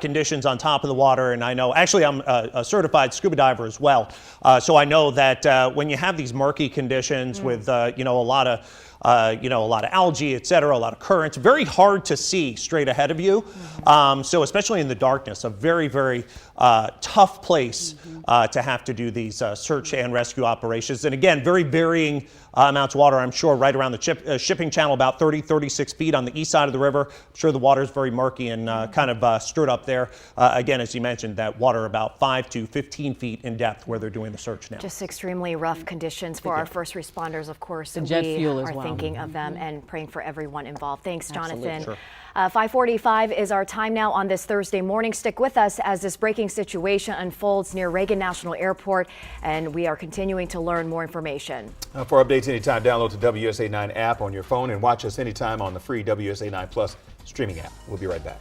conditions on top of the water. And I know, actually, I'm a certified scuba diver as well. So I know that when you have these murky conditions with, a lot of algae, et cetera, a lot of currents, very hard to see straight ahead of you. So especially in the darkness, a very, very tough place to have to do these search and rescue operations. And again, very varying amounts of water, I'm sure, right around the shipping channel, about 36 feet on the east side of the river. I'm sure the water is very murky and kind of stirred up there. Again, as you mentioned, that water about 5 to 15 feet in depth where they're doing the search now. Just extremely rough conditions for our first responders, of course. And jet fuel as well. Thinking of them and praying for everyone involved. Thanks, Jonathan. Sure. 5:45 is our time now on this Thursday morning. Stick with us as this breaking situation unfolds near Reagan National Airport, and we are continuing to learn more information. For updates anytime, download the WSA 9 app on your phone and watch us anytime on the free WSA 9 Plus streaming app. We'll be right back.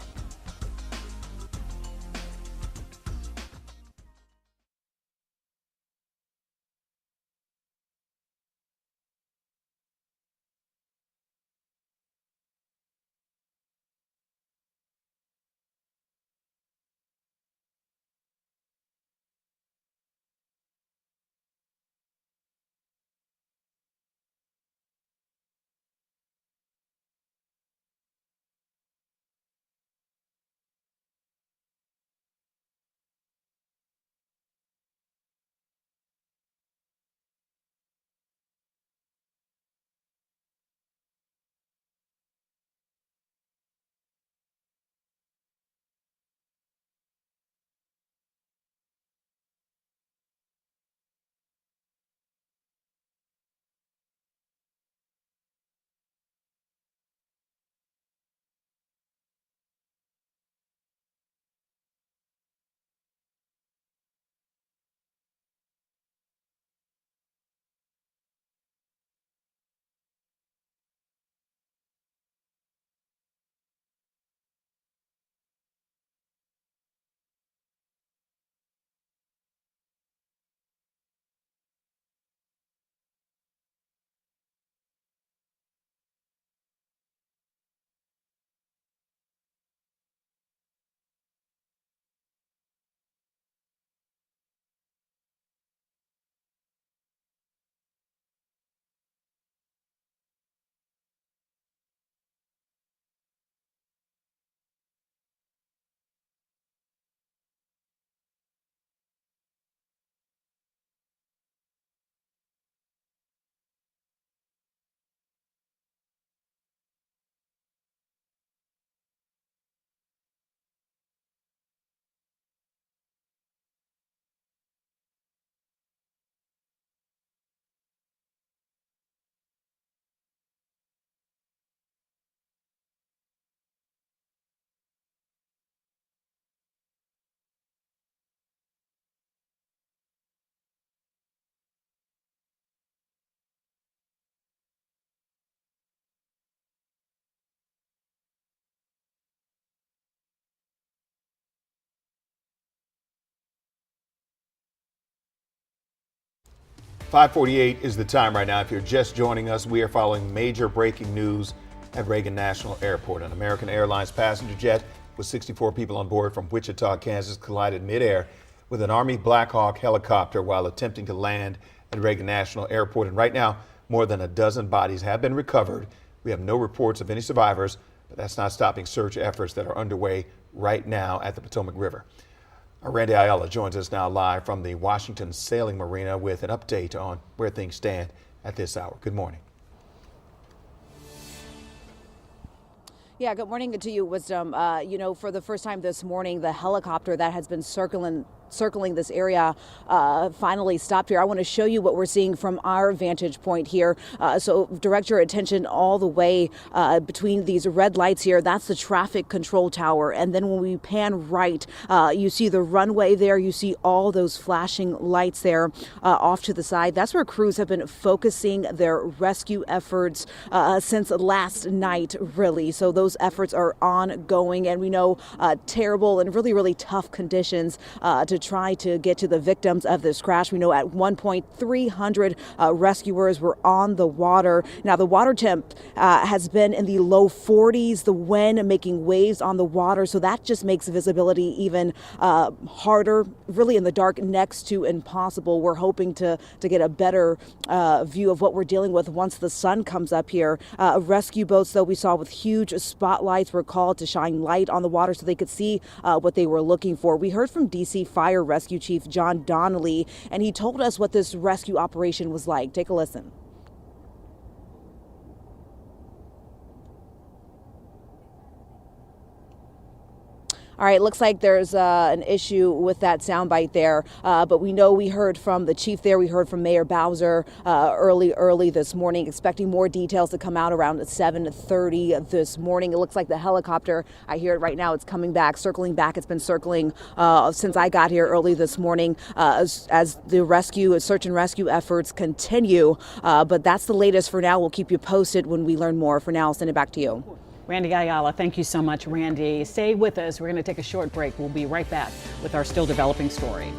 .548 is the time right now. If you're just joining us, we are following major breaking news at Reagan National Airport. An American Airlines passenger jet with 64 people on board from Wichita, Kansas, collided midair with an Army Black Hawk helicopter while attempting to land at Reagan National Airport. And right now, more than a dozen bodies have been recovered. We have no reports of any survivors, but that's not stopping search efforts that are underway right now at the Potomac River. Randy Ayala joins us now live from the Washington Sailing Marina with an update on where things stand at this hour. Good morning. Yeah, good morning to you, Wisdom. For the first time this morning, the helicopter that has been circling this area finally stopped here. I want to show you what we're seeing from our vantage point here. So direct your attention all the way between these red lights here. That's the traffic control tower. And then when we pan right, you see the runway there. You see all those flashing lights there off to the side. That's where crews have been focusing their rescue efforts since last night, really. So those efforts are ongoing, and we know terrible and really, really tough conditions to try to get to the victims of this crash. We know at one point 300 rescuers were on the water. Now the water temp has been in the low 40s, the wind making waves on the water, so that just makes visibility even harder, really in the dark, next to impossible. We're hoping to get a better view of what we're dealing with once the sun comes up here. Rescue boats, though, we saw with huge spotlights were called to shine light on the water so they could see what they were looking for. We heard from D.C. Fire Rescue Chief John Donnelly, and he told us what this rescue operation was like. Take a listen. All right, looks like there's an issue with that soundbite there, but we know we heard from the chief there. We heard from Mayor Bowser early this morning, expecting more details to come out around 7:30 this morning. It looks like the helicopter, I hear it right now, it's coming back, circling back. It's been circling since I got here early this morning as the search and rescue efforts continue. But that's the latest for now. We'll keep you posted when we learn more. For now, I'll send it back to you. Randy Ayala, thank you so much, Randy. Stay with us. We're going to take a short break. We'll be right back with our still developing story.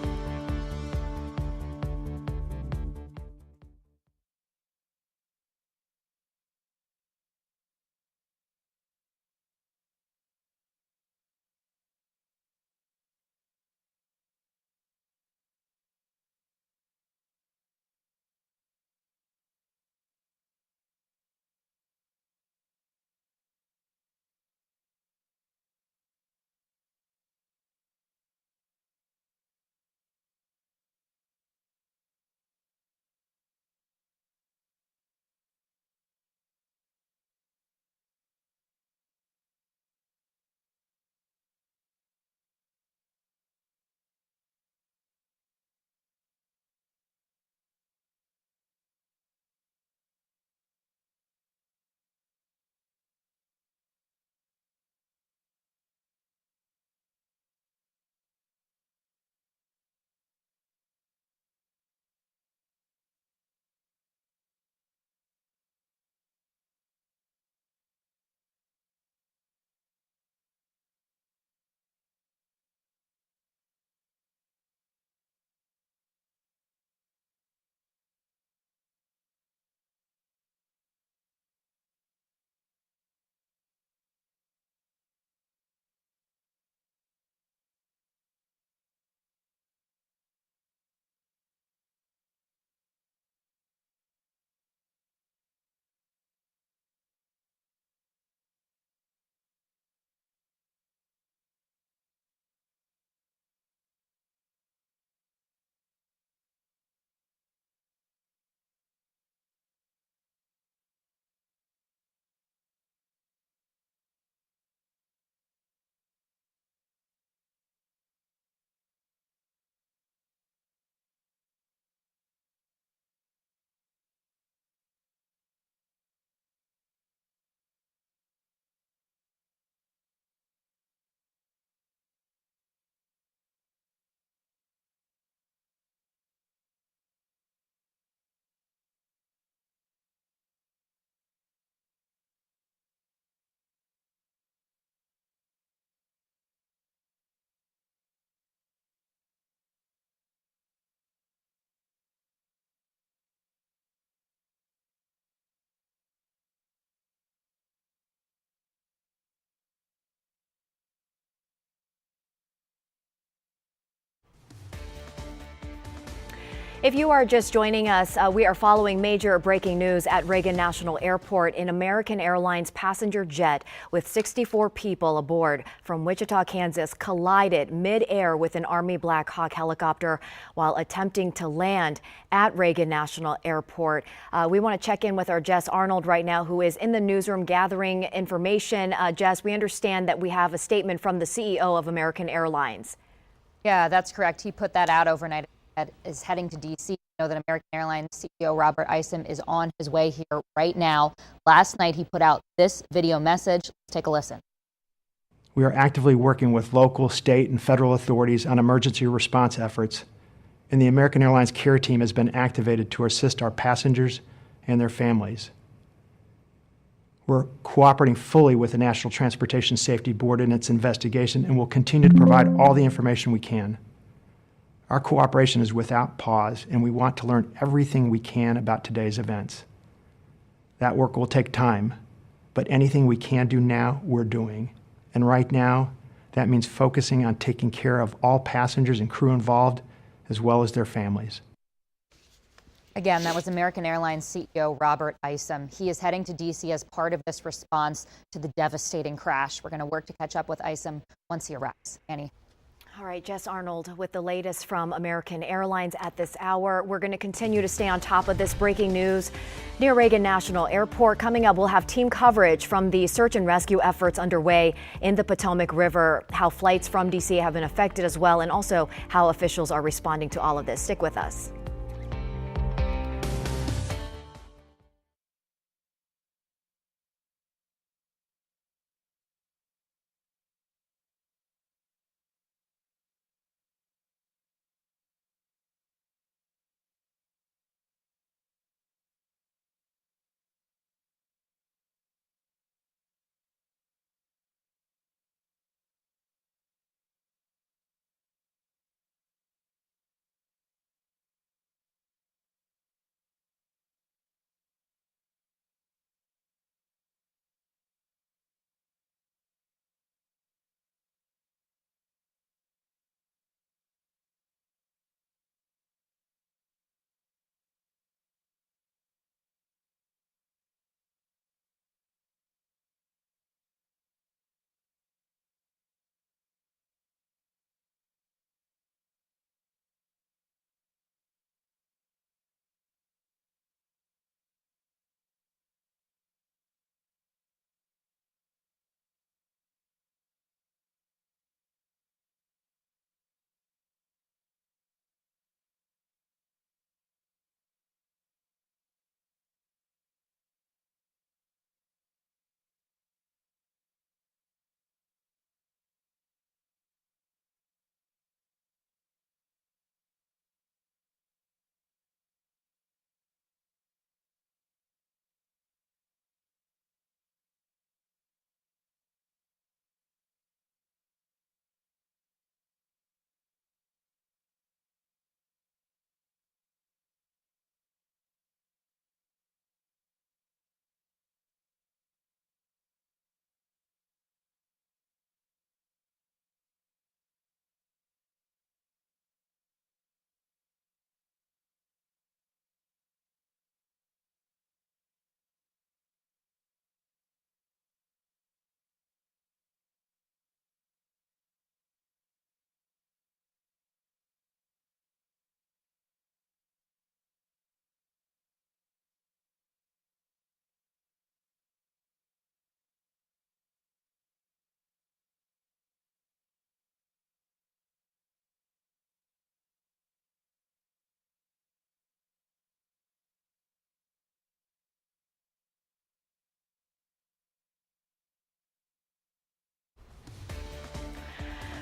If you are just joining us, we are following major breaking news at Reagan National Airport. An American Airlines passenger jet with 64 people aboard from Wichita, Kansas, collided midair with an Army Black Hawk helicopter while attempting to land at Reagan National Airport. We want to check in with our Jess Arnold right now, who is in the newsroom gathering information. Jess, we understand that we have a statement from the CEO of American Airlines. Yeah, that's correct. He put that out overnight. Is heading to D.C. You know that American Airlines CEO Robert Isom is on his way here right now. Last night, he put out this video message. Let's take a listen. We are actively working with local, state, and federal authorities on emergency response efforts, and the American Airlines care team has been activated to assist our passengers and their families. We're cooperating fully with the National Transportation Safety Board in its investigation and will continue to provide all the information we can. Our cooperation is without pause, and we want to learn everything we can about today's events. That work will take time, but anything we can do now, we're doing. And right now, that means focusing on taking care of all passengers and crew involved, as well as their families. Again, that was American Airlines CEO Robert Isom. He is heading to D.C. as part of this response to the devastating crash. We're going to work to catch up with Isom once he arrives. Annie. All right, Jess Arnold with the latest from American Airlines at this hour. We're going to continue to stay on top of this breaking news near Reagan National Airport. Coming up, we'll have team coverage from the search and rescue efforts underway in the Potomac River, how flights from D.C. have been affected as well, and also how officials are responding to all of this. Stick with us.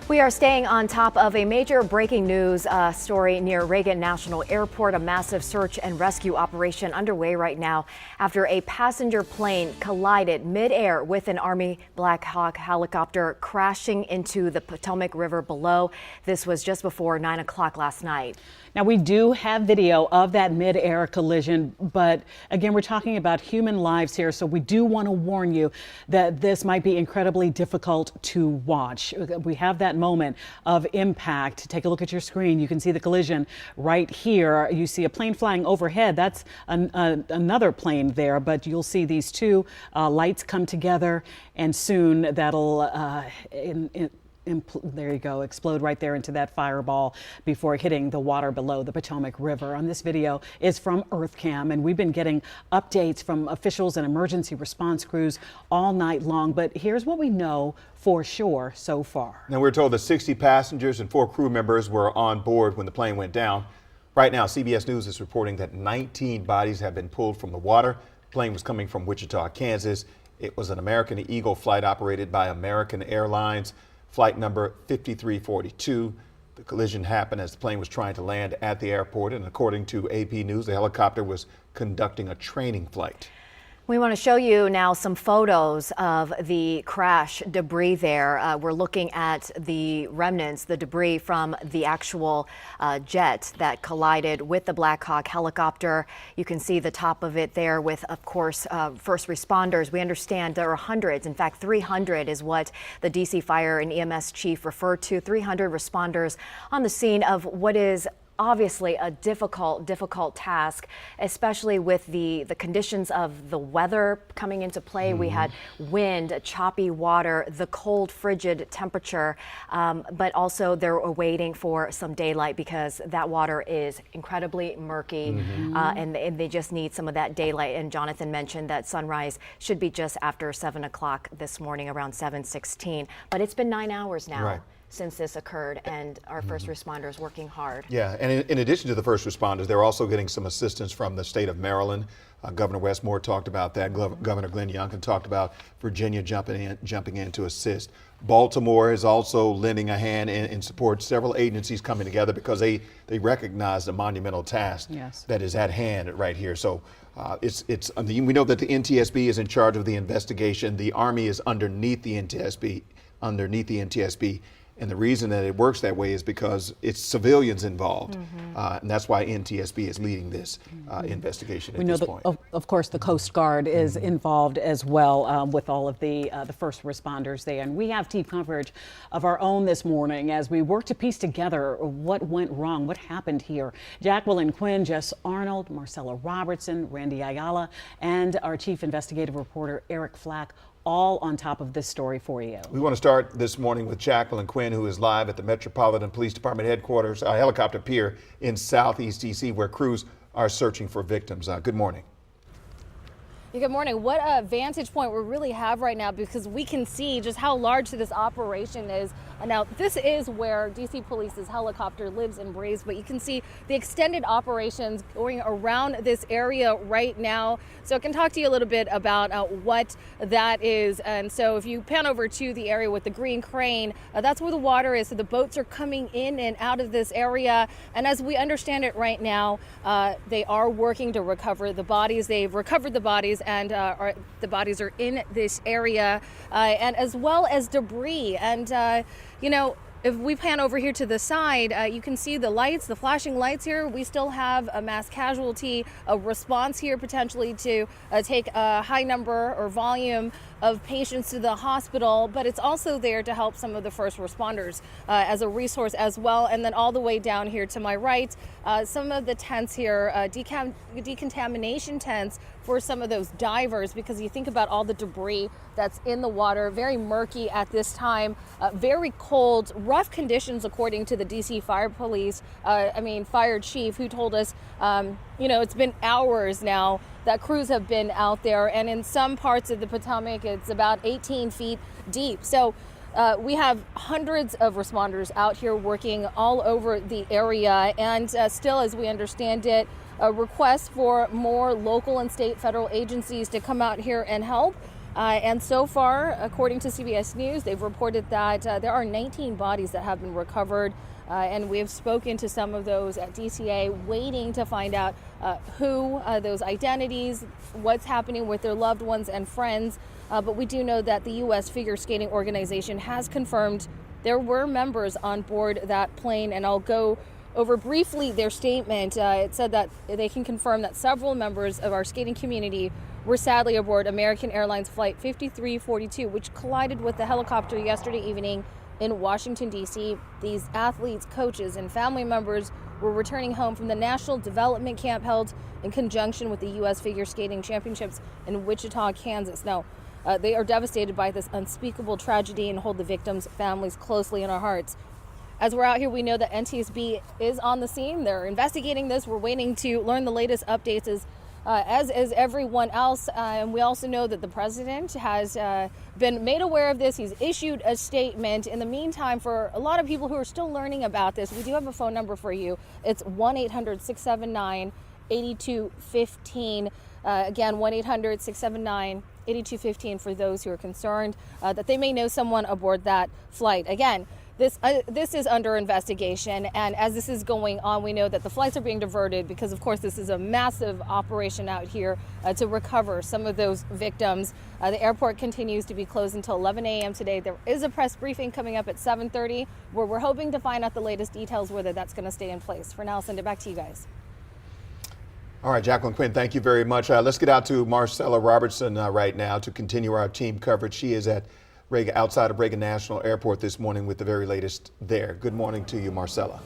We are staying on top of a major breaking news story near Reagan National Airport. A massive search and rescue operation underway right now after a passenger plane collided midair with an Army Black Hawk helicopter, crashing into the Potomac River below. This was just before 9 o'clock last night. Now, we do have video of that mid-air collision, but again, we're talking about human lives here, so we do want to warn you that this might be incredibly difficult to watch. We have that moment of impact. Take a look at your screen. You can see the collision right here. You see a plane flying overhead. That's another plane there, but you'll see these two lights come together, and soon that'll there you go, explode right there into that fireball before hitting the water below the Potomac River. On this video is from EarthCam, and we've been getting updates from officials and emergency response crews all night long. But here's what we know for sure so far. Now, we're told that 60 passengers and 4 crew members were on board when the plane went down. Right now, CBS News is reporting that 19 bodies have been pulled from the water. The plane was coming from Wichita, Kansas. It was an American Eagle flight operated by American Airlines. Flight number 5342. The collision happened as the plane was trying to land at the airport, and according to AP News, the helicopter was conducting a training flight. We want to show you now some photos of the crash debris there. We're looking at the remnants, the debris from the actual jet that collided with the Black Hawk helicopter. You can see the top of it there with, of course, first responders. We understand there are hundreds. In fact, 300 is what the DC Fire and EMS chief referred to. 300 responders on the scene of what is obviously a difficult task, especially with the conditions of the weather coming into play. We had wind, choppy water, the cold, frigid temperature, but also they're waiting for some daylight because that water is incredibly murky, and they just need some of that daylight. And Jonathan mentioned that sunrise should be just after 7 o'clock this morning, around 7:16. But it's been 9 hours now. Right. Since this occurred, and our first responders working hard. Yeah, and in addition to the first responders, they're also getting some assistance from the state of Maryland. Governor Westmore talked about that. Governor Glenn Youngkin talked about Virginia jumping in to assist. Baltimore is also lending a hand in support. Several agencies coming together because they recognize the monumental task that is at hand right here. So we know that the NTSB is in charge of the investigation. The Army is underneath the NTSB. And the reason that it works that way is because it's civilians involved. And that's why NTSB is leading this investigation at this point. Of course, the Coast Guard is involved as well with all of the first responders there. And we have team coverage of our own this morning as we work to piece together what went wrong, what happened here. Jacqueline Quinn, Jess Arnold, Marcella Robertson, Randy Ayala, and our chief investigative reporter, Eric Flack, all on top of this story for you. We want to start this morning with Jacqueline Quinn, who is live at the Metropolitan Police Department headquarters, helicopter pier in Southeast DC, where crews are searching for victims. Good morning. Yeah, good morning. What a vantage point we really have right now, because we can see just how large this operation is. Now, this is where DC Police's helicopter lives and breathes, but you can see the extended operations going around this area right now. So I can talk to you a little bit about what that is. And so if you pan over to the area with the green crane, that's where the water is. So the boats are coming in and out of this area. And as we understand it right now, they are working to recover the bodies. They've recovered the bodies, and the bodies are in this area, and as well as debris. And you know, if we pan over here to the side, you can see the lights, the flashing lights here. We still have a mass casualty, a response here potentially to take a high number or volume of patients to the hospital, but it's also there to help some of the first responders as a resource as well. And then all the way down here to my right, some of the tents here, decontamination tents for some of those divers, because you think about all the debris that's in the water, very murky at this time, very cold, rough conditions according to the DC Fire Fire Chief, who told us, you know, it's been hours now that crews have been out there, and in some parts of the Potomac, it's about 18 feet deep. So we have hundreds of responders out here working all over the area, and still, as we understand it, a request for more local and state federal agencies to come out here and help. And so far, according to CBS News, they've reported that there are 19 bodies that have been recovered. And we have spoken to some of those at DCA, waiting to find out who those identities, what's happening with their loved ones and friends. But we do know that the U.S. Figure Skating Organization has confirmed there were members on board that plane. And I'll go over briefly their statement. It said that they can confirm that several members of our skating community were sadly aboard American Airlines Flight 5342, which collided with the helicopter yesterday evening in Washington, D.C. These athletes, coaches, and family members were returning home from the National Development Camp held in conjunction with the U.S. Figure Skating Championships in Wichita, Kansas. Now, they are devastated by this unspeakable tragedy and hold the victims' families closely in our hearts. As we're out here, we know that NTSB is on the scene. They're investigating this. We're waiting to learn the latest updates as is everyone else. And we also know that the president has been made aware of this. He's issued a statement. In the meantime, for a lot of people who are still learning about this, we do have a phone number for you. It's 1-800-679-8215. Again, 1-800-679-8215 for those who are concerned that they may know someone aboard that flight. Again, This is under investigation, and as this is going on, we know that the flights are being diverted because, of course, this is a massive operation out here to recover some of those victims. The airport continues to be closed until 11 a.m. today. There is a press briefing coming up at 7:30 where we're hoping to find out the latest details whether that's going to stay in place. For now, I'll send it back to you guys. All right, Jacqueline Quinn, thank you very much. Let's get out to Marcella Robertson right now to continue our team coverage. She is at outside of Reagan National Airport this morning with the very latest there. Good morning to you, Marcella.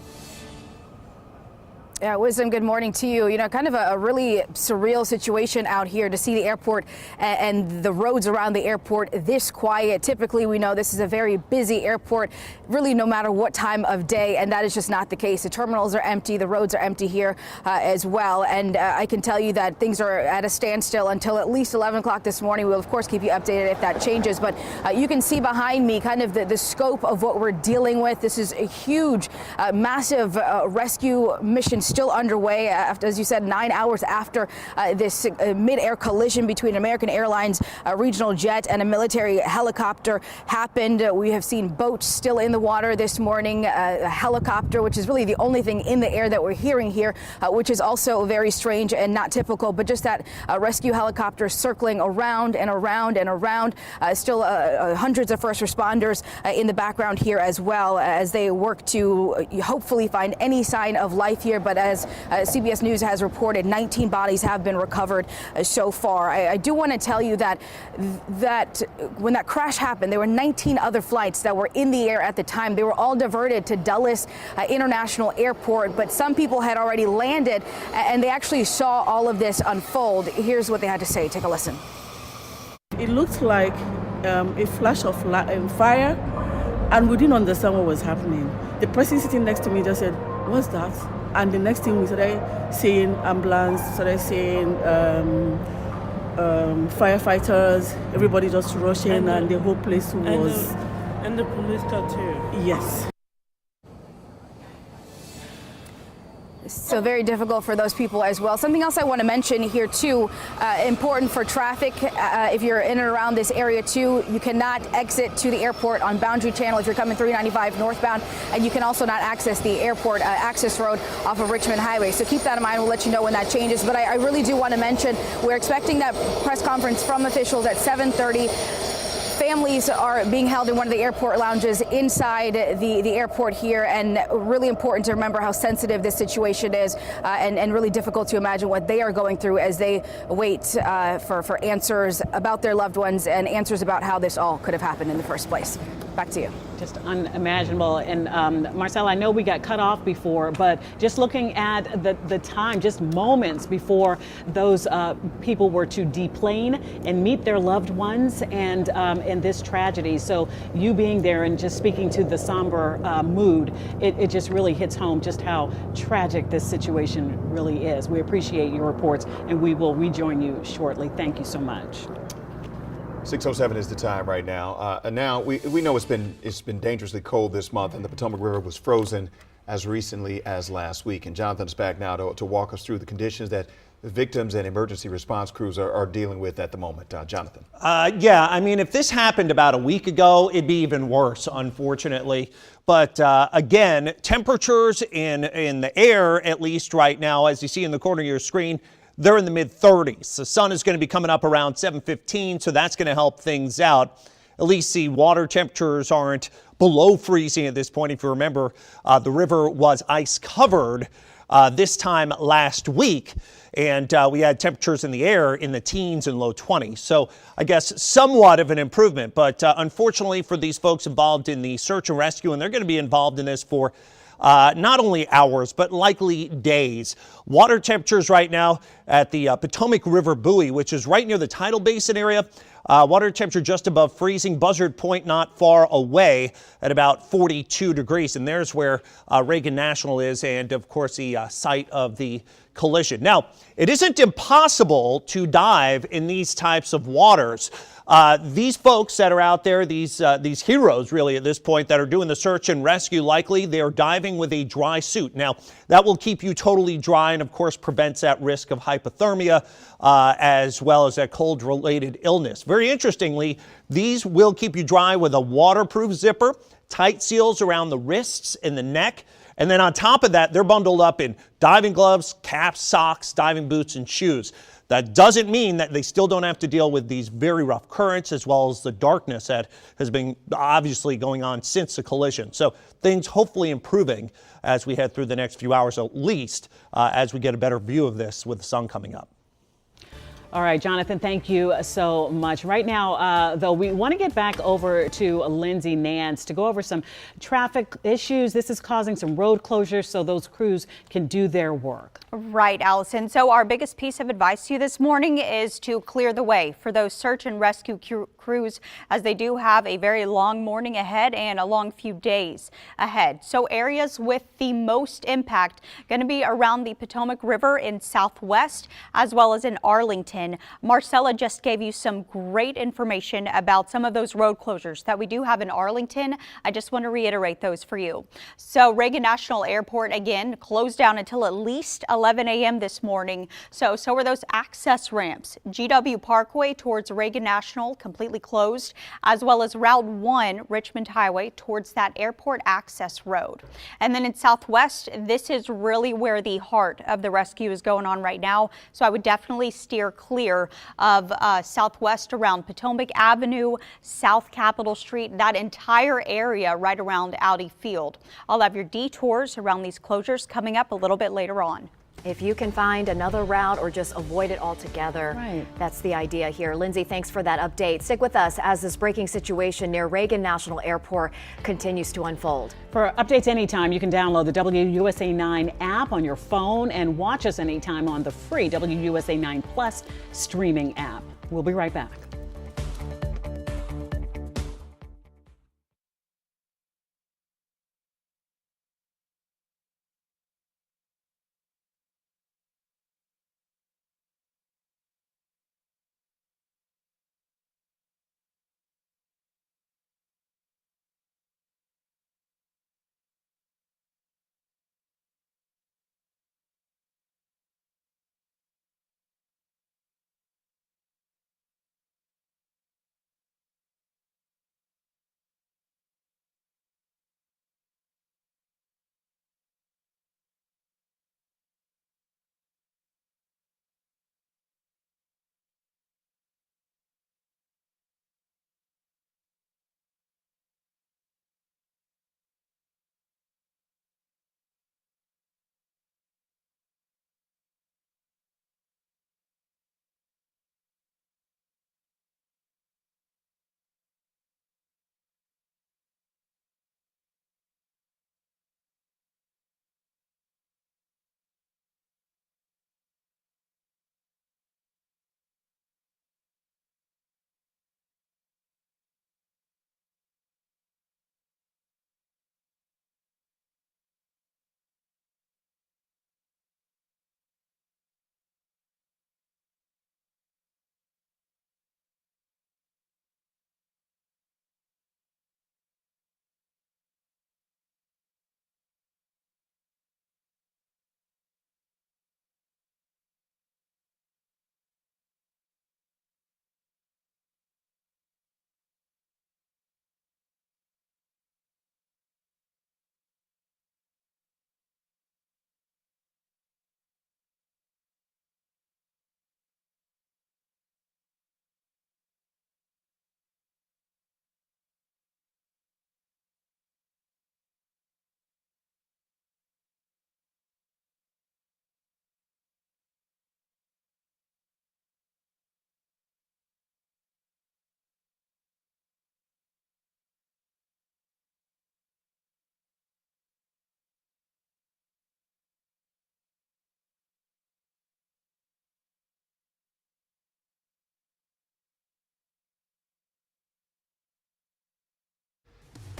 Yeah, Wisdom, good morning to you. You know, kind of a really surreal situation out here to see the airport and the roads around the airport this quiet. Typically, we know this is a very busy airport, really no matter what time of day, and that is just not the case. The terminals are empty, the roads are empty here as well, and I can tell you that things are at a standstill until at least 11 o'clock this morning. We'll, of course, keep you updated if that changes, but you can see behind me kind of the scope of what we're dealing with. This is a huge, massive rescue mission still underway after, as you said, 9 hours after this mid-air collision between American Airlines regional jet and a military helicopter happened. We have seen boats still in the water this morning, a helicopter, which is really the only thing in the air that we're hearing here, which is also very strange and not typical, but just that rescue helicopter circling around and around and around. Still hundreds of first responders in the background here as well as they work to hopefully find any sign of life here, but as CBS News has reported, 19 bodies have been recovered so far. I do want to tell you that when that crash happened, there were 19 other flights that were in the air at the time. They were all diverted to Dulles International Airport, but some people had already landed and they actually saw all of this unfold. Here's what they had to say. Take a listen. It looked like a flash of fire, and we didn't understand what was happening. The person sitting next to me just said, "What's that?" And the next thing we started seeing ambulance, started seeing firefighters, everybody just rushing, and the whole place was... And the police car too. Yes. So very difficult for those people as well. Something else I want to mention here too, important for traffic. If you're in and around this area too, you cannot exit to the airport on Boundary Channel if you're coming 395 northbound, and you can also not access the airport access road off of Richmond Highway. So keep that in mind. We'll let you know when that changes. But I really do want to mention we're expecting that press conference from officials at 7:30. Families are being held in one of the airport lounges inside the airport here, and really important to remember how sensitive this situation is and really difficult to imagine what they are going through as they wait for answers about their loved ones and answers about how this all could have happened in the first place. Back to you. Just unimaginable. And Marcel, I know we got cut off before, but just looking at the time, just moments before those people were to deplane and meet their loved ones, and in this tragedy. So you being there and just speaking to the somber mood, it just really hits home just how tragic this situation really is. We appreciate your reports, and we will rejoin you shortly. Thank you so much. 6:07 is the time right now. And now we know it's been dangerously cold this month, and the Potomac River was frozen as recently as last week. And Jonathan's back now to walk us through the conditions that the victims and emergency response crews are dealing with at the moment. Jonathan. Yeah, I mean, if this happened about a week ago, it'd be even worse, unfortunately. But again, temperatures in the air, at least right now, as you see in the corner of your screen, they're in the mid-30s. The sun is going to be coming up around 7:15, so that's going to help things out. At least the water temperatures aren't below freezing at this point. If you remember, the river was ice covered this time last week, and we had temperatures in the air in the teens and low 20s. So I guess somewhat of an improvement, but unfortunately for these folks involved in the search and rescue, and they're going to be involved in this for not only hours, but likely days. Water temperatures right now at the Potomac River buoy, which is right near the tidal basin area. Water temperature just above freezing. Buzzard Point not far away at about 42 degrees. And there's where Reagan National is, and of course the site of the collision. Now, it isn't impossible to dive in these types of waters. These folks that are out there, these heroes really at this point that are doing the search and rescue, likely they're diving with a dry suit. Now, that will keep you totally dry and of course prevents that risk of hypothermia as well as a cold-related illness. Very interestingly, these will keep you dry with a waterproof zipper. tight seals around the wrists and the neck. And then on top of that, they're bundled up in diving gloves, caps, socks, diving boots, and shoes. That doesn't mean that they still don't have to deal with these very rough currents as well as the darkness that has been obviously going on since the collision. So things hopefully improving as we head through the next few hours, at least as we get a better view of this with the sun coming up. All right, Jonathan, thank you so much. Right now, though, we want to get back over to Lindsay Nance to go over some traffic issues. This is causing some road closures so those crews can do their work. Right, Allison. So our biggest piece of advice to you this morning is to clear the way for those search and rescue crews, as they do have a very long morning ahead and a long few days ahead. So areas with the most impact going to be around the Potomac River in Southwest as well as in Arlington. Marcella just gave you some great information about some of those road closures that we do have in Arlington. I just want to reiterate those for you. So Reagan National Airport again closed down until at least 11 a.m. this morning. So are those access ramps. GW Parkway towards Reagan National completely closed, as well as Route 1 Richmond Highway towards that airport access road. And then in Southwest, this is really where the heart of the rescue is going on right now. So I would definitely steer clear of Southwest around Potomac Avenue, South Capitol Street, that entire area right around Audi Field. I'll have your detours around these closures coming up a little bit later on. If you can find another route or just avoid it altogether, right, that's the idea here. Lindsay, thanks for that update. Stick with us as this breaking situation near Reagan National Airport continues to unfold. For updates anytime, you can download the WUSA 9 app on your phone and watch us anytime on the free WUSA 9 Plus streaming app. We'll be right back.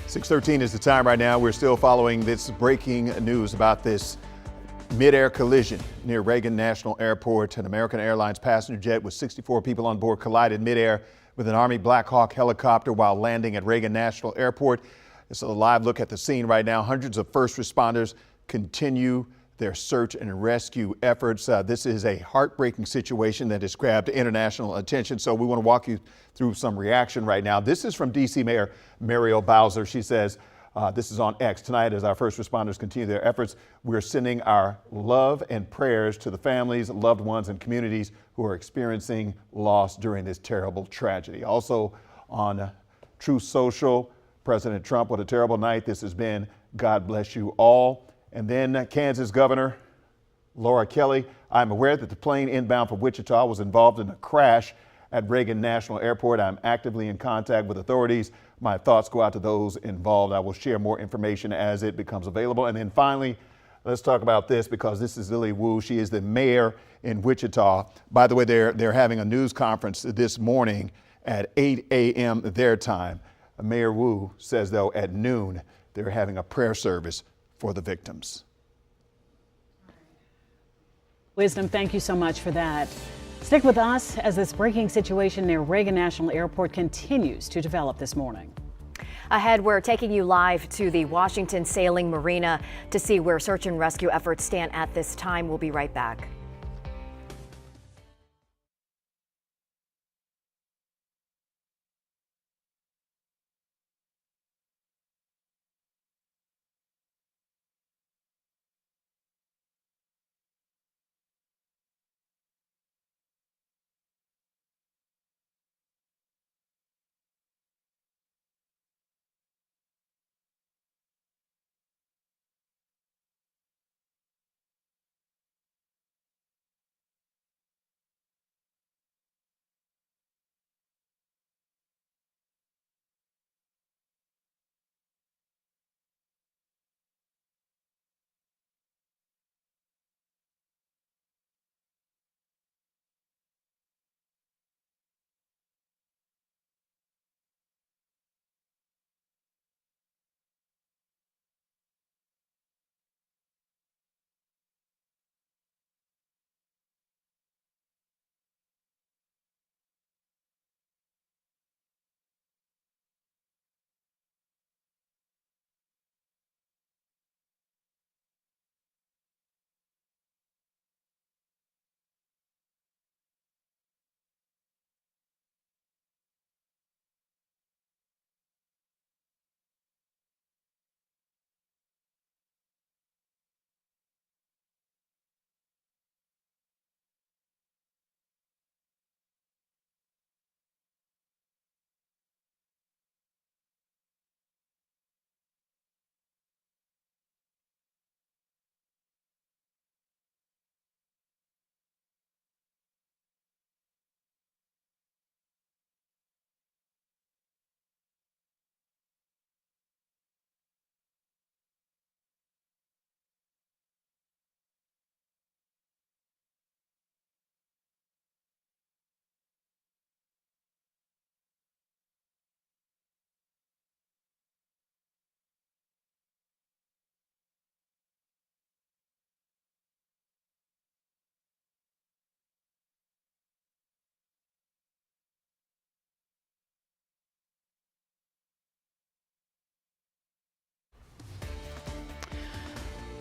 .613 is the time right now. We're still following this breaking news about this Midair collision near Reagan National Airport. An American Airlines passenger jet with 64 people on board collided midair with an Army Black Hawk helicopter while landing at Reagan National Airport. It's a live look at the scene right now. Hundreds of first responders continue their search and rescue efforts. This is a heartbreaking situation that has grabbed international attention. So we want to walk you through some reaction right now. This is from D.C. Mayor Muriel Bowser. She says, This is on X. Tonight, as our first responders continue their efforts, we're sending our love and prayers to the families, loved ones, and communities who are experiencing loss during this terrible tragedy. Also on Truth Social, President Trump, what a terrible night this has been. God bless you all. And then Kansas Governor Laura Kelly, I'm aware that the plane inbound from Wichita was involved in a crash at Reagan National Airport. I'm actively in contact with authorities. My thoughts go out to those involved. I will share more information as it becomes available. And then finally, let's talk about this because this is Lily Wu. She is the mayor in Wichita. By the way, they're having a news conference this morning at 8 a.m. their time. Mayor Wu says, though, at noon, they're having a prayer service for the victims. Wisdom, thank you so much for that. Stick with us as this breaking situation near Reagan National Airport continues to develop this morning. Ahead, we're taking you live to the Washington Sailing Marina to see where search and rescue efforts stand at this time. We'll be right back.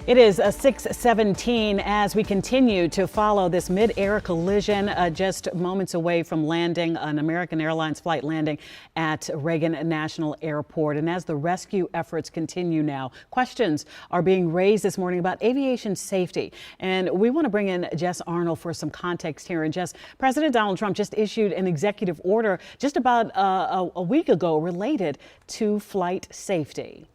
It is 6:17 as we continue to follow this mid-air collision just moments away from landing, an American Airlines flight landing at Reagan National Airport. And as the rescue efforts continue now, questions are being raised this morning about aviation safety. And we want to bring in Jess Arnold for some context here. And Jess, President Donald Trump just issued an executive order just about a week ago related to flight safety.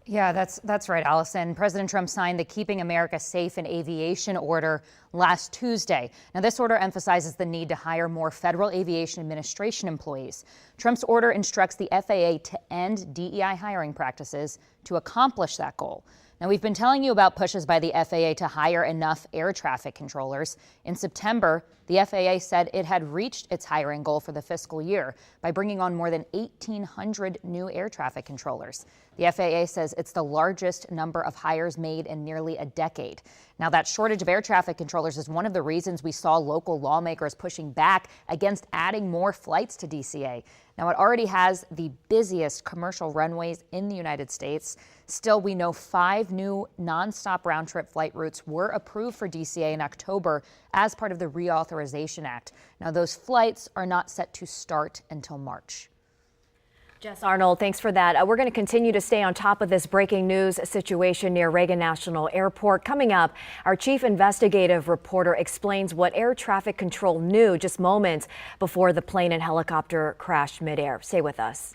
Yeah, that's right, Allison. President Trump signed the Keeping America Safe in Aviation order last Tuesday. Now, this order emphasizes the need to hire more Federal Aviation Administration employees. Trump's order instructs the FAA to end DEI hiring practices to accomplish that goal. Now, we've been telling you about pushes by the FAA to hire enough air traffic controllers. In September, the FAA said it had reached its hiring goal for the fiscal year by bringing on more than 1,800 new air traffic controllers. The FAA says it's the largest number of hires made in nearly a decade. Now, that shortage of air traffic controllers is one of the reasons we saw local lawmakers pushing back against adding more flights to DCA. Now, it already has the busiest commercial runways in the United States. Still, we know 5 new nonstop round-trip flight routes were approved for DCA in October as part of the Reauthorization Act. Now, those flights are not set to start until March. Jess Arnold, thanks for that. We're going to continue to stay on top of this breaking news situation near Reagan National Airport. Coming up, our chief investigative reporter explains what air traffic control knew just moments before the plane and helicopter crashed midair. Stay with us.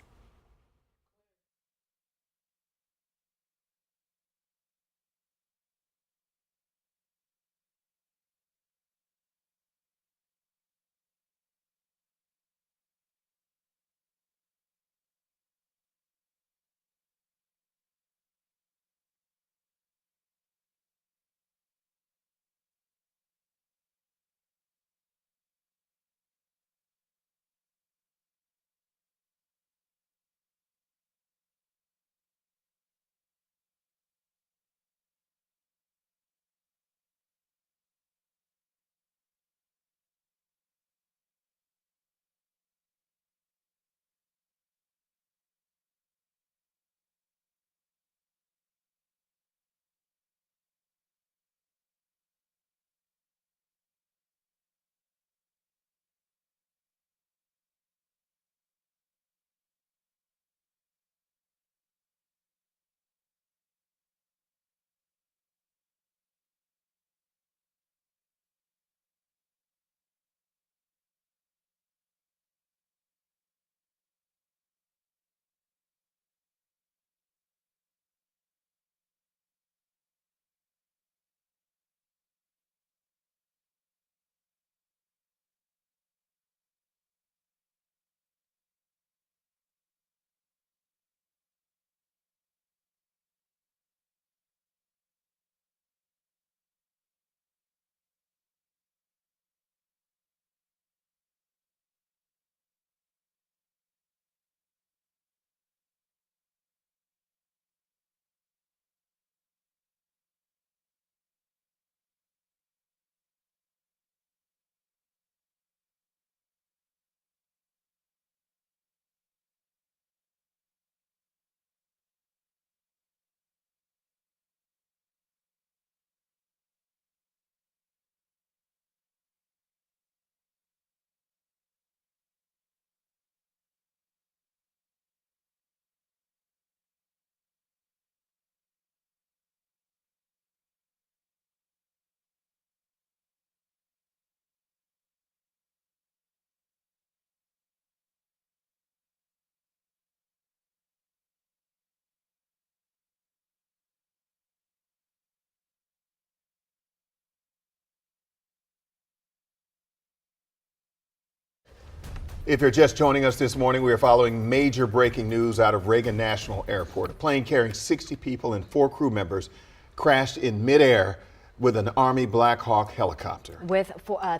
If you're just joining us this morning, we are following major breaking news out of Reagan National Airport. A plane carrying 60 people and 4 crew members crashed in midair with an Army Black Hawk helicopter. With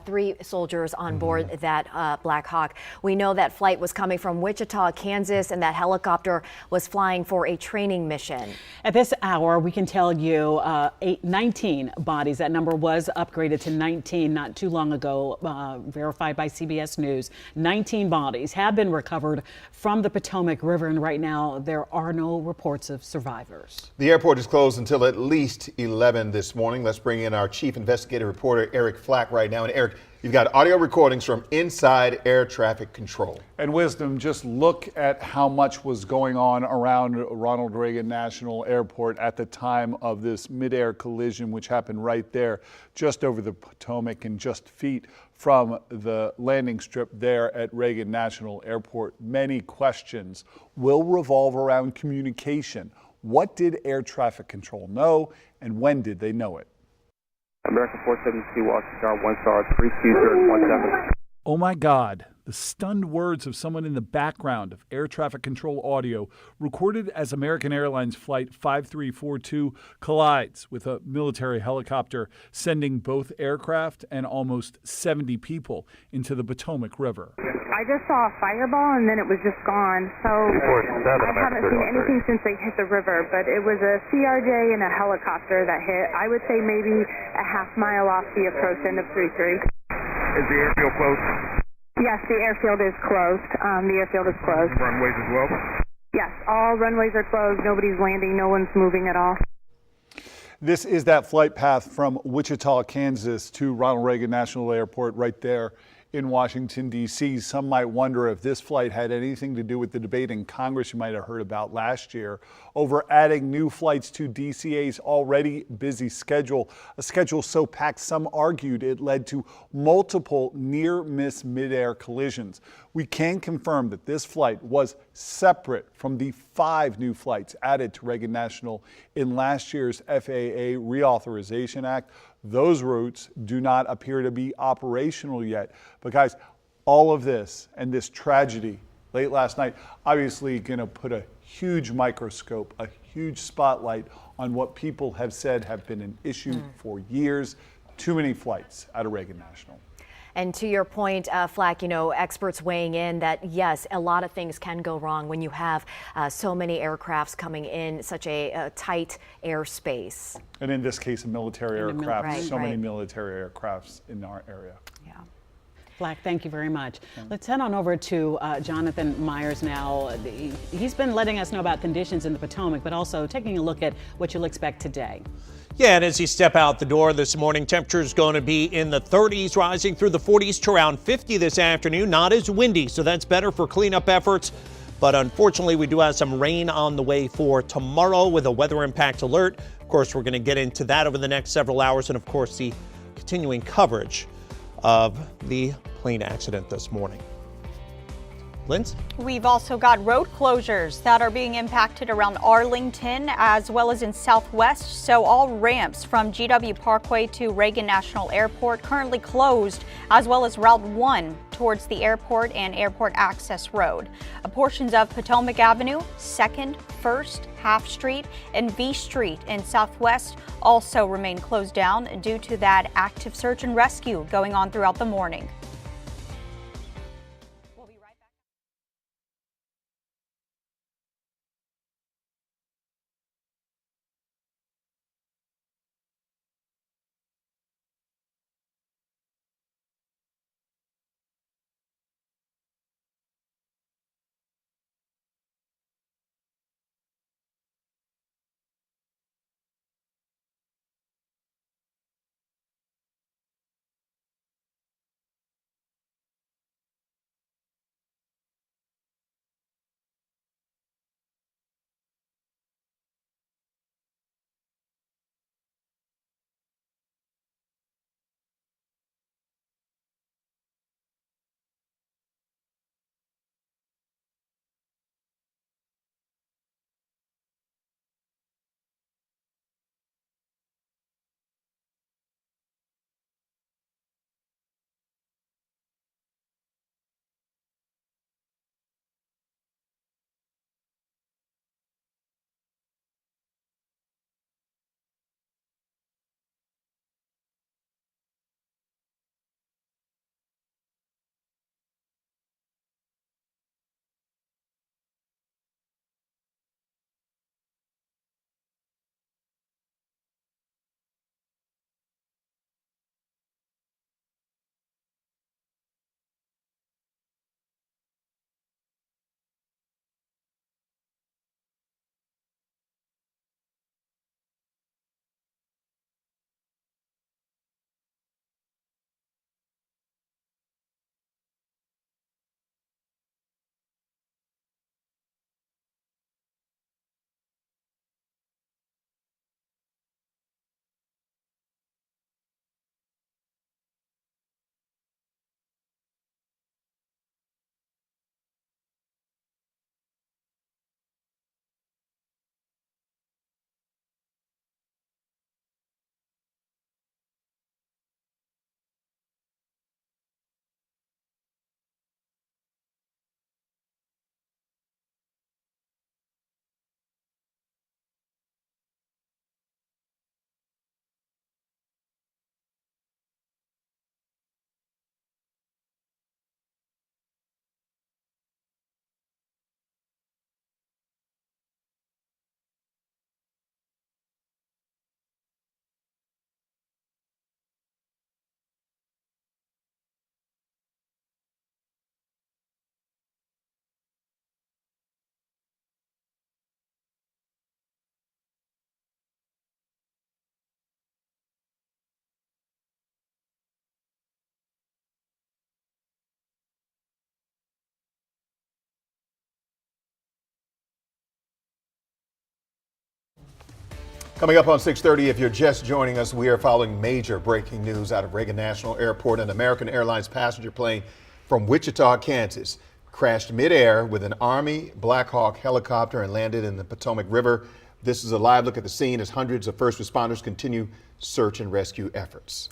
3 soldiers on board that Black Hawk. We know that flight was coming from Wichita, Kansas, and that helicopter was flying for a training mission. At this hour, we can tell you 19 bodies. That number was upgraded to 19 not too long ago, verified by CBS News. 19 bodies have been recovered from the Potomac River, and right now there are no reports of survivors. The airport is closed until at least 11 this morning. Let's bring in our chief investigative reporter, Eric Flack, right now. And Eric, you've got audio recordings from inside air traffic control. And Wisdom, just look at how much was going on around Ronald Reagan National Airport at the time of this midair collision, which happened right there, just over the Potomac and just feet from the landing strip there at Reagan National Airport. Many questions will revolve around communication. What did air traffic control know, and when did they know it? American 472, Washington Star, 1 star, 32017. Oh my God, the stunned words of someone in the background of air traffic control audio recorded as American Airlines Flight 5342 collides with a military helicopter, sending both aircraft and almost 70 people into the Potomac River. I just saw a fireball and then it was just gone. So I haven't seen anything since they hit the river, but it was a CRJ and a helicopter that hit. I would say maybe a half-mile off the approach end of 33. Is the airfield closed? Yes, the airfield is closed. The airfield is closed. Runways as well? Yes, all runways are closed. Nobody's landing. No one's moving at all. This is that flight path from Wichita, Kansas to Ronald Reagan National Airport right there in Washington, D.C. Some might wonder if this flight had anything to do with the debate in Congress you might have heard about last year over adding new flights to DCA's already busy schedule, a schedule so packed some argued it led to multiple near-miss mid-air collisions. We can confirm that this flight was separate from the 5 new flights added to Reagan National in last year's FAA Reauthorization Act. Those routes do not appear to be operational yet. But guys, all of this and this tragedy late last night, obviously going to put a huge microscope, a huge spotlight on what people have said have been an issue for years. Too many flights out of Reagan National. And to your point, Flack, you know, experts weighing in that, yes, a lot of things can go wrong when you have so many aircrafts coming in such a tight airspace. And in this case, a military aircraft, many right. military aircrafts in our area. Yeah. Flack, thank you very much. Let's head on over to Jonathan Myers now. He's been letting us know about conditions in the Potomac, but also taking a look at what you'll expect today. Yeah, and as you step out the door this morning, temperatures going to be in the 30s, rising through the 40s to around 50 this afternoon. Not as windy, so that's better for cleanup efforts. But unfortunately, we do have some rain on the way for tomorrow with a weather impact alert. Of course, we're going to get into that over the next several hours, and of course, the continuing coverage of the plane accident this morning. Linz? We've also got road closures that are being impacted around Arlington as well as in Southwest. So all ramps from GW Parkway to Reagan National Airport currently closed, as well as Route 1 towards the airport and Airport Access Road. Portions of Potomac Avenue, 2nd, 1st, Half Street, and V Street in Southwest also remain closed down due to that active search and rescue going on throughout the morning. Coming up on 6:30, if you're just joining us, we are following major breaking news out of Reagan National Airport. An American Airlines passenger plane from Wichita, Kansas, crashed midair with an Army Black Hawk helicopter and landed in the Potomac River. This is a live look at the scene as hundreds of first responders continue search and rescue efforts.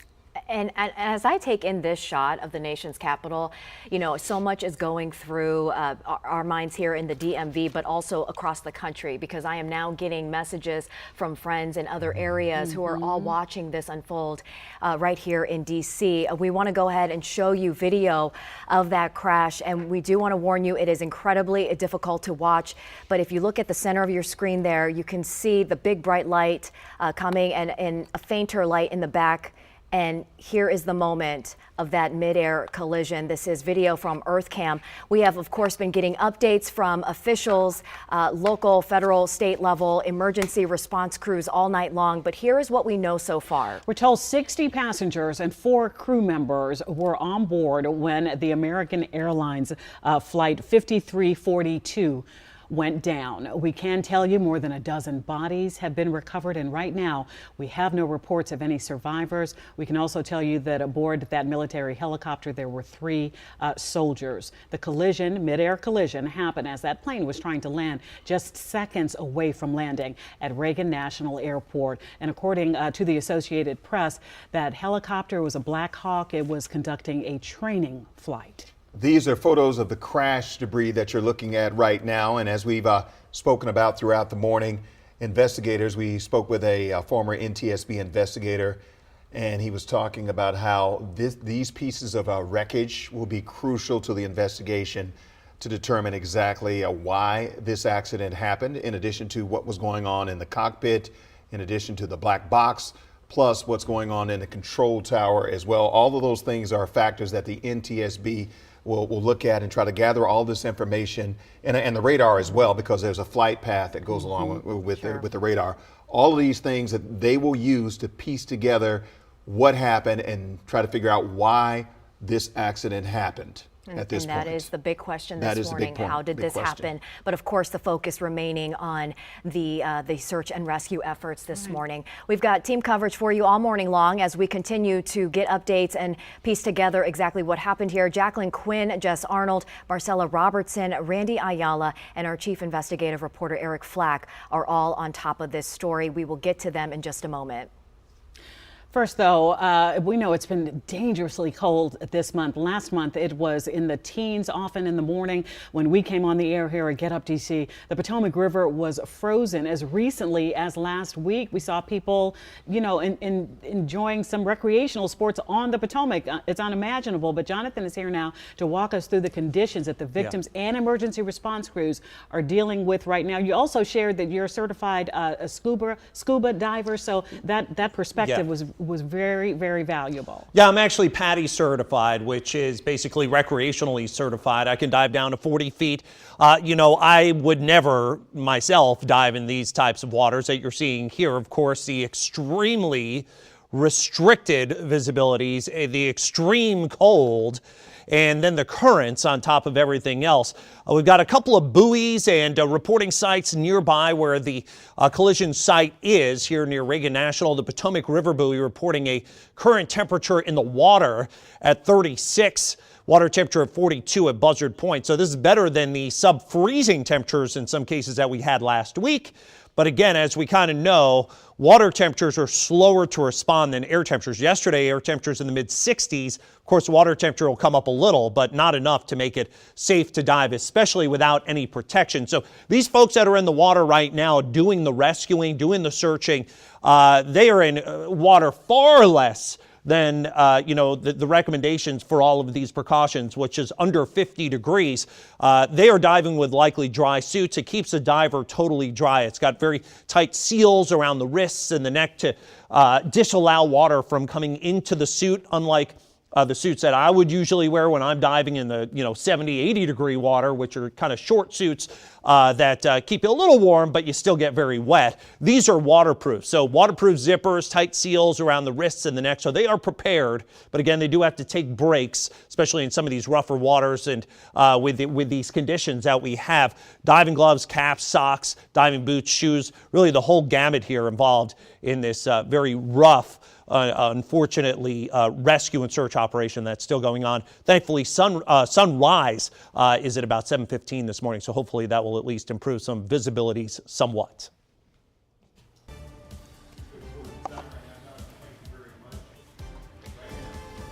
And as I take in this shot of the nation's capital, you know, so much is going through our minds here in the DMV, but also across the country, because I am now getting messages from friends in other areas who are all watching this unfold right here in DC. We want to go ahead and show you video of that crash, and we do want to warn you, it is incredibly difficult to watch. But if you look at the center of your screen there, you can see the big bright light coming and a fainter light in the back. And here is the moment of that midair collision. This is video from EarthCam. We have, of course, been getting updates from officials, local, federal, state level, emergency response crews all night long. But here is what we know so far. We're told 60 passengers and 4 crew members were on board when the American Airlines flight 5342 went down. We can tell you more than a dozen bodies have been recovered, and right now we have no reports of any survivors. We can also tell you that aboard that military helicopter there were 3 soldiers. The collision, midair collision, happened as that plane was trying to land just seconds away from landing at Reagan National Airport. And according to the Associated Press, that helicopter was a Black Hawk. It was conducting a training flight. These are photos of the crash debris that you're looking at right now. And as we've spoken about throughout the morning, investigators, we spoke with a former NTSB investigator, and he was talking about how these pieces of wreckage will be crucial to the investigation to determine exactly why this accident happened, in addition to what was going on in the cockpit, in addition to the black box, plus what's going on in the control tower as well. All of those things are factors that the NTSB will look at and try to gather all this information, and the radar as well, because there's a flight path that goes along with the radar. All of these things that they will use to piece together what happened and try to figure out why this accident happened. At this point. That is the big question this morning. How did this happen? But of course, the focus remaining on the search and rescue efforts this morning. We've got team coverage for you all morning long as we continue to get updates and piece together exactly what happened here. Jacqueline Quinn, Jess Arnold, Marcella Robertson, Randy Ayala, and our chief investigative reporter Eric Flack are all on top of this story. We will get to them in just a moment. First, though, we know it's been dangerously cold this month. Last month, it was in the teens, often in the morning. When we came on the air here at Get Up DC, the Potomac River was frozen. As recently as last week, we saw people, you know, enjoying some recreational sports on the Potomac. It's unimaginable, but Jonathan is here now to walk us through the conditions that the victims and emergency response crews are dealing with right now. You also shared that you're a certified a scuba diver, so that perspective was very, very valuable. Yeah, I'm actually PADI certified, which is basically recreationally certified. I can dive down to 40 feet. You know, I would never myself dive in these types of waters that you're seeing here. Of course, the extremely restricted visibilities, the extreme cold, and then the currents on top of everything else. We've got a couple of buoys and reporting sites nearby where the collision site is here near Reagan National. The Potomac River buoy reporting a current temperature in the water at 36. Water temperature at 42 at Buzzard Point. So this is better than the sub-freezing temperatures in some cases that we had last week. But again, as we kind of know, water temperatures are slower to respond than air temperatures. Yesterday, air temperatures in the mid-60s. Of course, water temperature will come up a little, but not enough to make it safe to dive, especially without any protection. So these folks that are in the water right now doing the rescuing, doing the searching, they are in water far less than you know, the recommendations for all of these precautions, which is under 50 degrees. They are diving with likely dry suits. It keeps the diver totally dry. It's got very tight seals around the wrists and the neck to disallow water from coming into the suit, unlike the suits that I would usually wear when I'm diving in the 70, 80 degree water, which are kind of short suits that keep you a little warm, but you still get very wet. These are waterproof. So waterproof zippers, tight seals around the wrists and the neck. So they are prepared. But again, they do have to take breaks, especially in some of these rougher waters and with these conditions that we have. Diving gloves, caps, socks, diving boots, shoes, really the whole gamut here involved in this very rough, unfortunately, rescue and search operation that's still going on. Thankfully, sunrise is at about 7:15 this morning, so hopefully that will at least improve some visibilities somewhat.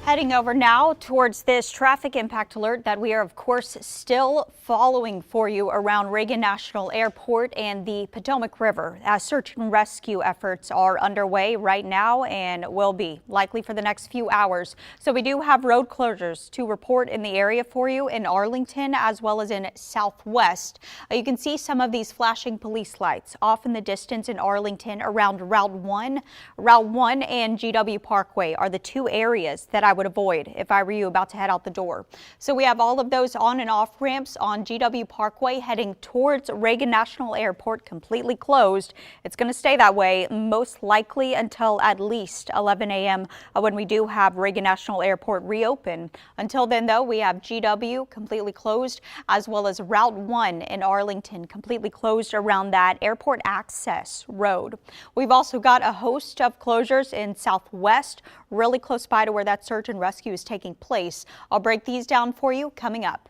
Heading over now towards this traffic impact alert that we are, of course, still following for you around Reagan National Airport and the Potomac River, as search and rescue efforts are underway right now and will be likely for the next few hours. So we do have road closures to report in the area for you in Arlington as well as in Southwest. You can see some of these flashing police lights off in the distance in Arlington around Route 1. Route 1 and GW Parkway are the two areas that I would avoid if I were you about to head out the door. So we have all of those on and off ramps on GW Parkway heading towards Reagan National Airport completely closed. It's going to stay that way most likely until at least 11 a.m. When we do have Reagan National Airport reopen. Until then, though, we have GW completely closed as well as Route 1 in Arlington completely closed around that airport access road. We've also got a host of closures in Southwest, really close by to where that search and rescue is taking place. I'll break these down for you coming up.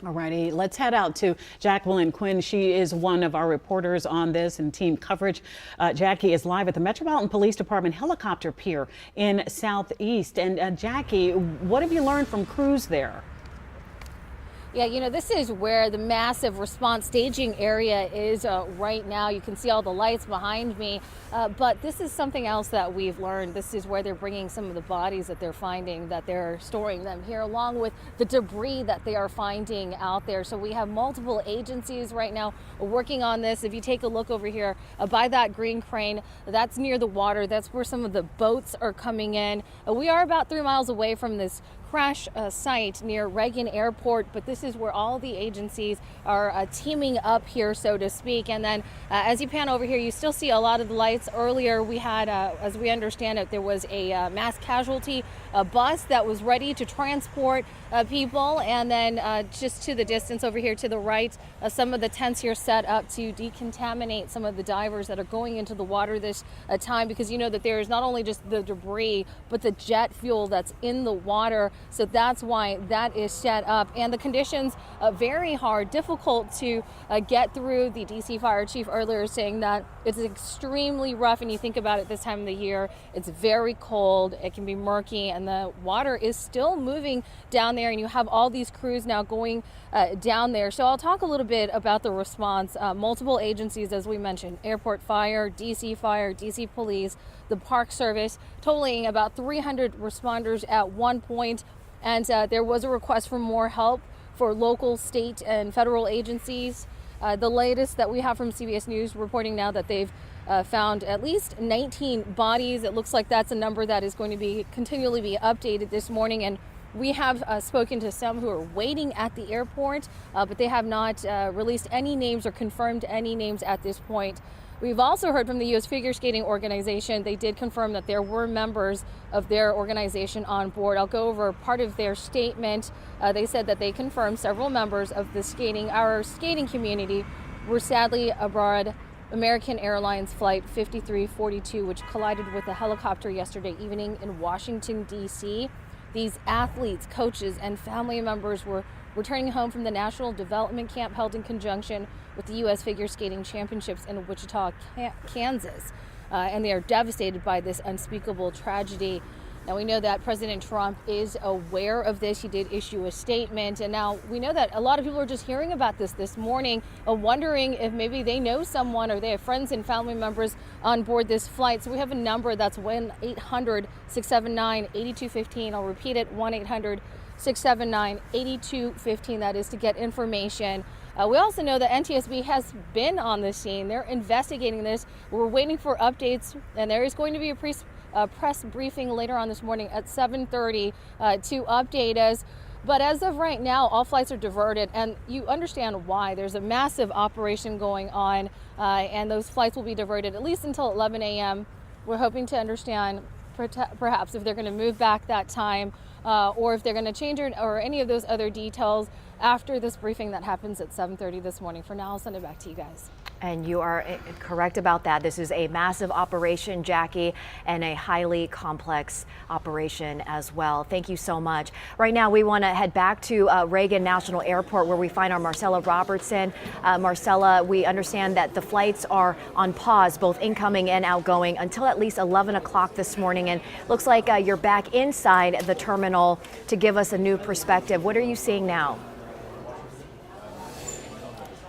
All righty, let's head out to Jacqueline Quinn. She is one of our reporters on this and team coverage. Jackie is live at the Metropolitan Police Department helicopter pier in Southeast. And Jackie, what have you learned from crews there? Yeah, this is where the massive response staging area is right now. You can see all the lights behind me, but this is something else that we've learned. This is where they're bringing some of the bodies that they're finding, that they're storing them here, along with the debris that they are finding out there. So we have multiple agencies right now working on this. If you take a look over here by that green crane, that's near the water. That's where some of the boats are coming in. We are about 3 miles away from this crash site near Reagan Airport, but this is where all the agencies are teaming up here, so to speak. And then as you pan over here, you still see a lot of the lights. Earlier we had, as we understand it, there was a mass casualty bus that was ready to transport people, and then just to the distance over here to the right, some of the tents here set up to decontaminate some of the divers that are going into the water this time, because you know that there is not only just the debris but the jet fuel that's in the water. So that's why that is set up, and the conditions very hard, difficult to get through. The DC fire chief earlier saying that it's extremely rough, and you think about it this time of the year, it's very cold, it can be murky, and the water is still moving down there, and you have all these crews now going down there. So I'll talk a little bit about the response. Multiple agencies, as we mentioned, Airport Fire, DC Police, the Park Service, totaling about 300 responders at one point. And there was a request for more help for local, state, and federal agencies. The latest that we have from CBS News reporting now that they've found at least 19 bodies. It looks like that's a number that is going to be continually be updated this morning. And we have spoken to some who are waiting at the airport, but they have not released any names or confirmed any names at this point. We've also heard from the U.S. Figure Skating Organization. They did confirm that there were members of their organization on board. I'll go over part of their statement. They said that they confirmed several members of our skating community were sadly aboard American Airlines Flight 5342, which collided with a helicopter yesterday evening in Washington, D.C. These athletes, coaches, and family members were returning home from the National Development Camp held in conjunction with the U.S. Figure Skating Championships in Wichita, Kansas. And they are devastated by this unspeakable tragedy. Now, we know that President Trump is aware of this. He did issue a statement. And now we know that a lot of people are just hearing about this morning, wondering if maybe they know someone or they have friends and family members on board this flight. So we have a number that's 1-800-679-8215. I'll repeat it, 1-800-679-8215. That is to get information. We also know that NTSB has been on the scene. They're investigating this. We're waiting for updates, and there is going to be a press briefing later on this morning at 7:30 to update us. But as of right now, all flights are diverted, and you understand why. There's a massive operation going on, and those flights will be diverted at least until 11 a.m. We're hoping to understand perhaps if they're going to move back that time or if they're going to change it or any of those other details after this briefing that happens at 7:30 this morning. For now, I'll send it back to you guys. And you are correct about that. This is a massive operation, Jackie, and a highly complex operation as well. Thank you so much. Right now, we want to head back to Reagan National Airport, where we find our Marcella Robertson. Marcella, we understand that the flights are on pause, both incoming and outgoing, until at least 11 o'clock this morning. And looks like you're back inside the terminal to give us a new perspective. What are you seeing now?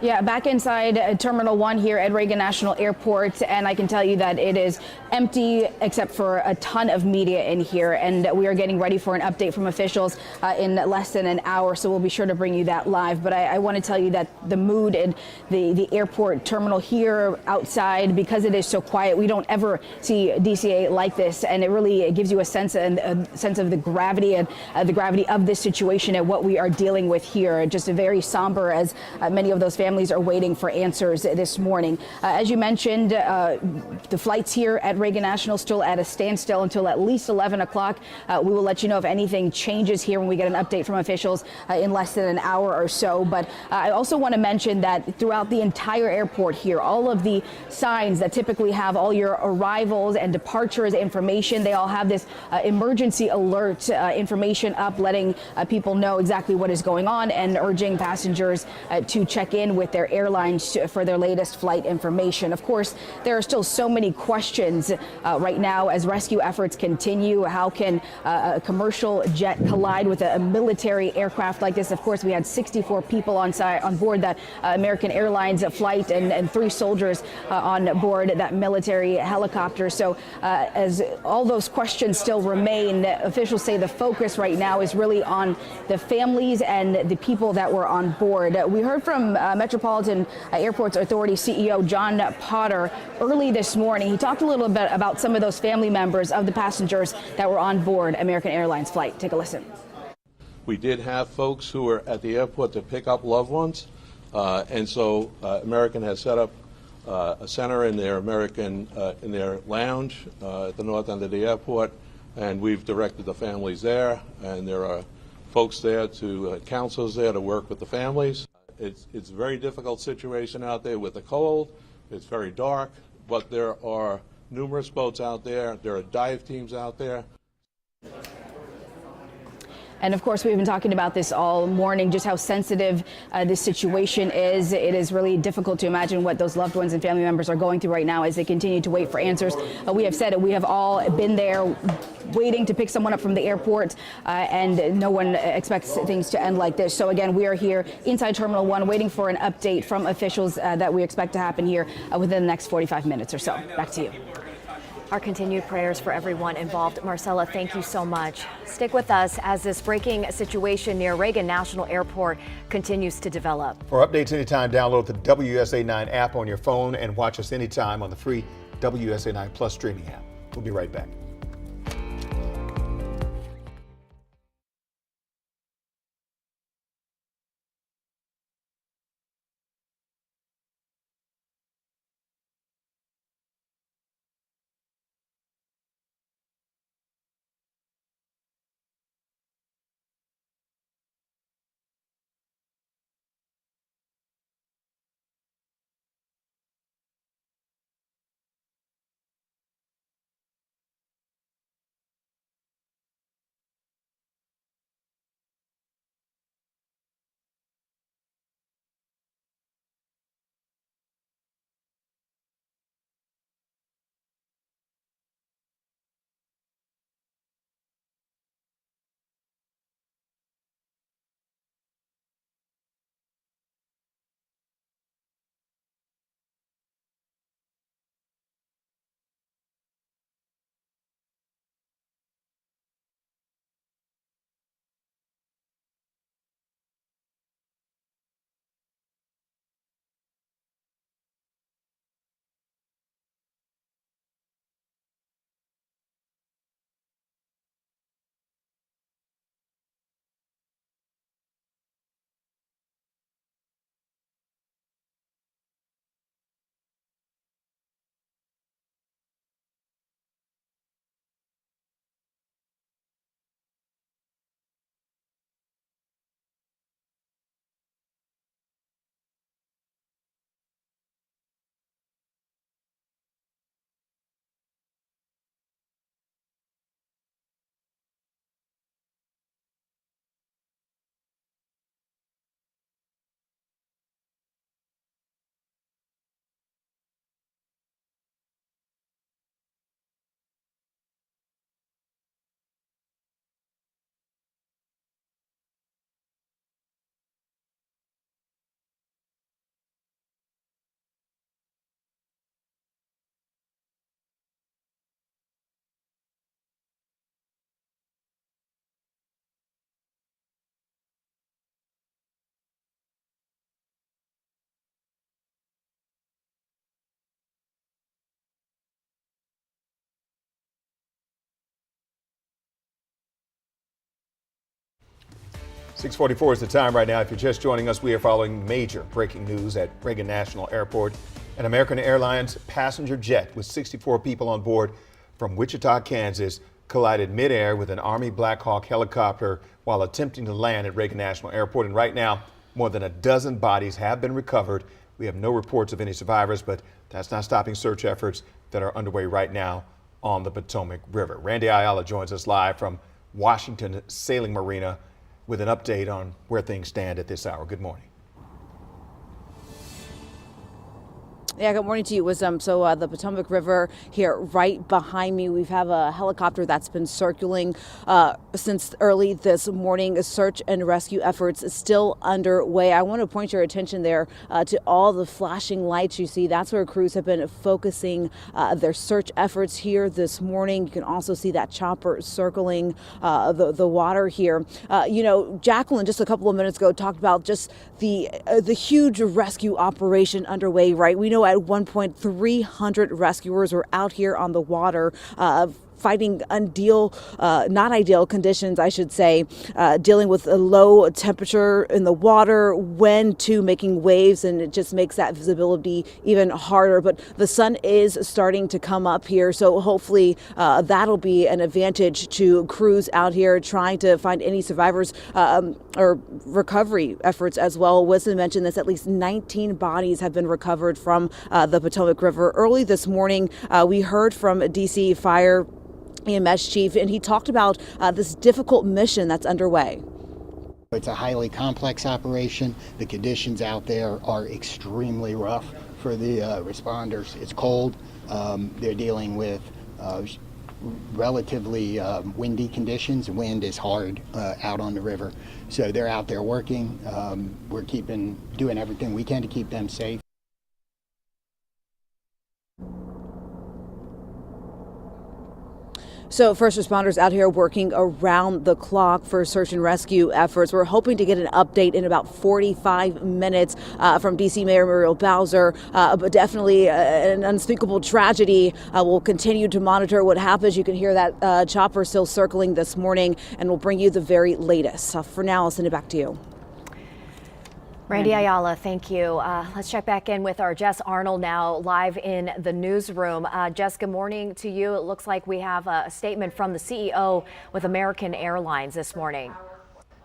Yeah, back inside Terminal 1 here at Reagan National Airport, and I can tell you that it is empty except for a ton of media in here, and we are getting ready for an update from officials in less than an hour, so we'll be sure to bring you that live. But I want to tell you that the mood in the airport terminal here outside, because it is so quiet, we don't ever see DCA like this, and it really gives you a sense of the gravity and the gravity of this situation and what we are dealing with here. Just a very somber, as many of those families are waiting for answers this morning. As you mentioned, the flights here at Reagan National still at a standstill until at least 11 o'clock. We will let you know if anything changes here when we get an update from officials in less than an hour or so. But I also want to mention that throughout the entire airport here, all of the signs that typically have all your arrivals and departures information, they all have this emergency alert information up, letting people know exactly what is going on and urging passengers to check in with their airlines for their latest flight information. Of course, there are still so many questions right now as rescue efforts continue. How can a commercial jet collide with a military aircraft like this? Of course, we had 64 people on board that American Airlines flight and 3 soldiers on board that military helicopter. So as all those questions still remain, officials say the focus right now is really on the families and the people that were on board. We heard from Metropolitan Airports Authority CEO John Potter early this morning. He talked a little bit about some of those family members of the passengers that were on board American Airlines flight. Take a listen. We did have folks who were at the airport to pick up loved ones, and so American has set up a center in their in their lounge at the north end of the airport, and we've directed the families there, and there are folks there counselors there to work with the families. It's a very difficult situation out there with the cold. It's very dark, but there are numerous boats out there. There are dive teams out there. And of course, we've been talking about this all morning, just how sensitive this situation is. It is really difficult to imagine what those loved ones and family members are going through right now as they continue to wait for answers. We have said it, we have all been there waiting to pick someone up from the airport, and no one expects things to end like this. So again, we are here inside Terminal 1 waiting for an update from officials that we expect to happen here within the next 45 minutes or so. Back to you. Our continued prayers for everyone involved. Marcella, thank you so much. Stick with us as this breaking situation near Reagan National Airport continues to develop. For updates anytime, download the WSA9 app on your phone and watch us anytime on the free WSA9 Plus streaming app. We'll be right back. 6:44 is the time right now. If you're just joining us, we are following major breaking news at Reagan National Airport. An American Airlines passenger jet with 64 people on board from Wichita, Kansas, collided midair with an Army Black Hawk helicopter while attempting to land at Reagan National Airport. And right now, more than a dozen bodies have been recovered. We have no reports of any survivors, but that's not stopping search efforts that are underway right now on the Potomac River. Randy Ayala joins us live from Washington Sailing Marina with an update on where things stand at this hour. Good morning. Yeah, good morning to you, Wisdom. So the Potomac River here right behind me, we have a helicopter that's been circling since early this morning. Search and rescue efforts still underway. I want to point your attention there to all the flashing lights you see. That's where crews have been focusing their search efforts here this morning. You can also see that chopper circling the water here. Jacqueline just a couple of minutes ago talked about just the huge rescue operation underway, right? We know at one point 300 rescuers were out here on the water fighting not ideal conditions, I should say, dealing with a low temperature in the water, wind too, making waves, and it just makes that visibility even harder. But the sun is starting to come up here, so hopefully that'll be an advantage to crews out here trying to find any survivors or recovery efforts as well. Wisdom mentioned this, at least 19 bodies have been recovered from the Potomac River. Early this morning, we heard from DC Fire EMS chief, and he talked about this difficult mission that's underway. It's a highly complex operation. The conditions out there are extremely rough for the responders. It's cold. They're dealing with relatively windy conditions. Wind is hard out on the river. So they're out there working. We're doing everything we can to keep them safe. So first responders out here working around the clock for search and rescue efforts. We're hoping to get an update in about 45 minutes from DC Mayor Muriel Bowser, but definitely an unspeakable tragedy. We'll continue to monitor what happens. You can hear that chopper still circling this morning, and we'll bring you the very latest. For now, I'll send it back to you. Randy Ayala, thank you. Let's check back in with our Jess Arnold now, live in the newsroom. Jess, good morning to you. It looks like we have a statement from the CEO with American Airlines this morning.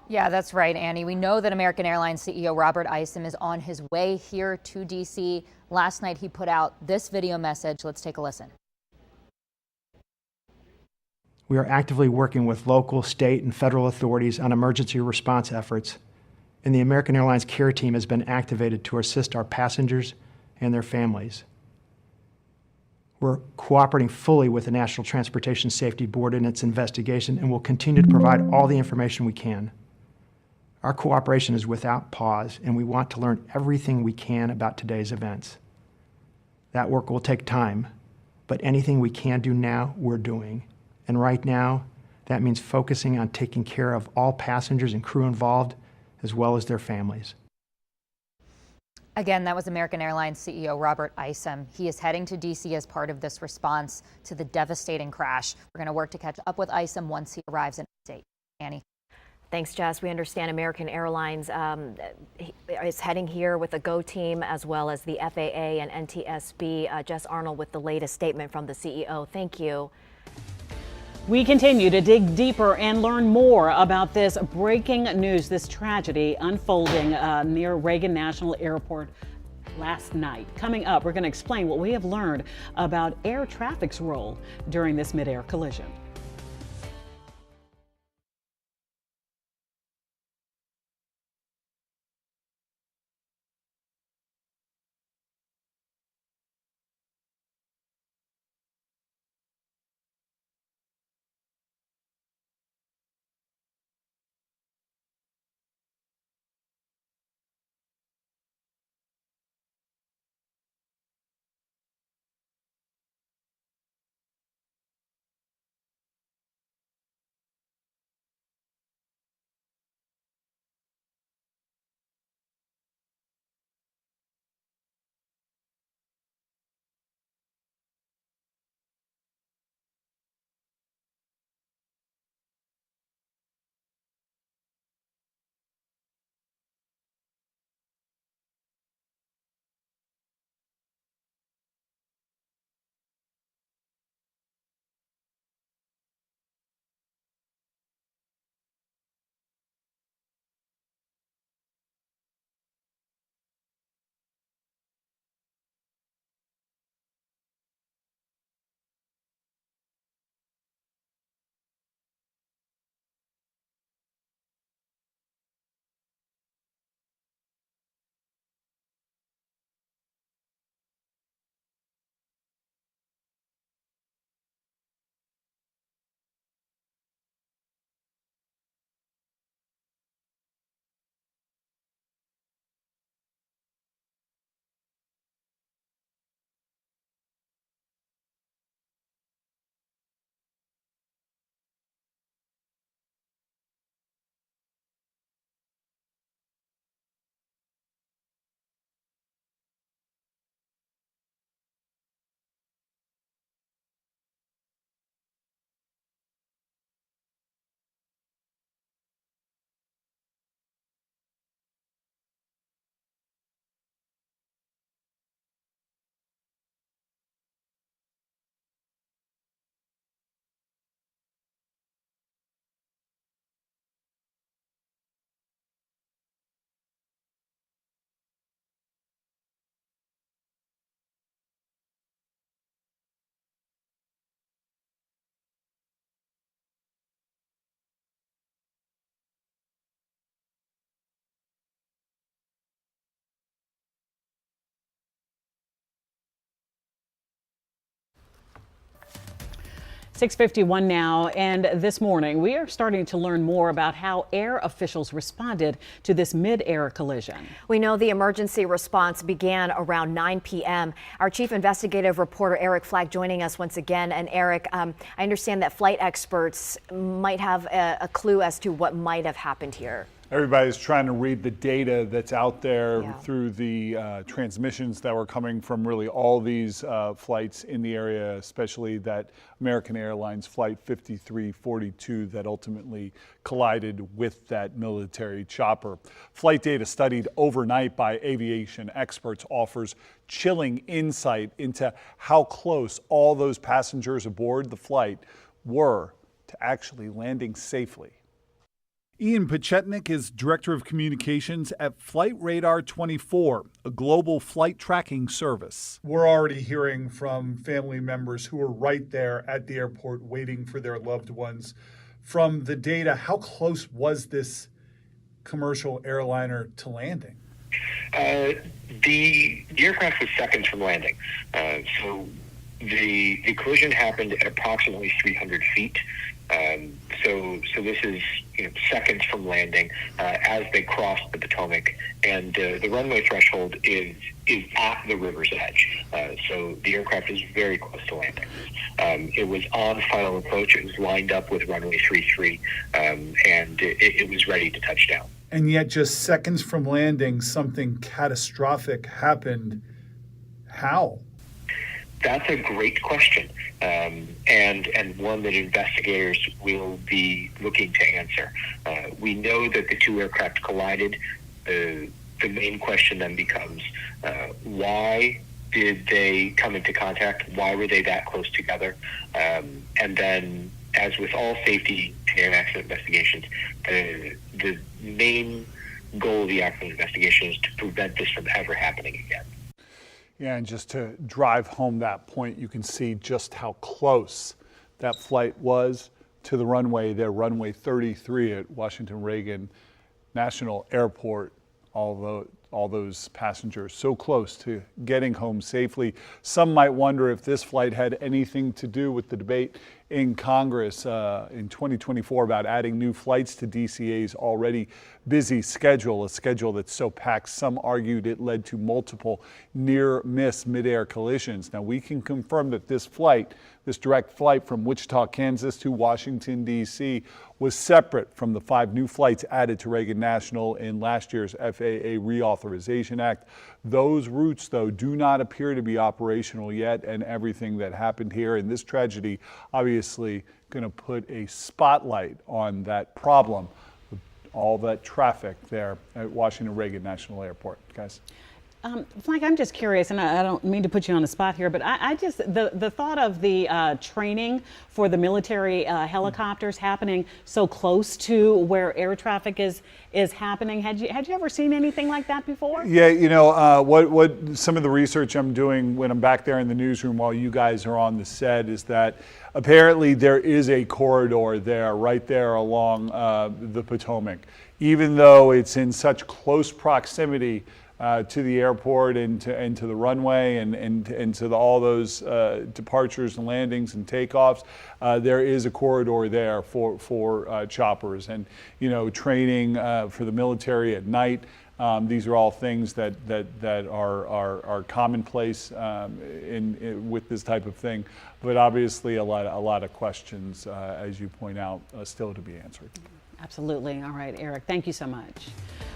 Yeah, that's right, Annie. We know that American Airlines CEO Robert Isom is on his way here to D.C. Last night, he put out this video message. Let's take a listen. We are actively working with local, state, and federal authorities on emergency response efforts, and the American Airlines care team has been activated to assist our passengers and their families. We're cooperating fully with the National Transportation Safety Board in its investigation and will continue to provide all the information we can. Our cooperation is without pause, and we want to learn everything we can about today's events. That work will take time, but anything we can do now, we're doing. And right now, that means focusing on taking care of all passengers and crew involved, as well as their families. Again, that was American Airlines CEO Robert Isom. He is heading to D.C. as part of this response to the devastating crash. We're going to work to catch up with Isom once he arrives in update. Annie. Thanks, Jess. We understand American Airlines is heading here with a GO team, as well as the FAA and NTSB. Jess Arnold with the latest statement from the CEO. Thank you. We continue to dig deeper and learn more about this breaking news, this tragedy unfolding near Reagan National Airport last night. Coming up, we're going to explain what we have learned about air traffic's role during this midair collision. 6:51 now, and this morning we are starting to learn more about how air officials responded to this mid-air collision. We know the emergency response began around 9 p.m. Our chief investigative reporter Eric Flagg joining us once again. And Eric, I understand that flight experts might have a clue as to what might have happened here. Everybody's trying to read the data that's out there through the transmissions that were coming from really all these flights in the area, especially that American Airlines flight 5342 that ultimately collided with that military chopper. Flight data studied overnight by aviation experts offers chilling insight into how close all those passengers aboard the flight were to actually landing safely. Ian Pachetnik is Director of Communications at Flight Radar 24, a global flight tracking service. We're already hearing from family members who were right there at the airport waiting for their loved ones. From the data, how close was this commercial airliner to landing? The aircraft was seconds from landing. So the collision happened at approximately 300 feet. So this is seconds from landing as they crossed the Potomac, and the runway threshold is at the river's edge. So the aircraft is very close to landing. It was on final approach. It was lined up with runway 33, and it was ready to touch down. And yet just seconds from landing, something catastrophic happened. How? That's a great question, and one that investigators will be looking to answer. We know that the two aircraft collided. The main question then becomes, why did they come into contact? Why were they that close together? And then, as with all safety and air accident investigations, the main goal of the accident investigation is to prevent this from ever happening again. Yeah, and just to drive home that point, you can see just how close that flight was to the runway there, runway 33 at Washington Reagan National Airport, although all those passengers so close to getting home safely. Some might wonder if this flight had anything to do with the debate in Congress in 2024 about adding new flights to DCA's already busy schedule, a schedule that's so packed some argued it led to multiple near-miss mid-air collisions. Now, we can confirm that this flight, this direct flight from Wichita, Kansas to Washington, D.C., was separate from the 5 new flights added to Reagan National in last year's FAA Reauthorization Act. Those routes, though, do not appear to be operational yet, and everything that happened here in this tragedy obviously going to put a spotlight on that problem, all that traffic there at Washington Reagan National Airport. Guys? Frank, I'm just curious, and I don't mean to put you on the spot here, but I just, the thought of the training for the military helicopters happening so close to where air traffic is happening, had you ever seen anything like that before? Yeah, you know, what some of the research I'm doing when I'm back there in the newsroom while you guys are on the set is that apparently there is a corridor there, right there along the Potomac, even though it's in such close proximity to the airport and to the runway and to all those departures and landings and takeoffs. There is a corridor there for choppers and, you know, training for the military at night. These are all things that are commonplace with this type of thing, but obviously a lot of questions, as you point out, still to be answered. Absolutely. All right, Eric, thank you so much.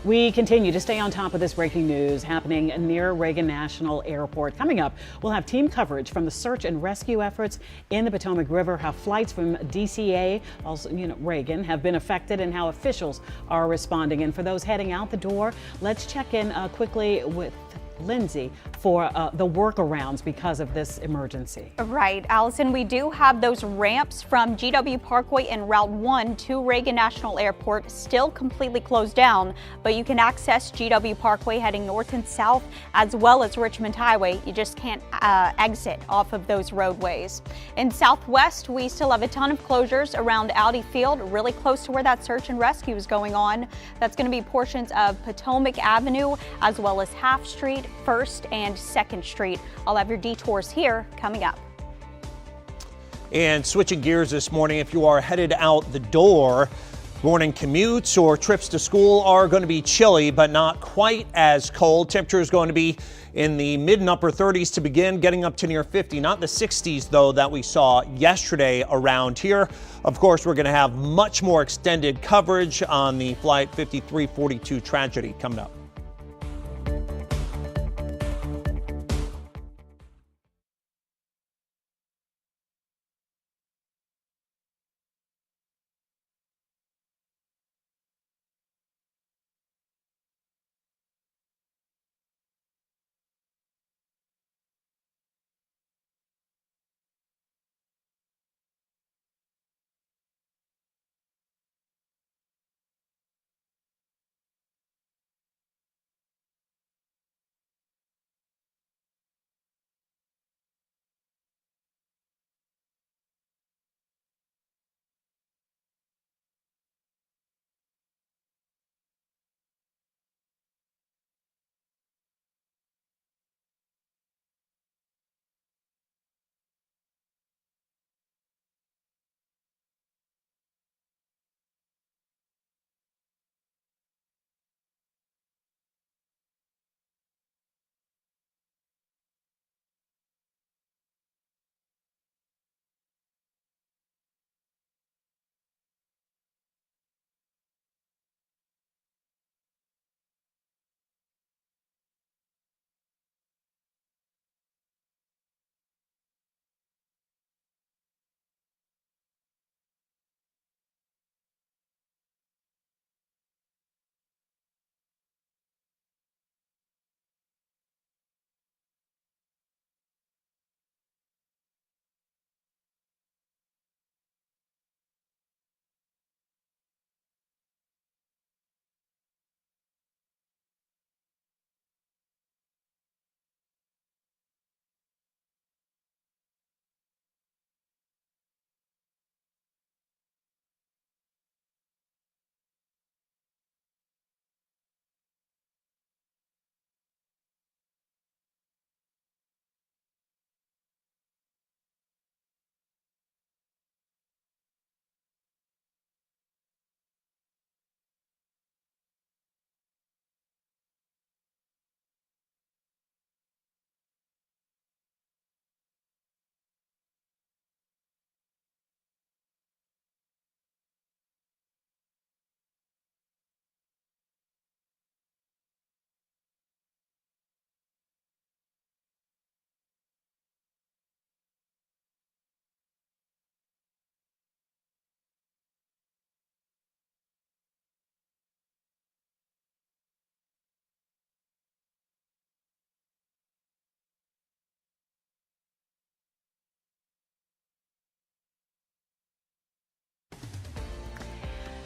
We continue to stay on top of this breaking news happening near Reagan National Airport. Coming up, we'll have team coverage from the search and rescue efforts in the Potomac River, how flights from DCA, also Reagan, have been affected and how officials are responding. And for those heading out the door, let's check in quickly with Lindsay for the workarounds because of this emergency. Right, Allison, we do have those ramps from GW Parkway and Route 1 to Reagan National Airport still completely closed down, but you can access GW Parkway heading north and south as well as Richmond Highway. You just can't exit off of those roadways. In Southwest, we still have a ton of closures around Audi Field, really close to where that search and rescue is going on. That's going to be portions of Potomac Avenue as well as Half Street, 1st and 2nd Street. I'll have your detours here coming up. And switching gears this morning, if you are headed out the door, morning commutes or trips to school are going to be chilly, but not quite as cold. Temperature is going to be in the mid and upper 30s to begin, getting up to near 50. Not the 60s, though, that we saw yesterday around here. Of course, we're going to have much more extended coverage on the Flight 5342 tragedy coming up.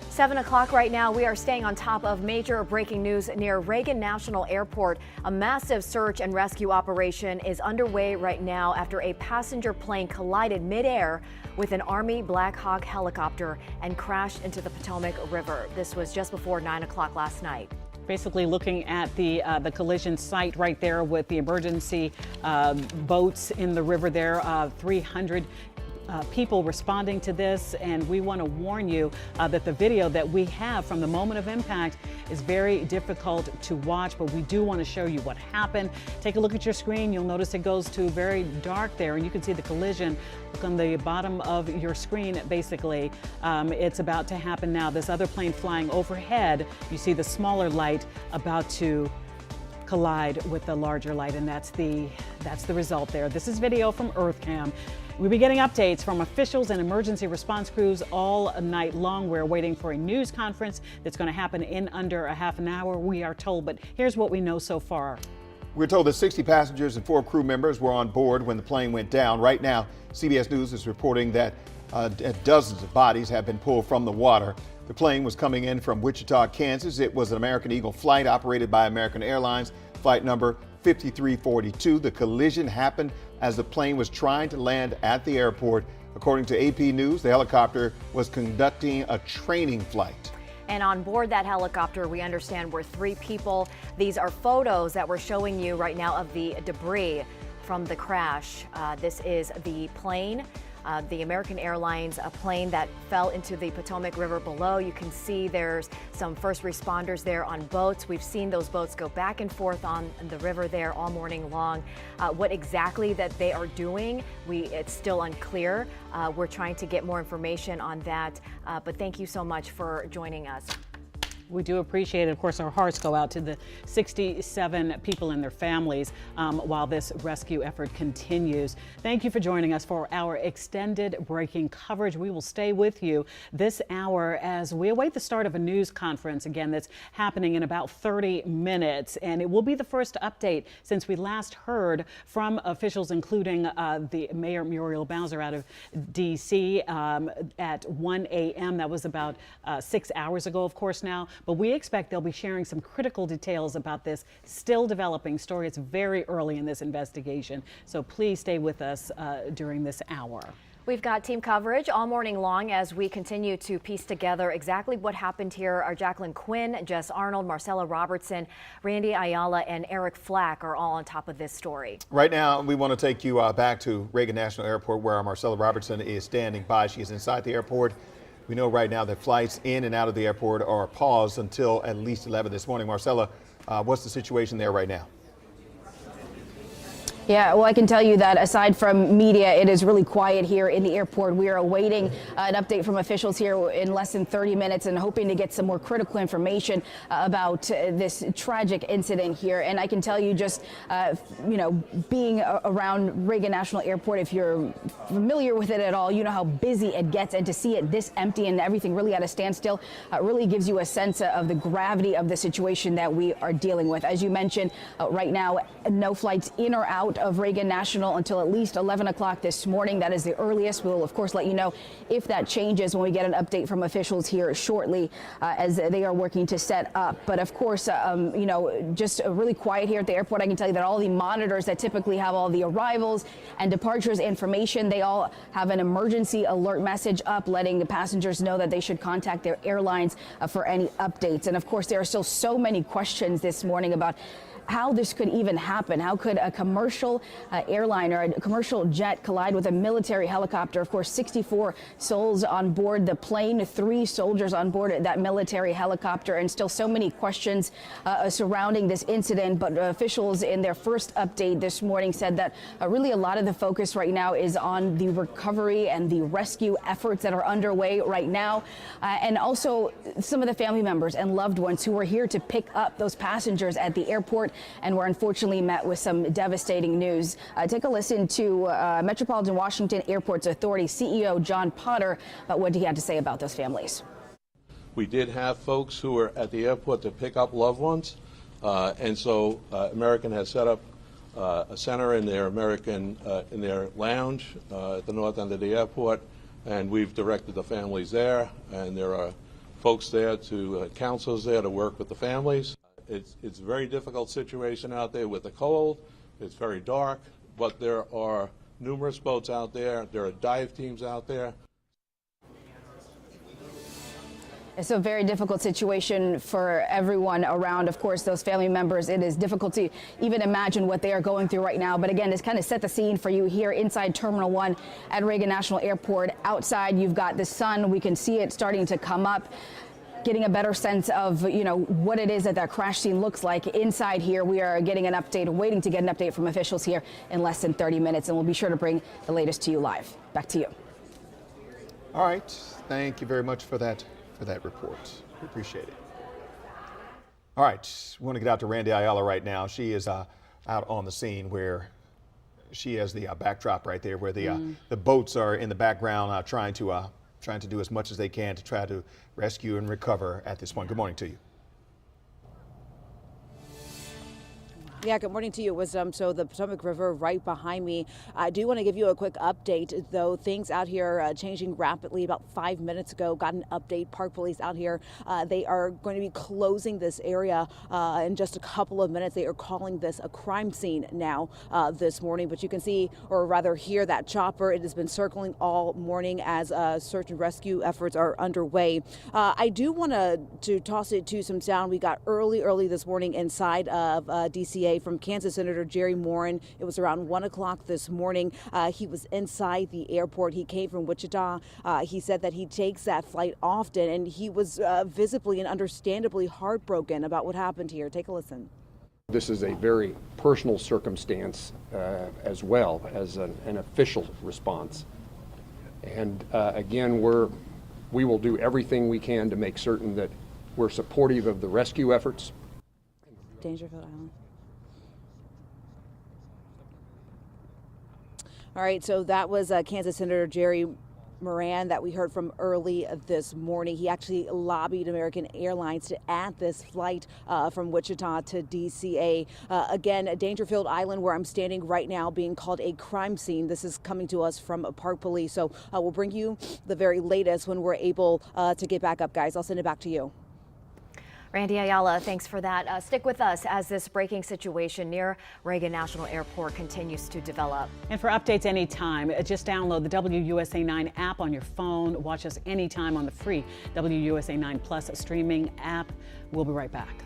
Seven o'clock right now. We are staying on top of major breaking news near Reagan National Airport. A massive search and rescue operation is underway right now after a passenger plane collided midair with an Army Black Hawk helicopter and crashed into the Potomac River. This was just before 9 o'clock last night. Basically looking at the collision site right there with the emergency boats in the river there, 300 people responding to this, and we want to warn you that the video that we have from the moment of impact is very difficult to watch, but we do want to show you what happened. Take a look at your screen. You'll notice it goes to very dark there, and you can see the collision. Look on the bottom of your screen, basically. It's about to happen now. This other plane flying overhead, you see the smaller light about to collide with the larger light, and that's the result there. This is video from EarthCam. We'll be getting updates from officials and emergency response crews all night long. We're waiting for a news conference that's going to happen in under a half an hour, we are told, but here's what we know so far. We're told that 60 passengers and 4 crew members were on board when the plane went down. Right now, CBS News is reporting that dozens of bodies have been pulled from the water. The plane was coming in from Wichita, Kansas. It was an American Eagle flight operated by American Airlines, flight number 5342. The collision happened as the plane was trying to land at the airport. According to AP News, the helicopter was conducting a training flight. And on board that helicopter, we understand, were 3 people. These are photos that we're showing you right now of the debris from the crash. This is the plane. the American Airlines plane that fell into the Potomac River below. You can see there's some first responders there on boats. We've seen those boats go back and forth on the river there all morning long. What exactly that they are doing, it's still unclear. We're trying to get more information on that, but thank you so much for joining us. We do appreciate it. Of course, our hearts go out to the 67 people and their families while this rescue effort continues. Thank you for joining us for our extended breaking coverage. We will stay with you this hour as we await the start of a news conference, again, that's happening in about 30 minutes. And it will be the first update since we last heard from officials, including the Mayor Muriel Bowser out of D.C. At 1 a.m. That was about 6 hours ago, of course, now. But we expect they'll be sharing some critical details about this still developing story. It's very early in this investigation, so please stay with us during this hour. We've got team coverage all morning long as we continue to piece together exactly what happened here. Our Jacqueline Quinn, Jess Arnold, Marcella Robertson, Randy Ayala, and Eric Flack are all on top of this story. Right now, we want to take you back to Reagan National Airport where Marcella Robertson is standing by. She is inside the airport. We know right now that flights in and out of the airport are paused until at least 11 this morning. Marcella, what's the situation there right now? Yeah, well, I can tell you that aside from media, it is really quiet here in the airport. We are awaiting an update from officials here in less than 30 minutes and hoping to get some more critical information about this tragic incident here. And I can tell you just, being around Reagan National Airport, if you're familiar with it at all, you know how busy it gets, and to see it this empty and everything really at a standstill really gives you a sense of the gravity of the situation that we are dealing with. As you mentioned, right now, no flights in or out of Reagan National until at least 11 o'clock this morning. That is the earliest. We'll, of course, let you know if that changes when we get an update from officials here shortly as they are working to set up. But, of course, just really quiet here at the airport. I can tell you that all the monitors that typically have all the arrivals and departures information, they all have an emergency alert message up letting the passengers know that they should contact their airlines for any updates. And, of course, there are still so many questions this morning about how this could even happen. How could a commercial airline or a commercial jet collide with a military helicopter? Of course, 64 souls on board the plane, 3 soldiers on board that military helicopter, and still so many questions surrounding this incident. But officials in their first update this morning said that really a lot of the focus right now is on the recovery and the rescue efforts that are underway right now. And also some of the family members and loved ones who are here to pick up those passengers at the airport and were unfortunately met with some devastating news. Take a listen to Metropolitan Washington Airports Authority CEO John Potter about what he had to say about those families. We did have folks who were at the airport to pick up loved ones, and so American has set up a center in their in their lounge at the north end of the airport, and we've directed the families there, and there are folks there counselors there to work with the families. It's a very difficult situation out there with the cold. It's very dark, but there are numerous boats out there. There are dive teams out there. It's a very difficult situation for everyone around. Of course, those family members, it is difficult to even imagine what they are going through right now. But again, this kind of set the scene for you here inside Terminal 1 at Reagan National Airport. Outside, you've got the sun. We can see it starting to come up. Getting a better sense of, what it is that crash scene looks like. Inside here, we are getting an update, waiting to get an update from officials here in less than 30 minutes, and we'll be sure to bring the latest to you live. Back to you. All right. Thank you very much for that report. We appreciate it. All right. We want to get out to Randy Ayala right now. She is out on the scene where she has the backdrop right there where the boats are in the background trying to do as much as they can to try to rescue and recover at this point. Good morning to you. Yeah, good morning to you. It was so the Potomac River right behind me. I do want to give you a quick update, though. Things out here changing rapidly. About 5 minutes ago, got an update. Park Police out here. They are going to be closing this area in just a couple of minutes. They are calling this a crime scene now this morning. But you can see, or rather hear, that chopper. It has been circling all morning as search and rescue efforts are underway. I do want to toss it to some sound we got early this morning inside of DCA DCA from Kansas Senator Jerry Moran. It was around 1 o'clock this morning. He was inside the airport. He came from Wichita. He said that he takes that flight often, and he was visibly and understandably heartbroken about what happened here. Take a listen. This is a very personal circumstance as well as an official response. And again, we will do everything we can to make certain that we're supportive of the rescue efforts. Dangerfield Island. All right, so that was Kansas Senator Jerry Moran that we heard from early this morning. He actually lobbied American Airlines to add this flight from Wichita to DCA. Again, Dangerfield Island, where I'm standing right now, being called a crime scene. This is coming to us from Park Police. So we'll bring you the very latest when we're able to get back up, guys. I'll send it back to you. Randy Ayala, thanks for that. Stick with us as this breaking situation near Reagan National Airport continues to develop. And for updates anytime, just download the WUSA 9 app on your phone. Watch us anytime on the free WUSA 9 Plus streaming app. We'll be right back.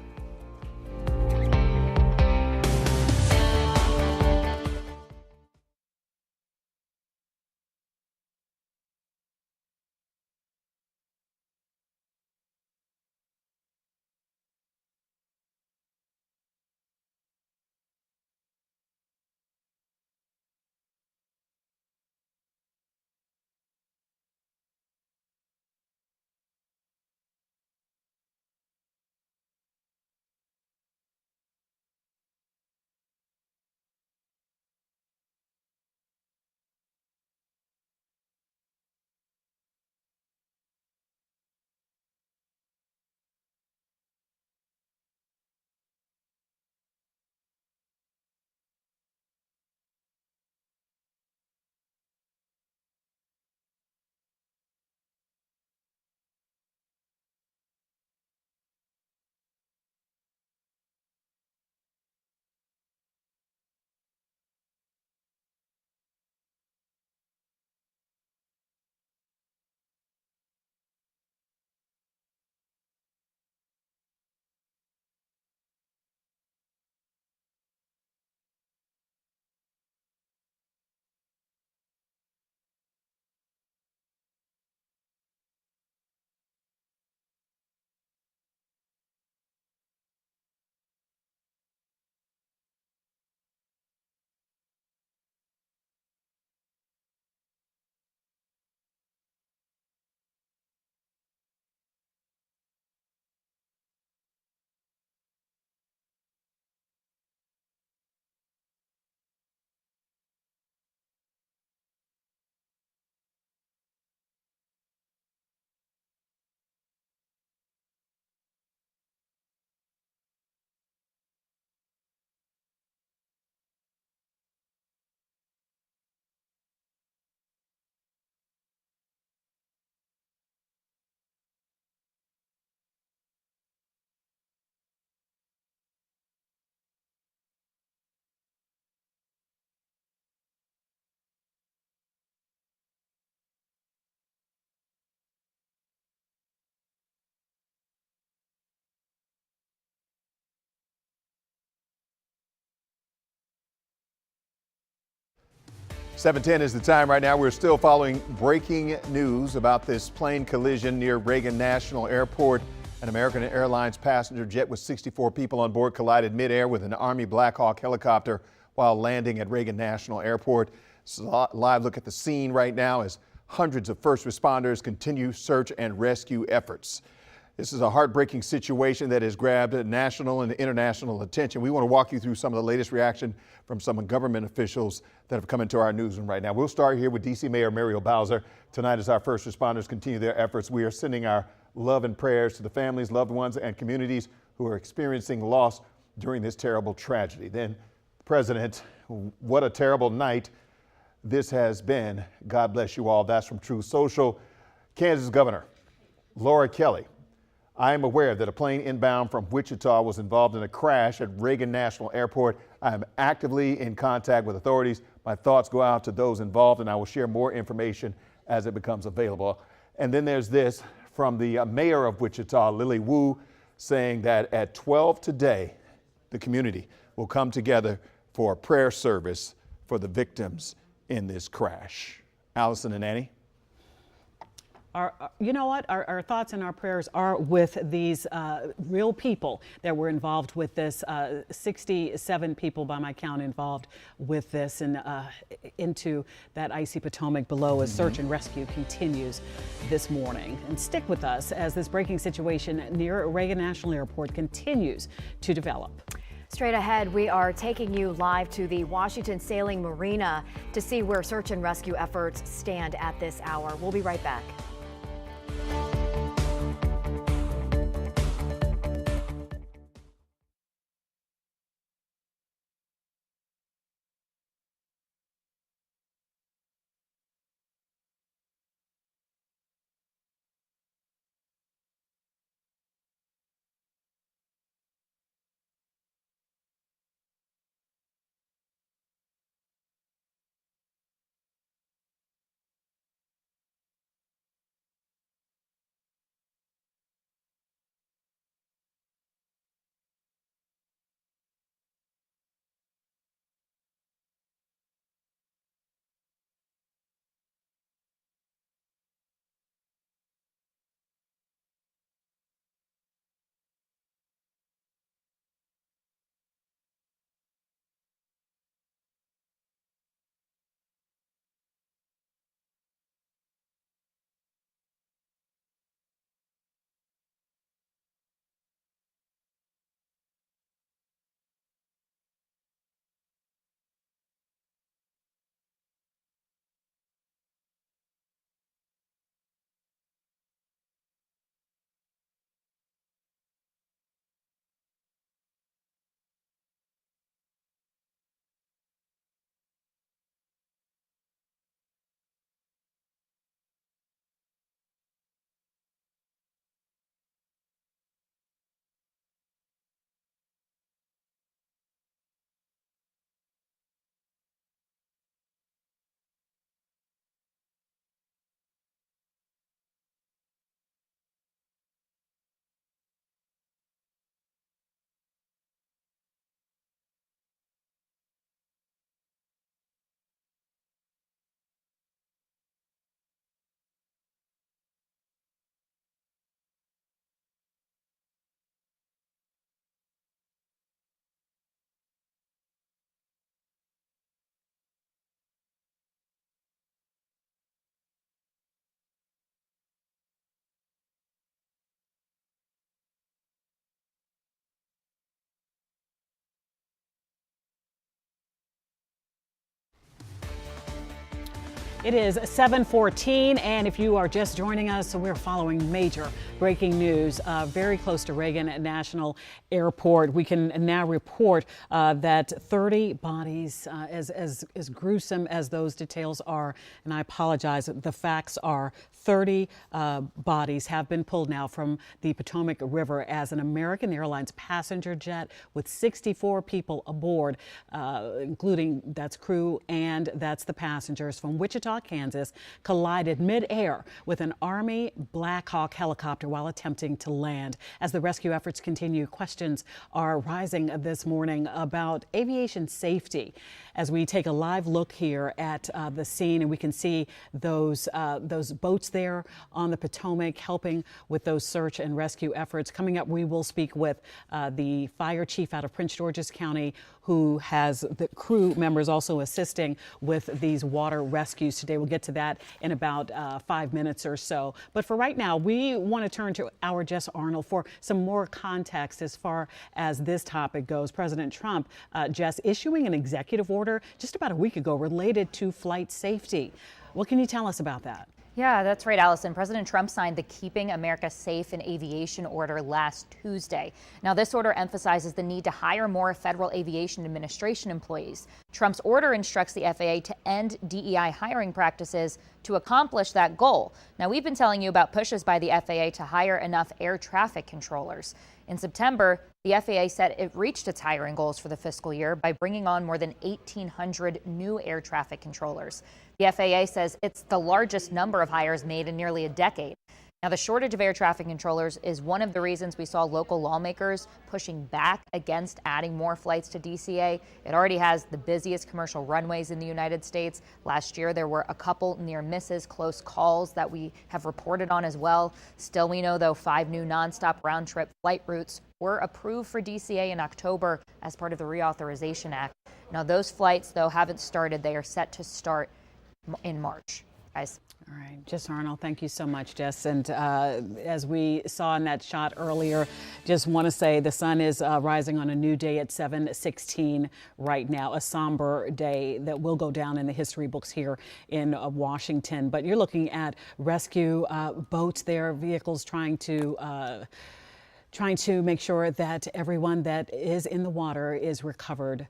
.710 is the time right now. We're still following breaking news about this plane collision near Reagan National Airport. An American Airlines passenger jet with 64 people on board collided midair with an Army Black Hawk helicopter while landing at Reagan National Airport. This is a live look at the scene right now as hundreds of first responders continue search and rescue efforts. This is a heartbreaking situation that has grabbed national and international attention. We want to walk you through some of the latest reaction from some government officials that have come into our newsroom right now. We'll start here with D.C. Mayor Muriel Bowser. Tonight, as our first responders continue their efforts, we are sending our love and prayers to the families, loved ones, and communities who are experiencing loss during this terrible tragedy. Then, President, what a terrible night this has been. God bless you all. That's from Truth Social. Kansas Governor Laura Kelly. I am aware that a plane inbound from Wichita was involved in a crash at Reagan National Airport. I am actively in contact with authorities. My thoughts go out to those involved, and I will share more information as it becomes available. And then there's this from the mayor of Wichita, Lily Wu, saying that at 12 today, the community will come together for a prayer service for the victims in this crash. Allison and Annie. You know what? Our thoughts and our prayers are with these real people that were involved with this. 67 people by my count involved with this, and into that icy Potomac below as search and rescue continues this morning. And stick with us as this breaking situation near Reagan National Airport continues to develop. Straight ahead, we are taking you live to the Washington Sailing Marina to see where search and rescue efforts stand at this hour. We'll be right back. It is 7:14, and if you are just joining us, we're following major breaking news very close to Reagan National Airport. We can now report that 30 bodies, as gruesome as those details are, and I apologize, the facts are 30 bodies have been pulled now from the Potomac River as an American Airlines passenger jet with 64 people aboard, including that's crew and that's the passengers from Wichita, Kansas, collided midair with an Army Black Hawk helicopter while attempting to land. As the rescue efforts continue, questions are rising this morning about aviation safety. As we take a live look here at the scene, and we can see those boats there on the Potomac helping with those search and rescue efforts. Coming up, we will speak with the fire chief out of Prince George's County, who has the crew members also assisting with these water rescues today. We'll get to that in about 5 minutes or so. But for right now, we want to turn to our Jess Arnold for some more context as far as this topic goes. President Trump, Jess, issuing an executive order just about a week ago related to flight safety. What can you tell us about that? Yeah, that's right, Allison. President Trump signed the Keeping America Safe in Aviation order last Tuesday. Now, this order emphasizes the need to hire more Federal Aviation Administration employees. Trump's order instructs the FAA to end DEI hiring practices to accomplish that goal. Now, we've been telling you about pushes by the FAA to hire enough air traffic controllers. In September, the FAA said it reached its hiring goals for the fiscal year by bringing on more than 1,800 new air traffic controllers. The FAA says it's the largest number of hires made in nearly a decade. Now, the shortage of air traffic controllers is one of the reasons we saw local lawmakers pushing back against adding more flights to DCA. It already has the busiest commercial runways in the United States. Last year, there were a couple near misses, close calls that we have reported on as well. Still, we know, though, 5 new nonstop round-trip flight routes were approved for DCA in October as part of the Reauthorization Act. Now, those flights, though, haven't started. They are set to start in March. Guys. All right, Jess Arnold, thank you so much, Jess. And as we saw in that shot earlier, just want to say the sun is rising on a new day at 7:16 right now, a somber day that will go down in the history books here in Washington. But you're looking at rescue boats there, vehicles trying to make sure that everyone that is in the water is recovered.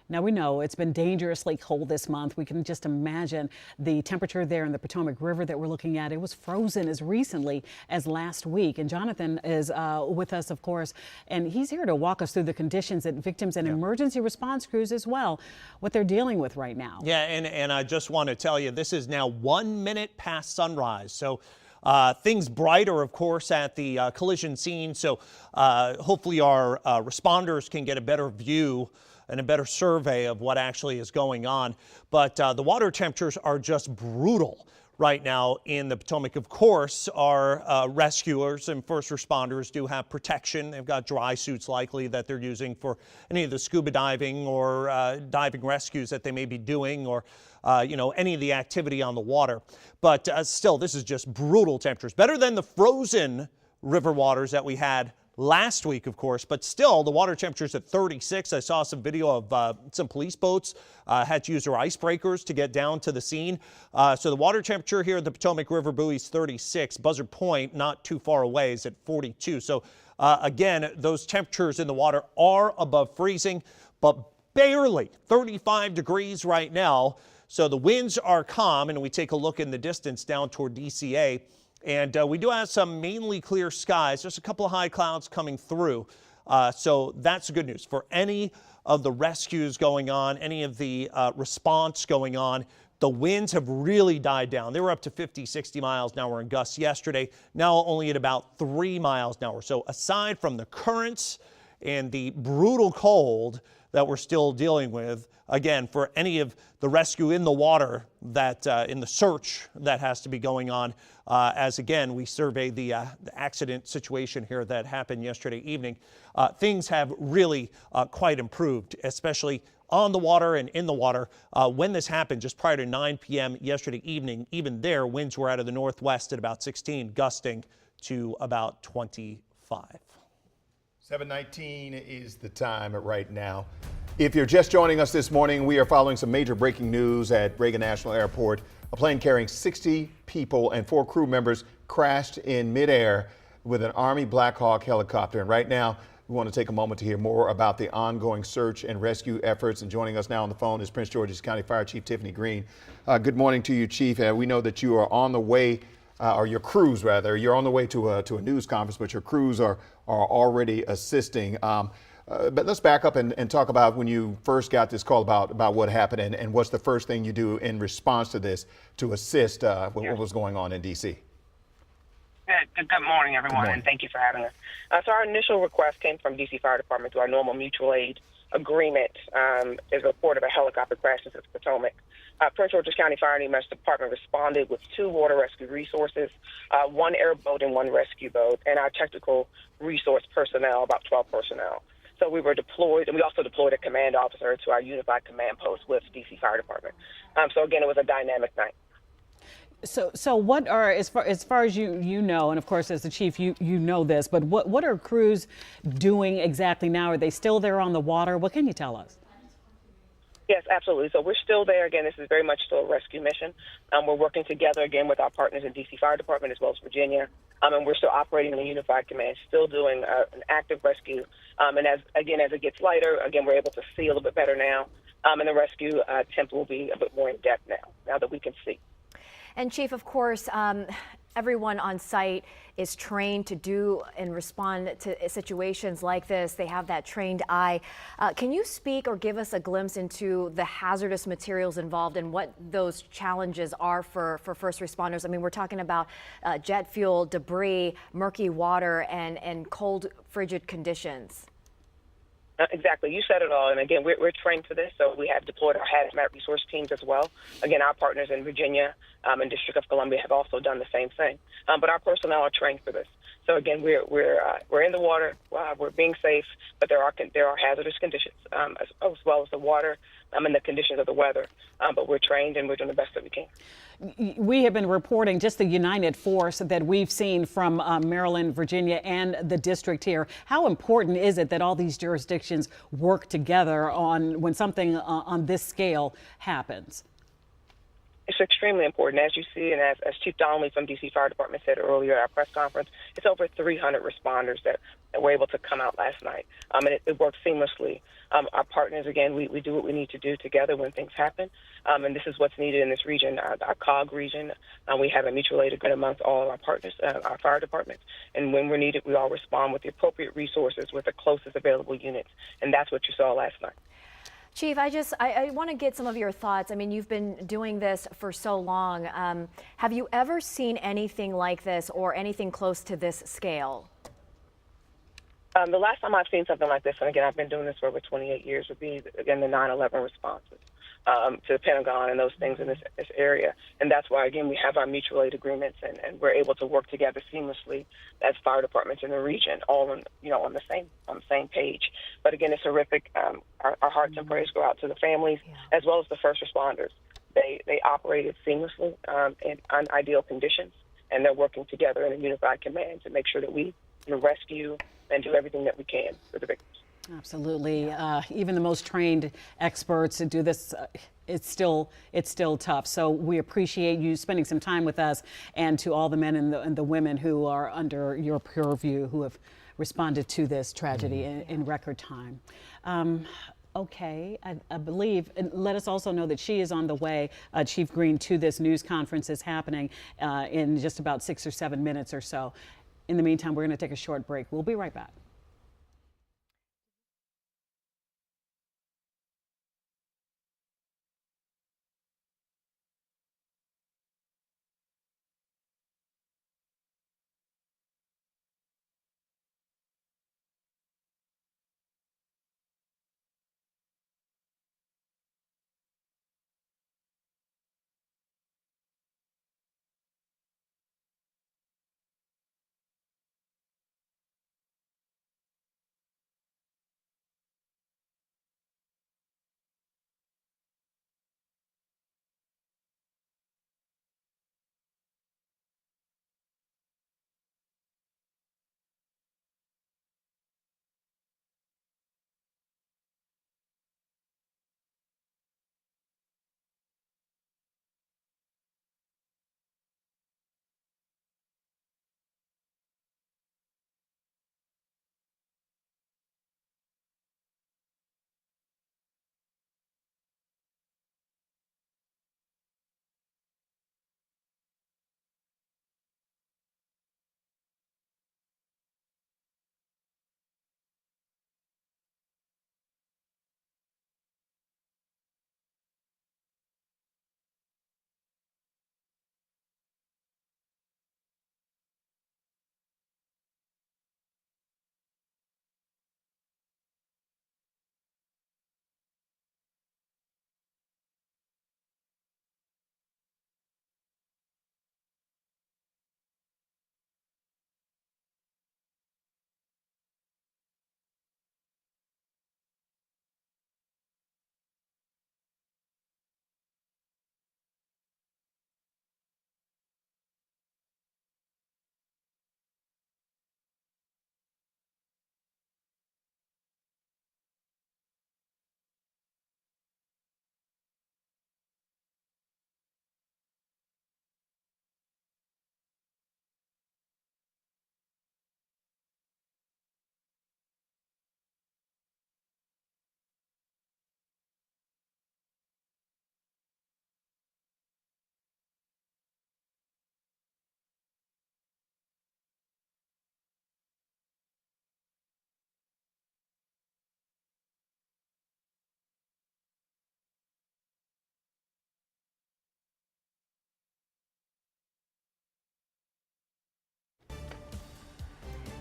Now, we know it's been dangerously cold this month. We can just imagine the temperature there in the Potomac River that we're looking at. It was frozen as recently as last week. And Jonathan is with us, of course, and he's here to walk us through the conditions that victims and emergency response crews as well, what they're dealing with right now. Yeah, and I just want to tell you, this is now 1 minute past sunrise. So things brighter, of course, at the collision scene. So hopefully our responders can get a better view and a better survey of what actually is going on. But the water temperatures are just brutal right now in the Potomac. Of course, our rescuers and first responders do have protection. They've got dry suits likely that they're using for any of the scuba diving or diving rescues that they may be doing, or any of the activity on the water. But still, this is just brutal temperatures. Better than the frozen river waters that we had last week, of course, but still the water temperatures at 36. I saw some video of some police boats had to use their icebreakers to get down to the scene. So the water temperature here at the Potomac River buoy is 36. Buzzard Point, not too far away, is at 42. So again, those temperatures in the water are above freezing, but barely 35 degrees right now. So the winds are calm, and we take a look in the distance down toward DCA. And we do have some mainly clear skies. Just a couple of high clouds coming through. So that's good news for any of the rescues going on, any of the response going on. The winds have really died down. They were up to 50, 60 miles an hour in gusts yesterday, now only at about 3 miles an hour. So aside from the currents and the brutal cold that we're still dealing with, again, for any of the rescue in the water that in the search that has to be going on, as again we survey the accident situation here that happened yesterday evening, things have really quite improved, especially on the water and in the water. When this happened just prior to 9 p.m. yesterday evening, even there winds were out of the northwest at about 16, gusting to about 25. 7:19 is the time right now. If you're just joining us this morning, we are following some major breaking news at Reagan National Airport. A plane carrying 60 people and 4 crew members crashed in midair with an Army Black Hawk helicopter. And right now, we want to take a moment to hear more about the ongoing search and rescue efforts. And joining us now on the phone is Prince George's County Fire Chief Tiffany Green. Good morning to you, Chief. We know that you are on the way, or your crews rather, you're on the way to a news conference, but your crews are already assisting. But let's back up and talk about when you first got this call about what happened and what's the first thing you do in response to this to assist with what was going on in D.C. Good morning, everyone, and thank you for having us. So our initial request came from D.C. Fire Department through our normal mutual aid agreement. Is a report of a helicopter crash in the Potomac. Prince George's County Fire and EMS Department responded with 2 water rescue resources, 1 airboat and 1 rescue boat, and our technical resource personnel, about 12 personnel. So we were deployed, and we also deployed a command officer to our unified command post with D.C. Fire Department. So again, it was a dynamic night. So what are, as far as you know, and of course as the chief you know this, but what are crews doing exactly now? Are they still there on the water? What can you tell us? Yes, absolutely. So we're still there. Again, this is very much still a rescue mission. We're working together again with our partners in D.C. Fire Department as well as Virginia. And we're still operating in the unified command, still doing an active rescue. And as it gets lighter, again, we're able to see a little bit better now. And the rescue attempt will be a bit more in depth now that we can see. And Chief, of course, everyone on site is trained to do and respond to situations like this. They have that trained eye. Can you speak or give us a glimpse into the hazardous materials involved and what those challenges are for first responders? I mean, we're talking about jet fuel, debris, murky water, and cold, frigid conditions. Exactly. You said it all. And again, we're trained for this, so we have deployed our hazmat resource teams as well. Again, our partners in Virginia and District of Columbia have also done the same thing. But our personnel are trained for this. So again, we're in the water, we're being safe, but there are hazardous conditions as well as the water and the conditions of the weather. But we're trained and we're doing the best that we can. We have been reporting just the united force that we've seen from Maryland, Virginia, and the district here. How important is it that all these jurisdictions work together on when something on this scale happens? It's extremely important. As you see, and as Chief Donnelly from D.C. Fire Department said earlier at our press conference, it's over 300 responders that were able to come out last night. And it worked seamlessly. Our partners, again, we do what we need to do together when things happen. And this is what's needed in this region, our COG region. We have a mutual aid agreement amongst all of our partners, our fire departments. And when we're needed, we all respond with the appropriate resources with the closest available units. And that's what you saw last night. Chief, I want to get some of your thoughts. I mean, you've been doing this for so long. Have you ever seen anything like this or anything close to this scale? The last time I've seen something like this, and again, I've been doing this for over 28 years, would be, again, the 9/11 responses to the Pentagon and those things in this area. And that's why, again, we have our mutual aid agreements, and we're able to work together seamlessly as fire departments in the region, all on the same page. But again, it's horrific. Our hearts and prayers go out to the families as well as the first responders. They operated seamlessly in unideal conditions, and they're working together in a unified command to make sure that we rescue and do everything that we can for the victims. Absolutely. Even the most trained experts who do this, it's still tough. So we appreciate you spending some time with us, and to all the men and the women who are under your purview who have responded to this tragedy in record time. Okay, I believe, and let us also know that she is on the way, Chief Green, to this news conference is happening in just about 6 or 7 minutes or so. In the meantime, we're going to take a short break. We'll be right back.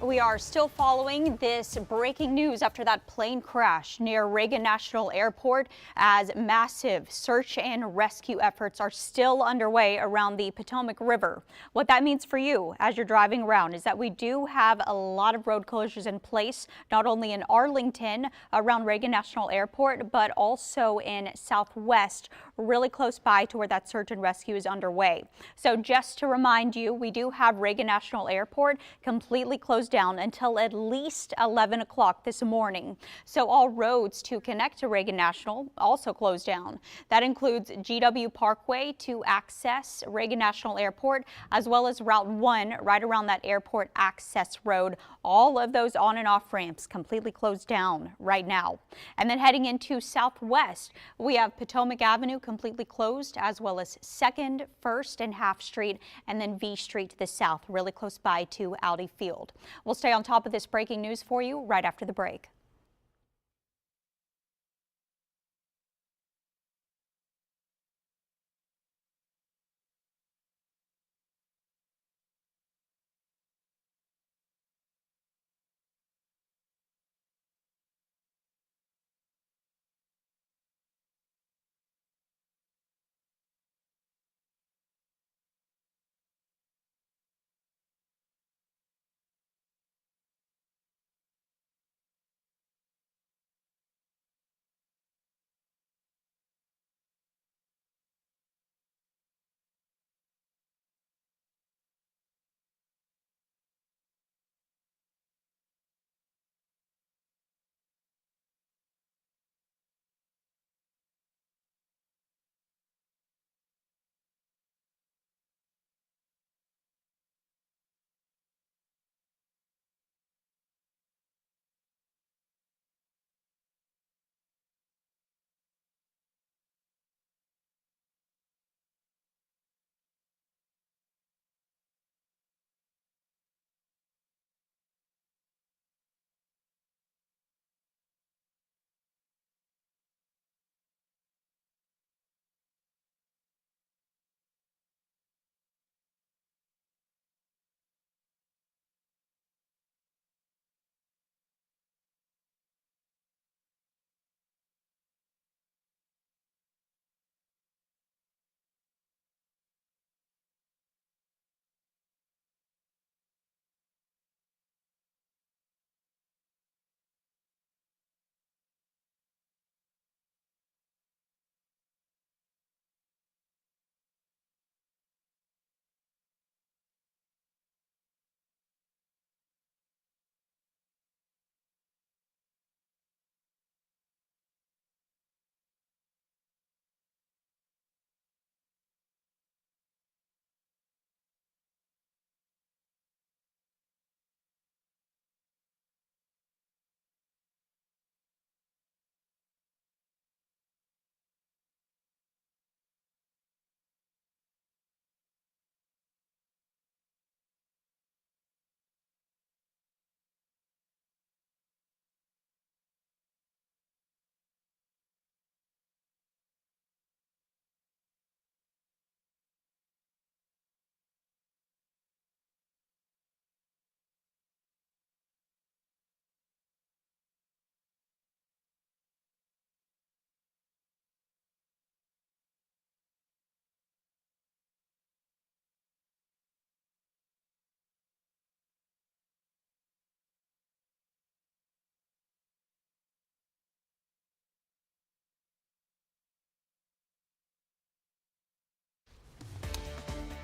We are still following this breaking news after that plane crash near Reagan National Airport, as massive search and rescue efforts are still underway around the Potomac River. What that means for you as you're driving around is that we do have a lot of road closures in place, not only in Arlington around Reagan National Airport, but also in Southwest, really close by to where that search and rescue is underway. So just to remind you, we do have Reagan National Airport completely closed down until at least 11 o'clock this morning. So all roads to connect to Reagan National also closed down. That includes GW Parkway to access Reagan National Airport, as well as Route 1 right around that airport access road. All of those on and off ramps completely closed down right now. And then heading into Southwest, we have Potomac Avenue completely closed, as well as 2nd, 1st, and Half Street, and then V Street to the south, really close by to Audi Field. We'll stay on top of this breaking news for you right after the break.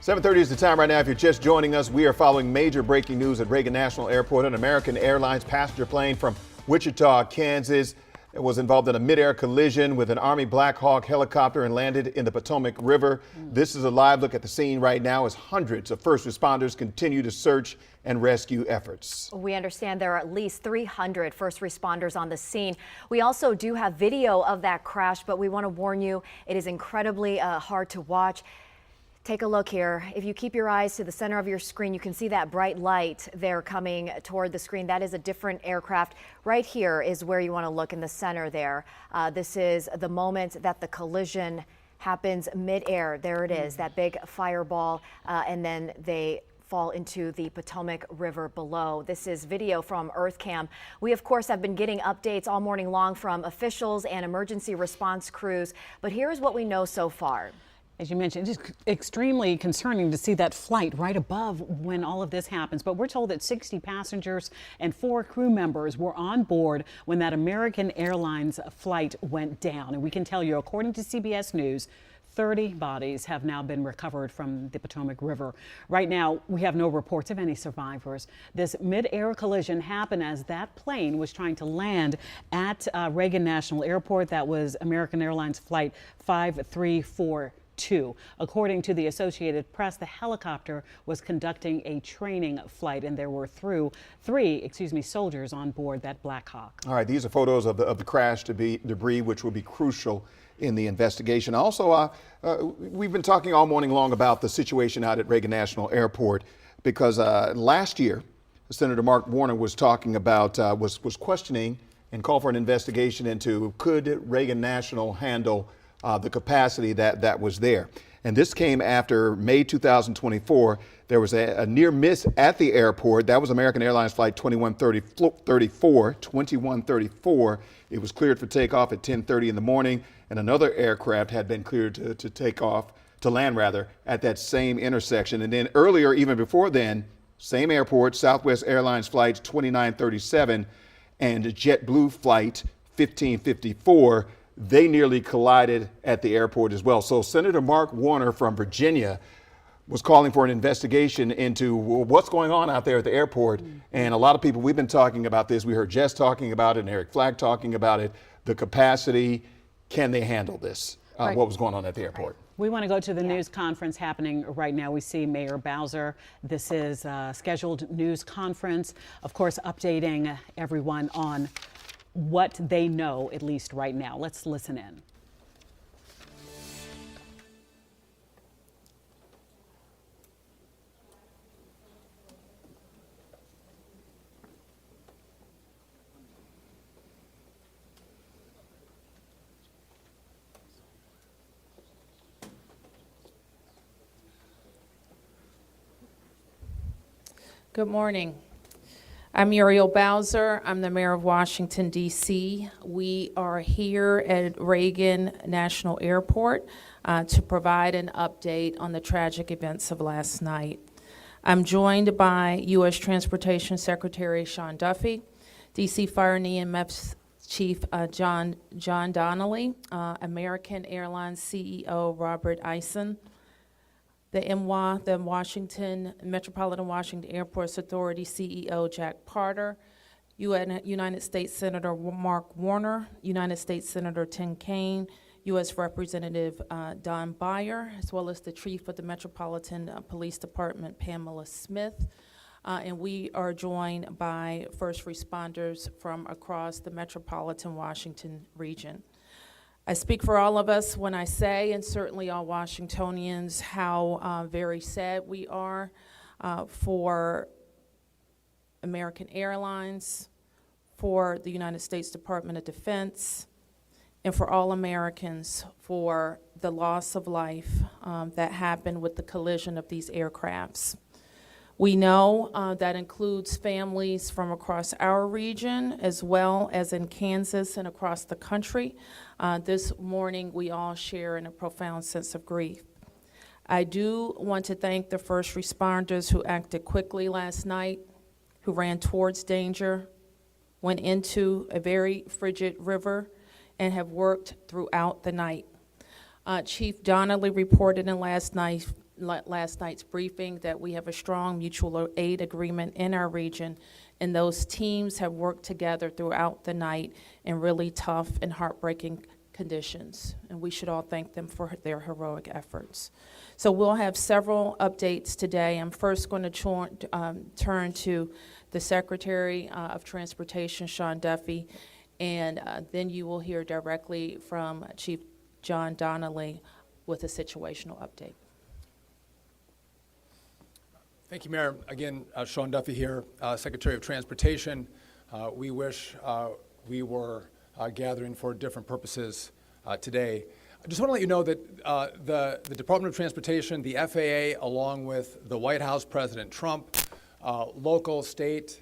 .30 is the time right now. If you're just joining us, we are following major breaking news at Reagan National Airport. An American Airlines passenger plane from Wichita, Kansas, was involved in a midair collision with an Army Black Hawk helicopter and landed in the Potomac River. This is a live look at the scene right now as hundreds of first responders continue to search and rescue efforts. We understand there are at least 300 first responders on the scene. We also do have video of that crash, but we want to warn you, it is incredibly hard to watch. Take a look here. If you keep your eyes to the center of your screen, you can see that bright light there coming toward the screen. That is a different aircraft. Right here is where you want to look in the center there. This is the moment that the collision happens midair. There it is, that big fireball, and then they fall into the Potomac River below. This is video from EarthCam. We, of course, have been getting updates all morning long from officials and emergency response crews, but here's what we know so far. As you mentioned, it's extremely concerning to see that flight right above when all of this happens. But we're told that 60 passengers and 4 crew members were on board when that American Airlines flight went down. And we can tell you, according to CBS News, 30 bodies have now been recovered from the Potomac River. Right now, we have no reports of any survivors. This mid-air collision happened as that plane was trying to land at Reagan National Airport. That was American Airlines Flight 5342. According to the Associated Press, the helicopter was conducting a training flight, and there were three soldiers on board that Black Hawk. All right, these are photos of the crash debris, which will be crucial in the investigation. Also, we've been talking all morning long about the situation out at Reagan National Airport because last year, Senator Mark Warner was talking about, was questioning and called for an investigation into could Reagan National handle the capacity that was there. And this came after May 2024. There was a near miss at the airport. That was American Airlines Flight 2134. It was cleared for takeoff at 10:30 in the morning, and another aircraft had been cleared to land at that same intersection. And then earlier, even before then, same airport, Southwest Airlines Flight 2937 and JetBlue Flight 1554. They nearly collided at the airport as well. So Senator Mark Warner from Virginia was calling for an investigation into what's going on out there at the airport. And a lot of people, we've been talking about this. We heard Jess talking about it and Eric Flagg talking about it. The capacity, can they handle this? Right. What was going on at the airport? We want to go to the news conference happening right now. We see Mayor Bowser. This is a scheduled news conference, of course, updating everyone on what they know, at least right now. Let's listen in. Good morning. I'm Muriel Bowser. I'm the mayor of Washington, D.C. We are here at Reagan National Airport to provide an update on the tragic events of last night. I'm joined by U.S. Transportation Secretary Sean Duffy, D.C. Fire and EMS Chief John Donnelly, American Airlines CEO Robert Eisen, the MWA, the Metropolitan Washington Airports Authority CEO Jack Parter, United States Senator Mark Warner, United States Senator Tim Kaine, U.S. Representative Don Beyer, as well as the Chief of the Metropolitan Police Department, Pamela Smith. And we are joined by first responders from across the Metropolitan Washington region. I speak for all of us when I say, and certainly all Washingtonians, how very sad we are for American Airlines, for the United States Department of Defense, and for all Americans for the loss of life that happened with the collision of these aircrafts. We know that includes families from across our region as well as in Kansas and across the country. This morning we all share in a profound sense of grief. I do want to thank the first responders who acted quickly last night, who ran towards danger, went into a very frigid river, and have worked throughout the night. Chief Donnelly reported in last night's briefing that we have a strong mutual aid agreement in our region, and those teams have worked together throughout the night in really tough and heartbreaking conditions, and we should all thank them for their heroic efforts. So we'll have several updates today. I'm first going to turn to the Secretary of Transportation, Sean Duffy, and then you will hear directly from Chief John Donnelly with a situational update. Thank you, Mayor. Again, Sean Duffy here, Secretary of Transportation. We wish we were gathering for different purposes today. I just want to let you know that the Department of Transportation, the FAA, along with the White House, President Trump, local, state,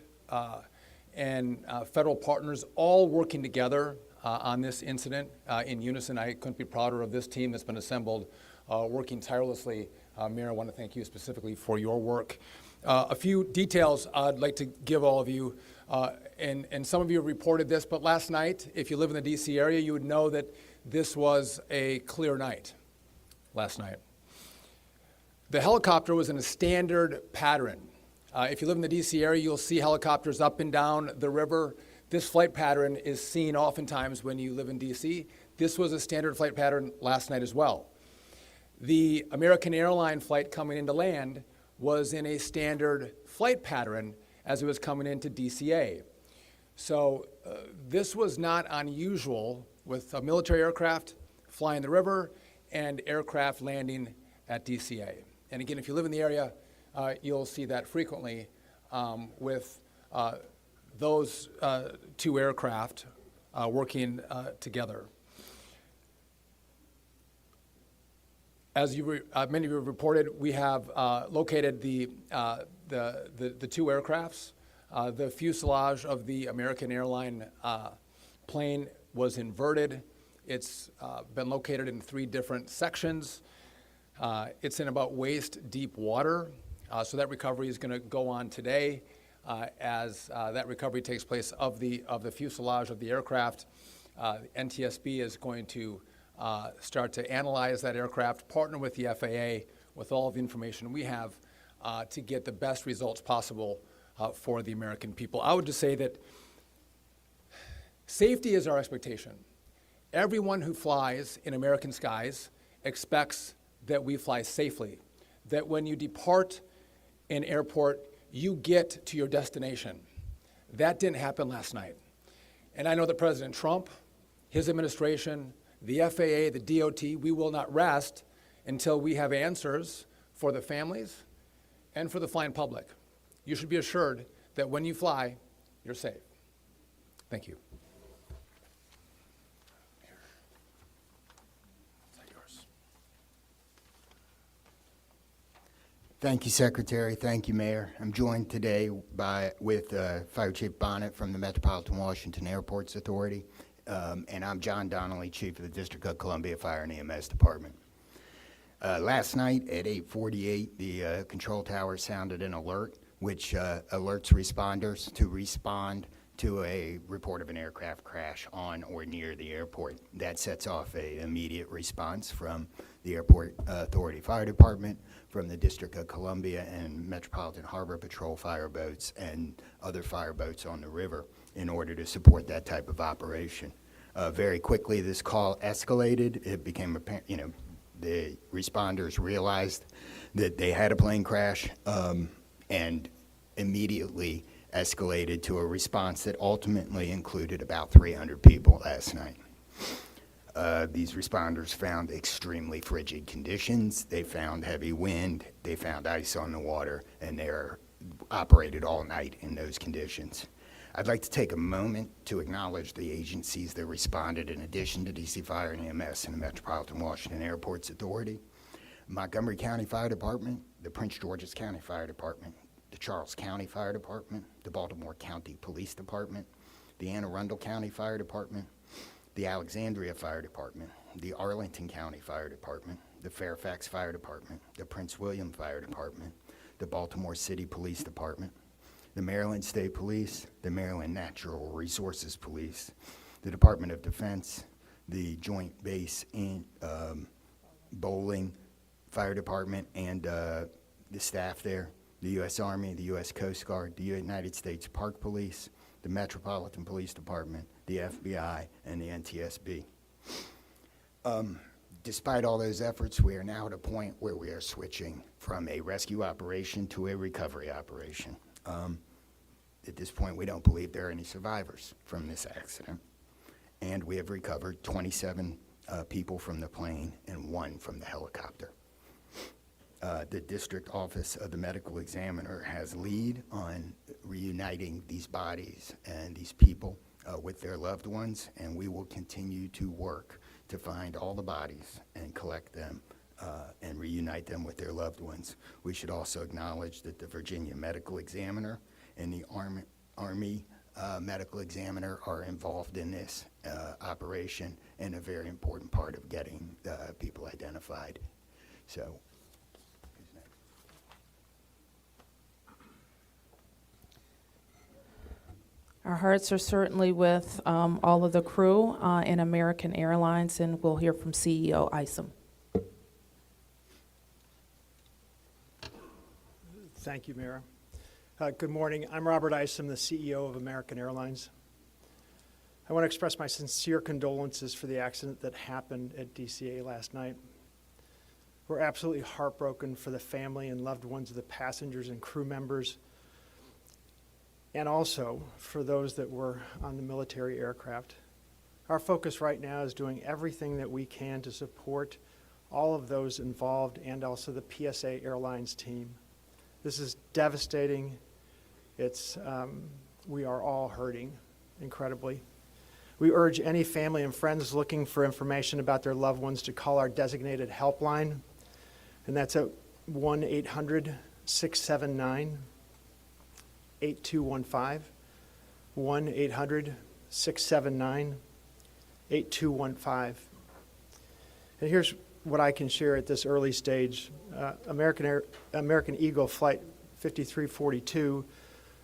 and federal partners, all working together on this incident in unison. I couldn't be prouder of this team that's been assembled, working tirelessly. Mayor, I want to thank you specifically for your work. A few details I'd like to give all of you, and some of you reported this, but last night, if you live in the DC area, you would know that this was a clear night last night. The helicopter was in a standard pattern. If you live in the DC area, you'll see helicopters up and down the river. This flight pattern is seen oftentimes when you live in DC. This was a standard flight pattern last night as well. The American Airlines flight coming into land was in a standard flight pattern as it was coming into DCA. So this was not unusual with a military aircraft flying the river and aircraft landing at DCA. And again, if you live in the area, you'll see that frequently with those two aircraft working together. As many of you have reported, we have located the two aircrafts. The fuselage of the American Airlines plane was inverted. It's been located in 3 different sections. It's in about waist-deep water, so that recovery is going to go on today as that recovery takes place of the fuselage of the aircraft. NTSB is going to start to analyze that aircraft, partner with the FAA with all of the information we have to get the best results possible for the American people. I would just say that safety is our expectation. Everyone who flies in American skies expects that we fly safely, that when you depart an airport, you get to your destination. That didn't happen last night. And I know that President Trump, his administration, the FAA, the DOT, we will not rest until we have answers for the families and for the flying public. You should be assured that when you fly, you're safe. Thank you. Thank you, Secretary. Thank you, Mayor. I'm joined today with Fire Chief Bonnet from the Metropolitan Washington Airports Authority, and I'm John Donnelly, Chief of the District of Columbia Fire and EMS Department. Last night at 8:48, the control tower sounded an alert, which alerts responders to respond to a report of an aircraft crash on or near the airport. That sets off an immediate response from the Airport Authority Fire Department, from the District of Columbia and Metropolitan Harbor Patrol fire boats and other fire boats on the river in order to support that type of operation. Very quickly, this call escalated. It became apparent, the responders realized that they had a plane crash and immediately escalated to a response that ultimately included about 300 people last night. These responders found extremely frigid conditions. They found heavy wind. They found ice on the water, and they're operated all night in those conditions. I'd like to take a moment to acknowledge the agencies that responded in addition to DC Fire and EMS and the Metropolitan Washington Airports Authority: Montgomery County Fire Department, the Prince George's County Fire Department, the Charles County Fire Department, the Baltimore County Police Department, the Anne Arundel County Fire Department, the Alexandria Fire Department, the Arlington County Fire Department, the Fairfax Fire Department, the Prince William Fire Department, the Baltimore City Police Department, the Maryland State Police, the Maryland Natural Resources Police, the Department of Defense, the Joint Base in Bowling Fire Department and the staff there, the U.S. Army, the U.S. Coast Guard, the United States Park Police, the Metropolitan Police Department, the FBI, and the NTSB. Despite all those efforts, we are now at a point where we are switching from a rescue operation to a recovery operation. At this point, we don't believe there are any survivors from this accident, and we have recovered 27 people from the plane and 1 from the helicopter. The District Office of the Medical Examiner has lead on reuniting these bodies and these people with their loved ones, and we will continue to work to find all the bodies and collect them and reunite them with their loved ones. We should also acknowledge that the Virginia Medical Examiner and the Army Medical Examiner are involved in this operation and a very important part of getting people identified. So, who's next? Our hearts are certainly with all of the crew in American Airlines, and we'll hear from CEO Isom. Thank you, Mayor. Good morning. I'm Robert Isom, the CEO of American Airlines. I want to express my sincere condolences for the accident that happened at DCA last night. We're absolutely heartbroken for the family and loved ones of the passengers and crew members, and also for those that were on the military aircraft. Our focus right now is doing everything that we can to support all of those involved and also the PSA Airlines team. This is devastating. We are all hurting incredibly. We urge any family and friends looking for information about their loved ones to call our designated helpline, and that's at 1-800-679-8215, 1-800-679-8215. And here's what I can share at this early stage. American Eagle Flight 5342,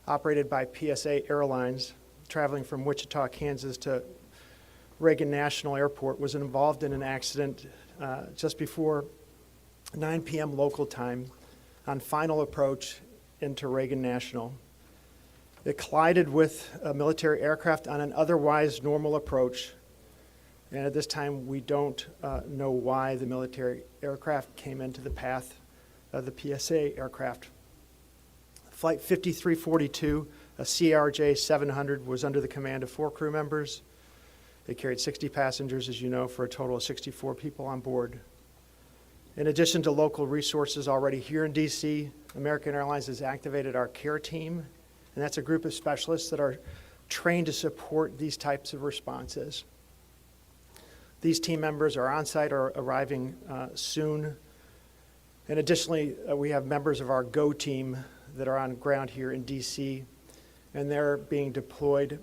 operated by PSA Airlines, traveling from Wichita, Kansas to Reagan National Airport, was involved in an accident just before 9 p.m. local time on final approach into Reagan National. It collided with a military aircraft on an otherwise normal approach. And at this time, we don't know why the military aircraft came into the path of the PSA aircraft. Flight 5342, a CRJ 700, was under the command of 4 crew members. It carried 60 passengers, as you know, for a total of 64 people on board. In addition to local resources already here in DC, American Airlines has activated our care team, and that's a group of specialists that are trained to support these types of responses. These team members are on site or arriving soon. And additionally, we have members of our GO team that are on ground here in DC, and they're being deployed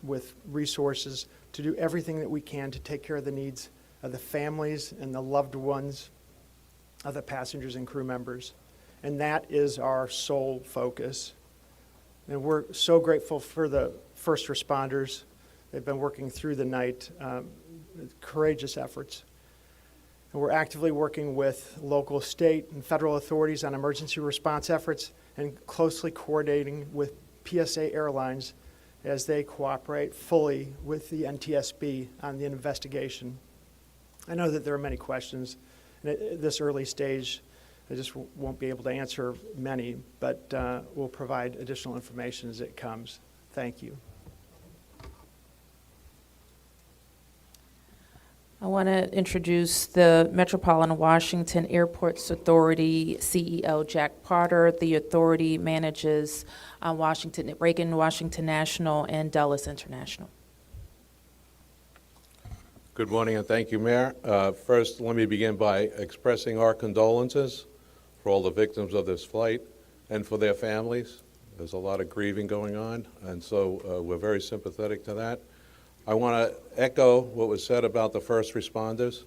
with resources to do everything that we can to take care of the needs of the families and the loved ones of the passengers and crew members. And that is our sole focus. And we're so grateful for the first responders. They've been working through the night. Courageous efforts. And we're actively working with local, state, and federal authorities on emergency response efforts and closely coordinating with PSA Airlines as they cooperate fully with the NTSB on the investigation. I know that there are many questions, and at this early stage, I just won't be able to answer many, but we'll provide additional information as it comes. Thank you. I want to introduce the Metropolitan Washington Airports Authority CEO, Jack Potter. The authority manages Reagan Washington National and Dulles International. Good morning and thank you, Mayor. First, let me begin by expressing our condolences for all the victims of this flight and for their families. There's a lot of grieving going on, and so we're very sympathetic to that. I want to echo what was said about the first responders.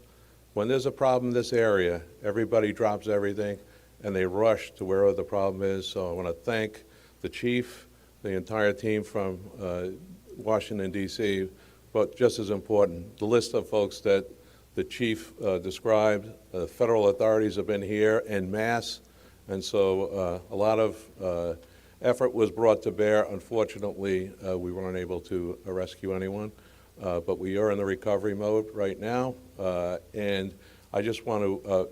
When there's a problem in this area, everybody drops everything and they rush to wherever the problem is. So I want to thank the chief, the entire team from Washington, D.C., but just as important, the list of folks that the chief described. Federal authorities have been here en masse, and so a lot of effort was brought to bear. Unfortunately, we weren't able to rescue anyone, but we are in the recovery mode right now. And I just want to,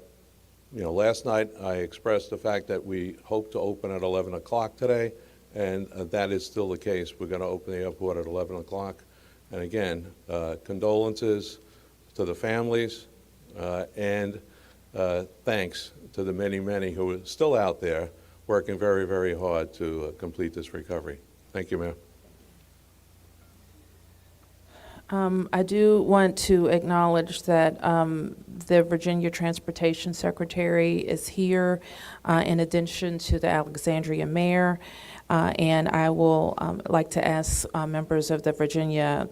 last night I expressed the fact that we hope to open at 11 o'clock today, and that is still the case. We're going to open the airport at 11 o'clock. And again, condolences to the families, and thanks to the many, many who are still out there working very, very hard to complete this recovery. Thank you, Mayor. I do want to acknowledge that the Virginia Transportation Secretary is here, in addition to the Alexandria Mayor, and I will like to ask members of the Virginia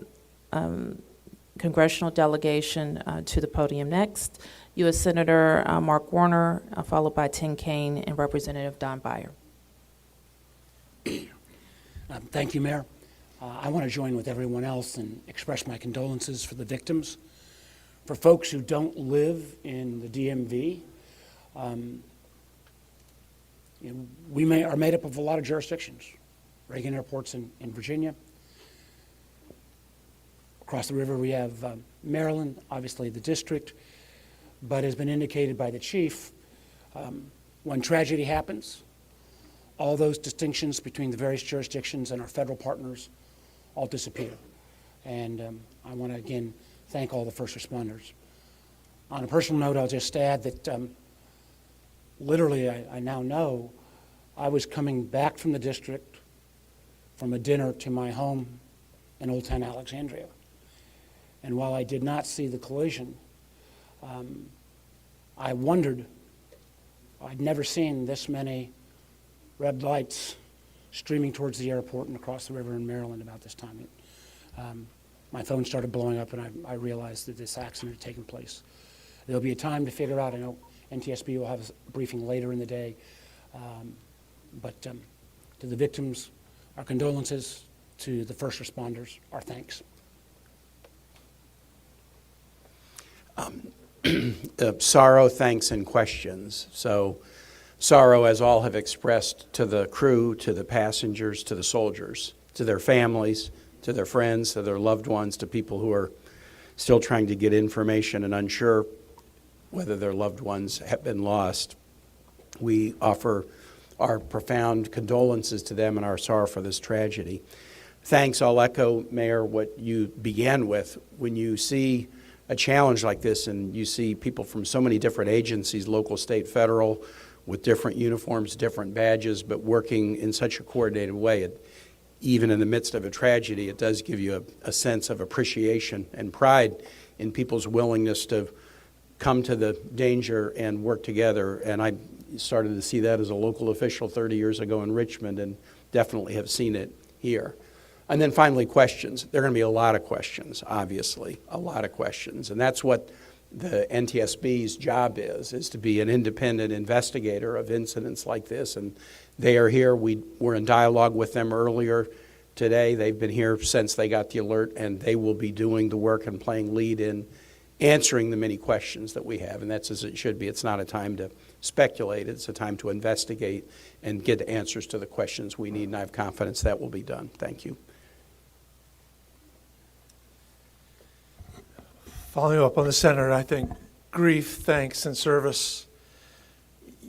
Congressional delegation to the podium next. U.S. Senator Mark Warner, followed by Tim Kaine and Representative Don Beyer. Thank you, Mayor. I want to join with everyone else and express my condolences for the victims. For folks who don't live in the DMV, we are made up of a lot of jurisdictions. Reagan Airport's in Virginia. Across the river we have Maryland, obviously the district, but as been indicated by the chief, when tragedy happens, all those distinctions between the various jurisdictions and our federal partners all disappear. And I want to again thank all the first responders. On a personal note, I'll just add that literally I now know I was coming back from the district from a dinner to my home in Old Town Alexandria. And while I did not see the collision, I wondered, I'd never seen this many red lights streaming towards the airport and across the river in Maryland about this time. My phone started blowing up and I realized that this accident had taken place. There'll be a time to figure out, I know NTSB will have a briefing later in the day, but to the victims, our condolences. To the first responders, our thanks. Sorrow, thanks, and questions. So sorrow, as all have expressed, to the crew, to the passengers, to the soldiers, to their families, to their friends, to their loved ones, to people who are still trying to get information and unsure whether their loved ones have been lost. We offer our profound condolences to them and our sorrow for this tragedy. Thanks, I'll echo, Mayor, what you began with. When you see a challenge like this and you see people from so many different agencies, local, state, federal, with different uniforms, different badges, but working in such a coordinated way, even in the midst of a tragedy, it does give you a sense of appreciation and pride in people's willingness to come to the danger and work together. And I started to see that as a local official 30 years ago in Richmond and definitely have seen it here. And then finally, questions. There are going to be a lot of questions, obviously, a lot of questions. And that's what the NTSB's job is to be an independent investigator of incidents like this. And they are here. We were in dialogue with them earlier today. They've been here since they got the alert, and they will be doing the work and playing lead in answering the many questions that we have. And that's as it should be. It's not a time to speculate. It's a time to investigate and get answers to the questions we need. And I have confidence that will be done. Thank you. Following up on the Senator, I think grief, thanks, and service,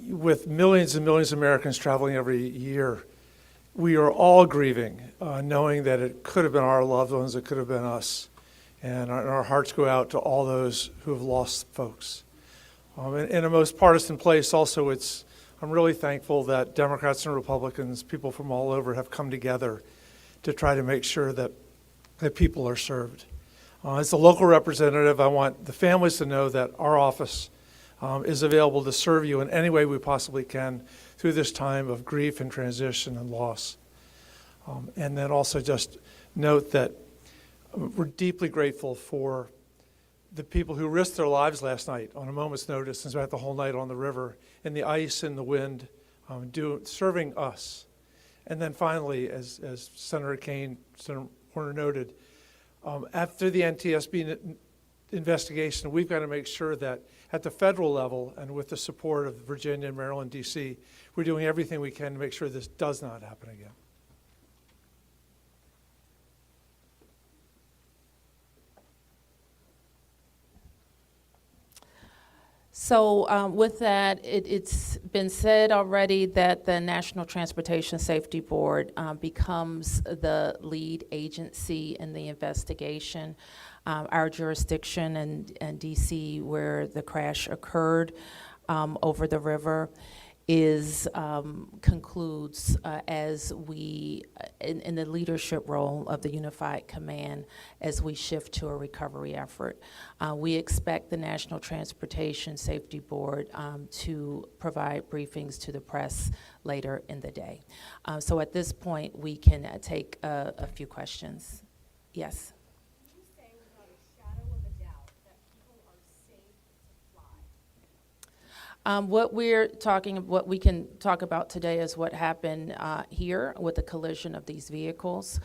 with millions and millions of Americans traveling every year, we are all grieving, knowing that it could have been our loved ones, it could have been us. And our hearts go out to all those who have lost folks. In a most partisan place also, I'm really thankful that Democrats and Republicans, people from all over, have come together to try to make sure that people are served. As a local representative, I want the families to know that our office is available to serve you in any way we possibly can through this time of grief and transition and loss. And then also just note that we're deeply grateful for the people who risked their lives last night on a moment's notice and spent the whole night on the river in the ice and the wind, serving us. And then finally, as Senator Kaine, Senator Warner noted, after the NTSB investigation, we've got to make sure that at the federal level and with the support of Virginia, Maryland, D.C., we're doing everything we can to make sure this does not happen again. So with that, it's been said already that the National Transportation Safety Board becomes the lead agency in the investigation. Our jurisdiction in D.C. where the crash occurred over the river. concludes as we, in the leadership role of the Unified Command, as we shift to a recovery effort. We expect the National Transportation Safety Board to provide briefings to the press later in the day. So at this point, we can take a few questions. Yes. What we can talk about today is what happened here with the collision of these vehicles.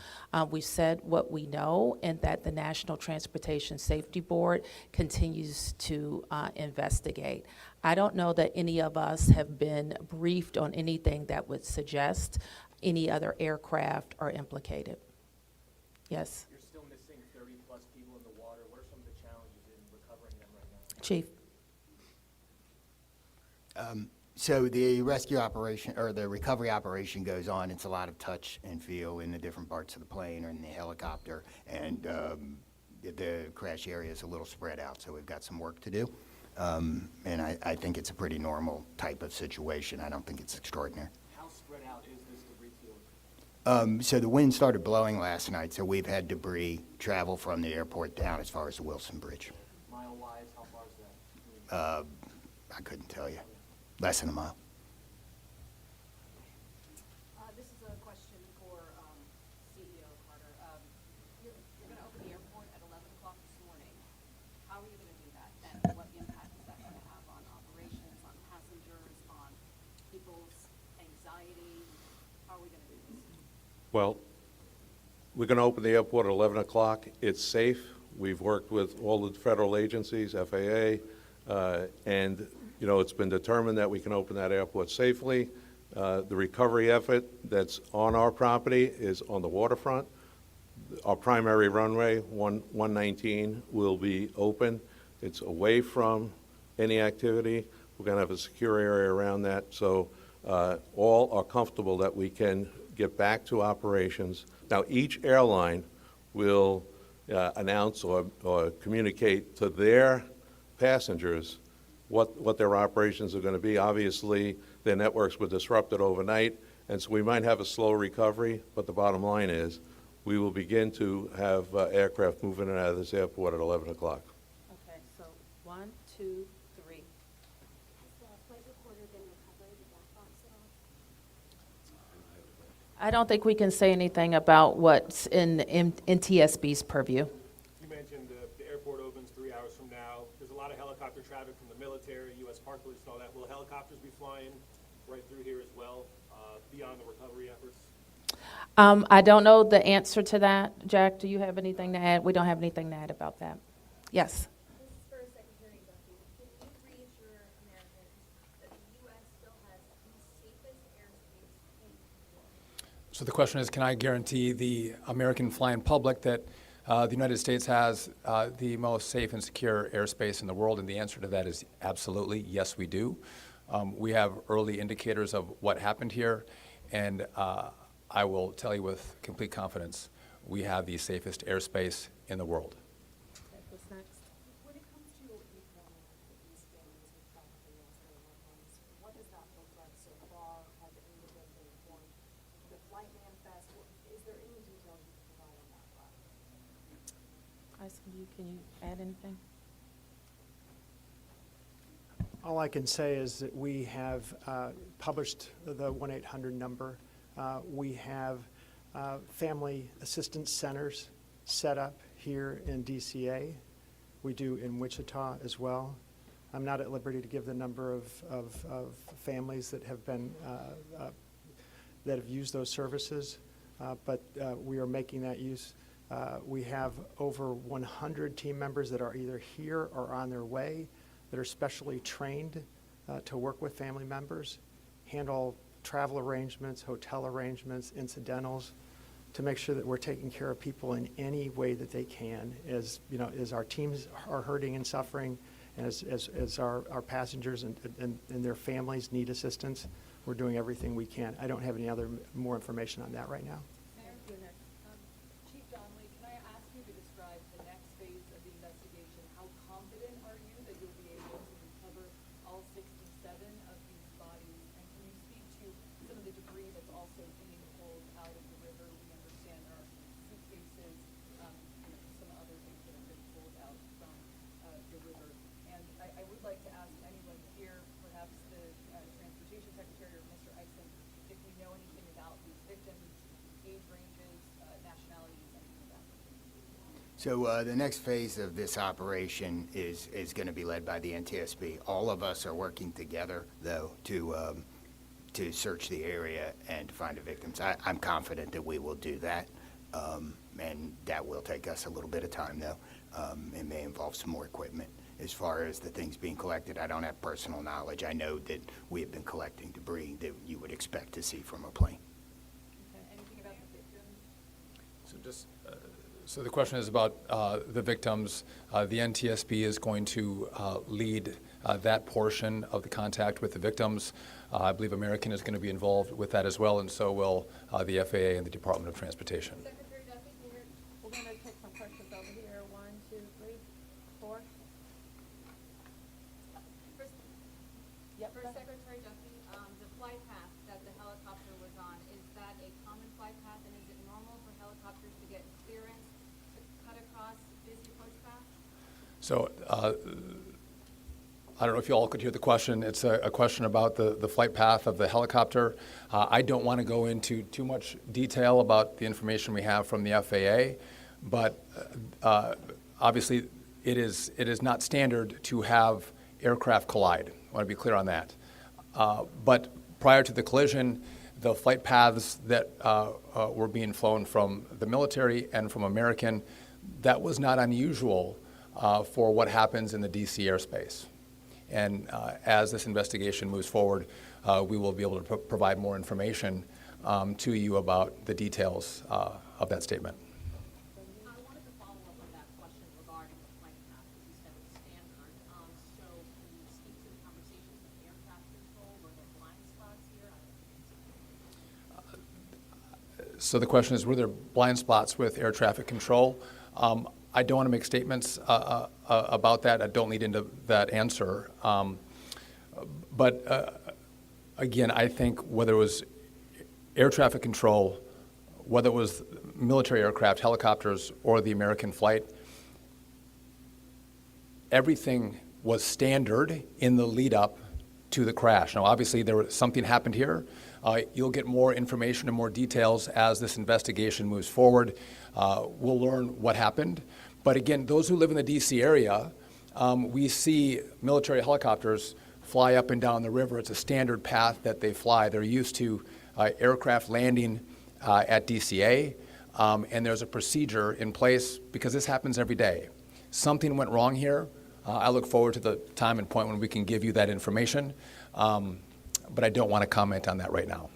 We've said what we know, and that the National Transportation Safety Board continues to investigate. I don't know that any of us have been briefed on anything that would suggest any other aircraft are implicated. Yes? You're still missing 30-plus people in the water. What are some of the challenges in recovering them right now? Chief. So the rescue operation, or the recovery operation, goes on. It's a lot of touch and feel in the different parts of the plane or in the helicopter, and the crash area is a little spread out, so we've got some work to do. And I think it's a pretty normal type of situation. I don't think it's extraordinary. How spread out is this debris field? So the wind started blowing last night, so we've had debris travel from the airport down as far as the Wilson Bridge. Mile-wise, how far is that? I couldn't tell you. Less than a mile. This is a question for CEO Carter. You're going to open the airport at 11 o'clock this morning. How are you going to do that? And what impact is that going to have on operations, on passengers, on people's anxiety? How are we going to do this? Well, we're going to open the airport at 11 o'clock. It's safe. We've worked with all the federal agencies, FAA, and you know, it's been determined that we can open that airport safely. The recovery effort that's on our property is on the waterfront. Our primary runway, 119, will be open. It's away from any activity. We're going to have a secure area around that, so all are comfortable that we can get back to operations. Now, each airline will announce or communicate to their passengers what their operations are going to be. Obviously, their networks were disrupted overnight, and so we might have a slow recovery, but the bottom line is we will begin to have aircraft moving in and out of this airport at 11 o'clock. Okay, so 1, 2, 3. I don't think we can say anything about what's in NTSB's purview. You mentioned the airport opens 3 hours from now. There's a lot of helicopter traffic from the military, U.S. Park Police, and all that. Will helicopters be flying right through here as well, beyond the recovery efforts? I don't know the answer to that. Jack, do you have anything to add? We don't have anything to add about that. Yes. This is for Secretary Duffy. Can you reassure Americans that the U.S. still has the safest airspace in the world? So the question is, can I guarantee the American flying public that the United States has the most safe and secure airspace in the world? And the answer to that is absolutely, yes, we do. We have early indicators of what happened here, and I will tell you with complete confidence, we have the safest airspace in the world. Okay, what's next? When it comes to informing these families who probably lost their loved ones, what does that look like so far? Has anybody been informed? The flight manifest, is there any details you can provide on that front? Can you add anything? All I can say is that we have published the 1-800 number. We have family assistance centers set up here in DCA. We do in Wichita as well. I'm not at liberty to give the number of families that have been that have used those services, but we are making that use. We have over 100 team members that are either here or on their way that are specially trained to work with family members, handle travel arrangements, hotel arrangements, incidentals, to make sure that we're taking care of people in any way that they can. As you know, as our teams are hurting and suffering, as our passengers and their families need assistance, we're doing everything we can. I don't have any more information on that right now. Chief Donnelly, can I ask you to describe the next phase of the investigation? How confident are you that you'll be able to recover all 67 of these bodies? And So the next phase of this operation is going to be led by the NTSB. All of us are working together, though, to search the area and to find the victims. I'm confident that we will do that, and that will take us a little bit of time, though. It may involve some more equipment. As far as the things being collected, I don't have personal knowledge. I know that we have been collecting debris that you would expect to see from a plane. Anything about the victims? So the question is about the victims. The NTSB is going to lead that portion of the contact with the victims. I believe American is going to be involved with that as well, and so will the FAA and the Department of Transportation. Secretary Duffy, we're going to take some questions over here. 1, 2, 3, 4. For Secretary Duffy, the flight path that the helicopter was on, is that a common flight path, and is it normal for helicopters to get clearance to cut across busy approach paths? So I don't know if you all could hear the question. It's a question about the flight path of the helicopter. I don't want to go into too much detail about the information we have from the FAA, but obviously it is not standard to have aircraft collide. I want to be clear on that. But prior to the collision, the flight paths that were being flown from the military and from American, that was not unusual for what happens in the DC airspace. And as this investigation moves forward, we will be able to provide more information to you about the details of that statement. I wanted to follow up on that question regarding the flight path, because you said it was standard. So can you speak to the conversations with air traffic control? Were there blind spots here? So the question is, were there blind spots with air traffic control? I don't want to make statements about that. I don't lead into that answer. But again, I think whether it was air traffic control, whether it was military aircraft, helicopters, or the American flight, everything was standard in the lead up to the crash. Now, obviously, something happened here. You'll get more information and more details as this investigation moves forward. We'll learn what happened. But again, those who live in the DC area, we see military helicopters fly up and down the river. It's a standard path that they fly. They're used to aircraft landing at DCA, and there's a procedure in place because this happens every day. Something went wrong here. I look forward to the time and point when we can give you that information, but I don't want to comment on that right now.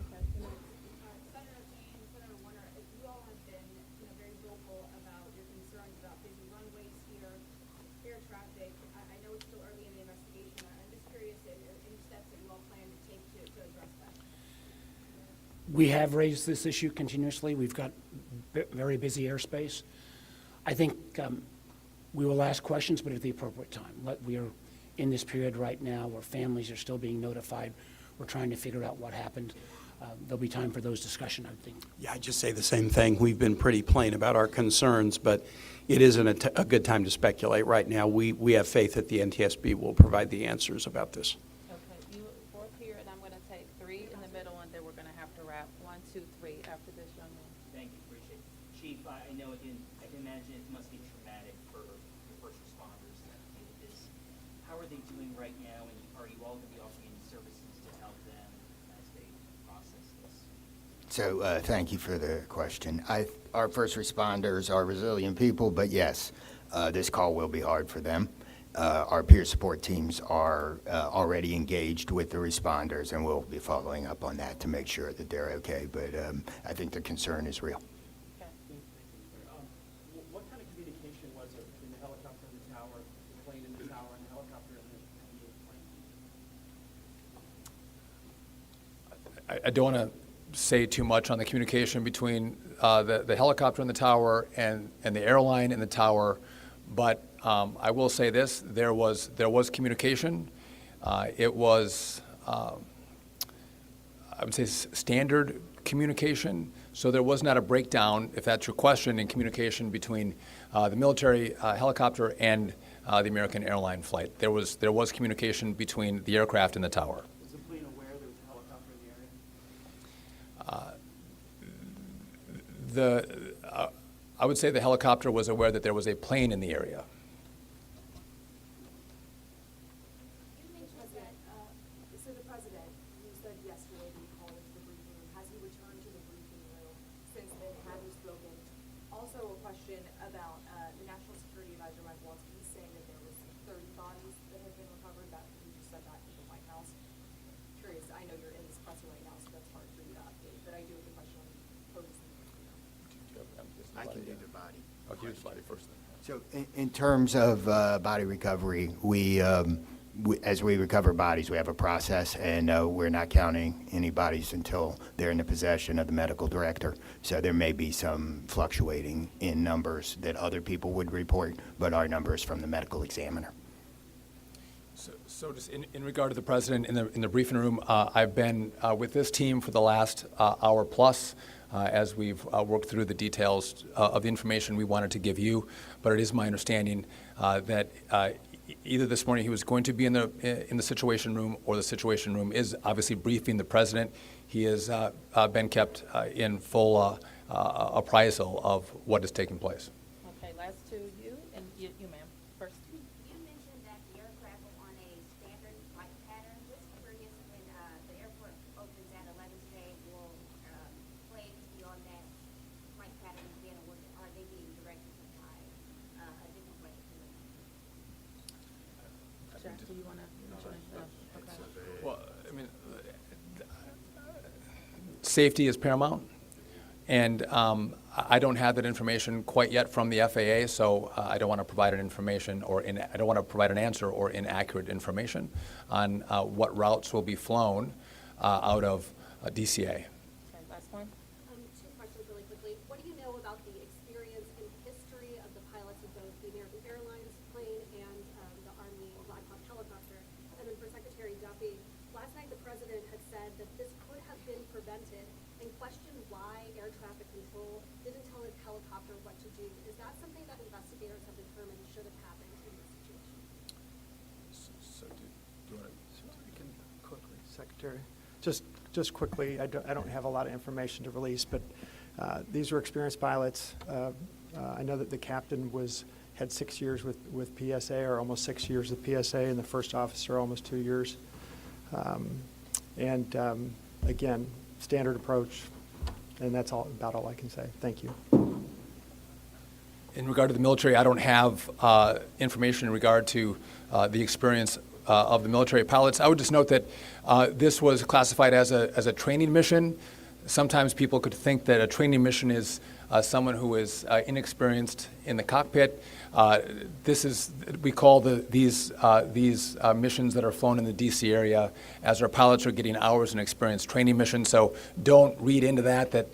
We have raised this issue continuously. We've got very busy airspace. I think we will ask questions, but at the appropriate time. We are in this period right now where families are still being notified. We're trying to figure out what happened. There'll be time for those discussions, I think. Yeah, I'd just say the same thing. We've been pretty plain about our concerns, but it isn't a good time to speculate right now. We have faith that the NTSB will provide the answers about this. Okay, you fourth here, and I'm going to take 3 in the middle, and then we're going to have to wrap 1, 2, 3 after this young man. Thank you, appreciate it. Chief, I know I can imagine it must be traumatic for the first responders that did this. How are they doing right now, and are you all going to be offering any services to help them as they process this? So thank you for the question. Our first responders are resilient people, but yes, this call will be hard for them. Our peer support teams are already engaged with the responders, and we'll be following up on that to make sure that they're okay. But I think the concern is real. What kind of communication was it between the helicopter and the tower, the plane and the tower, and the helicopter and the plane? I don't want to say too much on the communication between the helicopter and the tower and the airline and the tower, but I will say this: there was communication. It was, I would say, standard communication. So there was not a breakdown, if that's your question, in communication between the military helicopter and the American Airline flight. There was communication between the aircraft and the tower. Was the plane aware there was a helicopter in the area? I would say the helicopter was aware that there was a plane in the area. So the president, you said yesterday that he called into the briefing room. Has he returned to the briefing room since then? Have you spoken? Also, a question about the National Security Advisor, Mike Waltz. He's saying that there was 30 bodies that have been recovered. That you just said that to the White House. Curious. I know you're in this press right now, so that's hard for you to update. But I do have a question on posing. I can do the body. I'll give you the body first. So in terms of body recovery, as we recover bodies, we have a process, and we're not counting any bodies until they're in the possession of the medical director. So there may be some fluctuating in numbers that other people would report, but our numbers from the medical examiner. So just in regard to the president, in the briefing room, I've been with this team for the last hour plus as we've worked through the details of the information we wanted to give you. But it is my understanding that either this morning he was going to be in the Situation Room, or the Situation Room is obviously briefing the president. He has been kept in full appraisal of what is taking place. Okay, last two, you and you ma'am, first. You mentioned that the aircraft were on a standard flight pattern. Just curious, when the airport opens at 11 today, will planes be on that flight pattern again, or are they being directed to fly a different way? Jack, do you want to mention it? No. Okay. Well, I mean, safety is paramount, and I don't have that information quite yet from the FAA, so I don't want to provide an information I don't want to provide an answer or inaccurate information on what routes will be flown out of DCA. Okay, last one. Two questions really quickly. What do you know about the experience and history of the pilots of both the American Airlines plane and the Army Black Hawk helicopter? And then for Secretary Duffy, last night the president had said that this could have been prevented and questioned why air traffic control didn't tell his helicopter what to do. Is that something that investigators have determined should have happened in this situation? So do you want I can quickly, Secretary. Just quickly, I don't have a lot of information to release, but these were experienced pilots. I know that the captain had 6 years with PSA, or almost 6 years with PSA, and the first officer almost 2 years. Again, standard approach, and that's about all I can say. Thank you. In regard to the military, I don't have information in regard to the experience of the military pilots. I would just note that this was classified as a training mission. Sometimes people could think that a training mission is someone who is inexperienced in the cockpit. We call these missions that are flown in the DC area as our pilots are getting hours in experience training missions. So don't read into that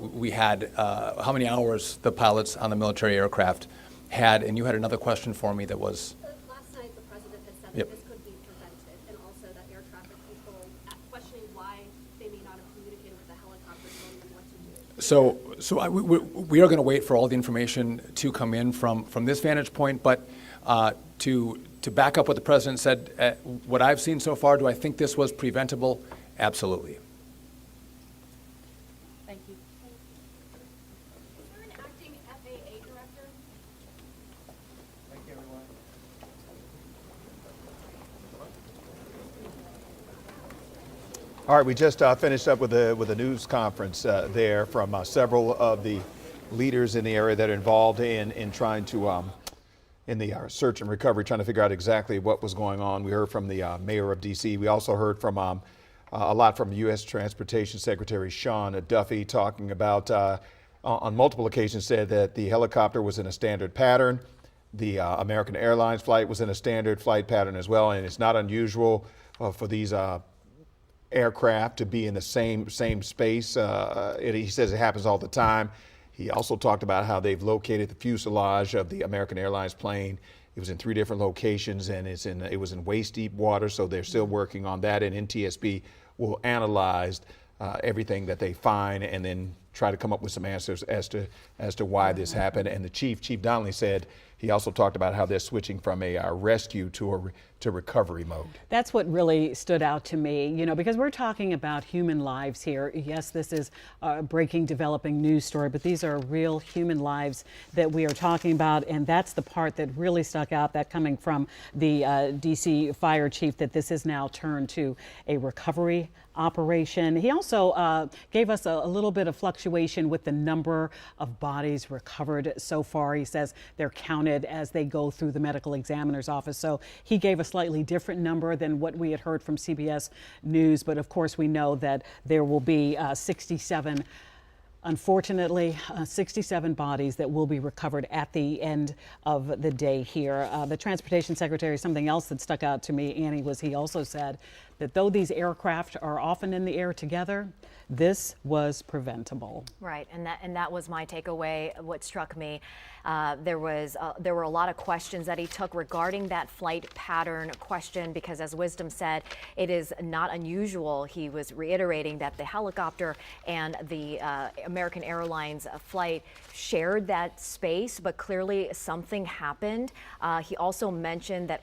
we had how many hours the pilots on the military aircraft had. And you had another question for me that was. Last night the president had said Yep. that this could be prevented, and also that air traffic control, questioning why they may not have communicated with the helicopter telling them what to do. We are going to wait for all the information to come in from this vantage point, but to back up what the president said, what I've seen so far, do I think this was preventable? Absolutely. Thank you. Is there an acting FAA director? Thank you, everyone. All right, we just finished up with a news conference there from several of the leaders in the area that are involved in trying to, in the search and recovery, trying to figure out exactly what was going on. We heard from the mayor of D.C. We also heard from a lot from U.S. Transportation Secretary Sean Duffy, talking about, on multiple occasions, said that the helicopter was in a standard pattern. The American Airlines flight was in a standard flight pattern as well, and it's not unusual for these aircraft to be in the same space. He says it happens all the time. He also talked about how they've located the fuselage of the American Airlines plane. It was in 3 different locations, and it was in waist deep water, so they're still working on that. And NTSB will analyze everything that they find and then try to come up with some answers as to why this happened. And the Chief Donnelly, said He also talked about how they're switching from a rescue to recovery mode. That's what really stood out to me, you know, because we're talking about human lives here. Yes, this is a breaking, developing news story, but these are real human lives that we are talking about. And that's the part that really stuck out, that coming from the D.C. fire chief, that this is now turned to a recovery operation. He also gave us a little bit of fluctuation with the number of bodies recovered so far. He says they're counted as they go through the medical examiner's office. So he gave a slightly different number than what we had heard from CBS News. But of course, we know that there will be 67 Unfortunately, 67 bodies that will be recovered at the end of the day here. The Transportation Secretary, something else that stuck out to me, Annie, was he also said that though these aircraft are often in the air together, this was preventable. Right, and that was my takeaway. What struck me, there were a lot of questions that he took regarding that flight pattern question, because as Wisdom said, it is not unusual. He was reiterating that the helicopter and the American Airlines flight shared that space, but clearly something happened. He also mentioned that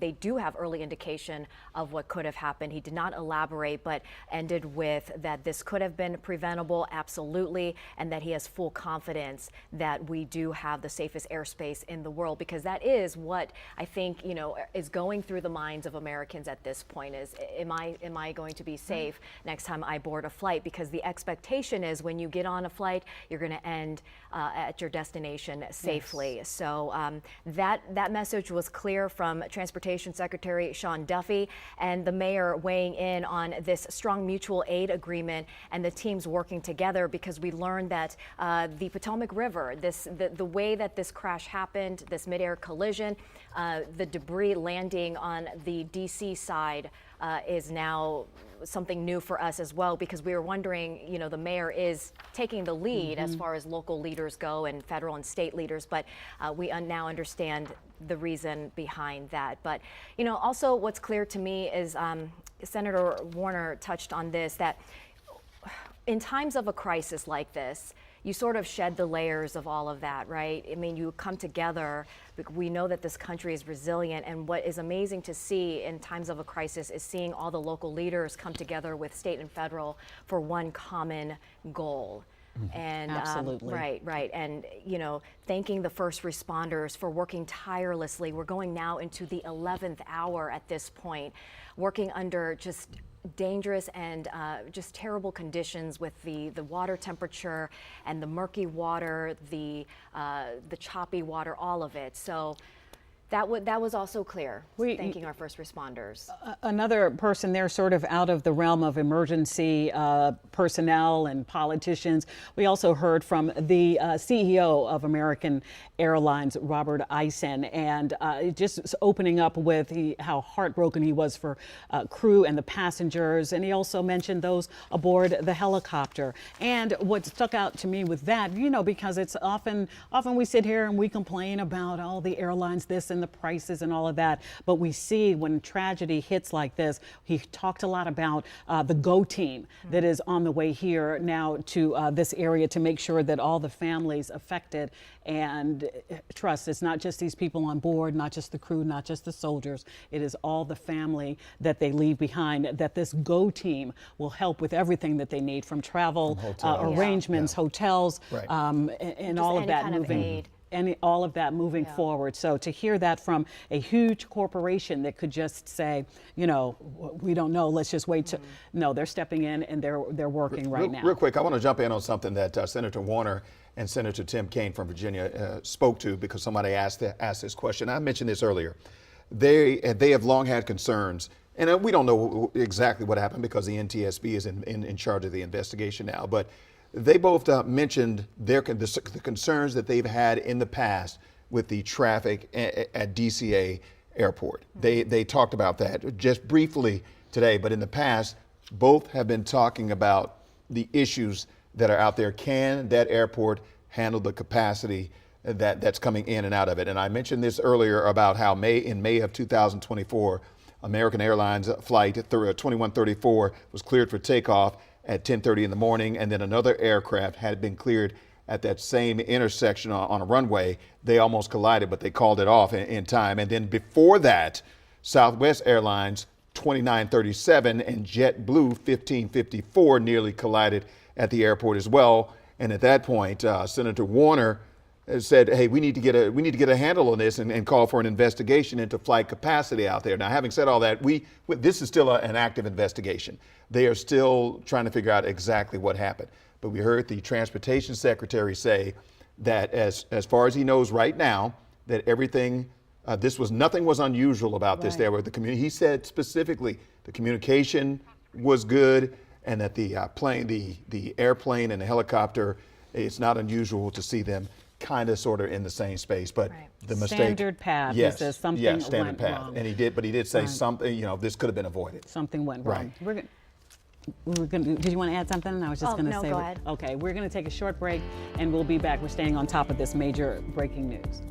they do have early indication of what could have happened. He did not elaborate, but ended with that this could have been preventable, absolutely, and that he has full confidence that we do have the safest airspace in the world, because that is what I think, you know, is going through the minds of Americans at this point is, am I going to be safe next time I board a flight? Because the expectation is when you get on a flight, you're going to end at your destination safely. Yes. So that message was clear from Transportation Secretary Sean Duffy, and the mayor weighing in on this strong mutual aid agreement and the teams working together, because we learned that the Potomac River, the way that this crash happened, this midair collision, the debris landing on the D.C. side is now something new for us as well, because we were wondering, you know, the mayor is taking the lead as far as local leaders go and federal and state leaders, but we now understand the reason behind that. But, you know, also what's clear to me is Senator Warner touched on this, that in times of a crisis like this, you sort of shed the layers of all of that, right? I mean, you come together. We know that this country is resilient, and what is amazing to see in times of a crisis is seeing all the local leaders come together with state and federal for one common goal. And absolutely. Right. And, you know, thanking the first responders for working tirelessly. We're going now into the 11th hour at this point, working under just dangerous and just terrible conditions with the water temperature and the murky water, the choppy water, all of it. So that was also clear, thanking our first responders. Another person there sort of out of the realm of emergency personnel and politicians. We also heard from the CEO of American Airlines, Robert Eisen, and just opening up with how heartbroken he was for crew and the passengers. And he also mentioned those aboard the helicopter. And what stuck out to me with that, you know, because it's often we sit here and we complain about all the airlines, this and the prices and all of that, but we see when tragedy hits like this, he talked a lot about the GO team that is on the way here now to this area to make sure that all the families affected, and trust, it's not just these people on board, not just the crew, not just the soldiers, it is all the family that they leave behind, that this GO team will help with everything that they need, from travel arrangements, hotels, and all of that moving. And all of that moving forward. So to hear that from a huge corporation that could just say, you know, we don't know, let's just wait to, no, they're stepping in and they're working right now. Real quick, I want to jump in on something that Senator Warner and Senator Tim Kaine from Virginia spoke to, because somebody asked this question. I mentioned this earlier. They have long had concerns, and we don't know exactly what happened because the NTSB is in charge of the investigation now, but they both mentioned the concerns that they've had in the past with the traffic at DCA Airport. They talked about that just briefly today, but in the past, both have been talking about the issues that are out there. Can that airport handle the capacity that's coming in and out of it? And I mentioned this earlier about how in May of 2024, American Airlines flight 2134 was cleared for takeoff at 10:30 in the morning, and then another aircraft had been cleared at that same intersection on a runway. They almost collided, but they called it off in time. And then before that, Southwest Airlines 2937 and JetBlue 1554 nearly collided at the airport as well. And at that point, Senator Warner said, hey, we need to get a handle on this and call for an investigation into flight capacity out there. Now, having said all that, this is still an active investigation. They are still trying to figure out exactly what happened. But we heard the transportation secretary say that as far as he knows right now, that everything, nothing was unusual about this. There were he said specifically the communication was good, and that the airplane and the helicopter, it's not unusual to see them kind of sort of in the same space, but the mistake. Standard path. Yes, He says something standard went path. wrong. And he did say something, this could have been avoided. Something went wrong. Right. Did you want to add something? I was just going to say. Go ahead. Okay, we're going to take a short break and we'll be back. We're staying on top of this major breaking news.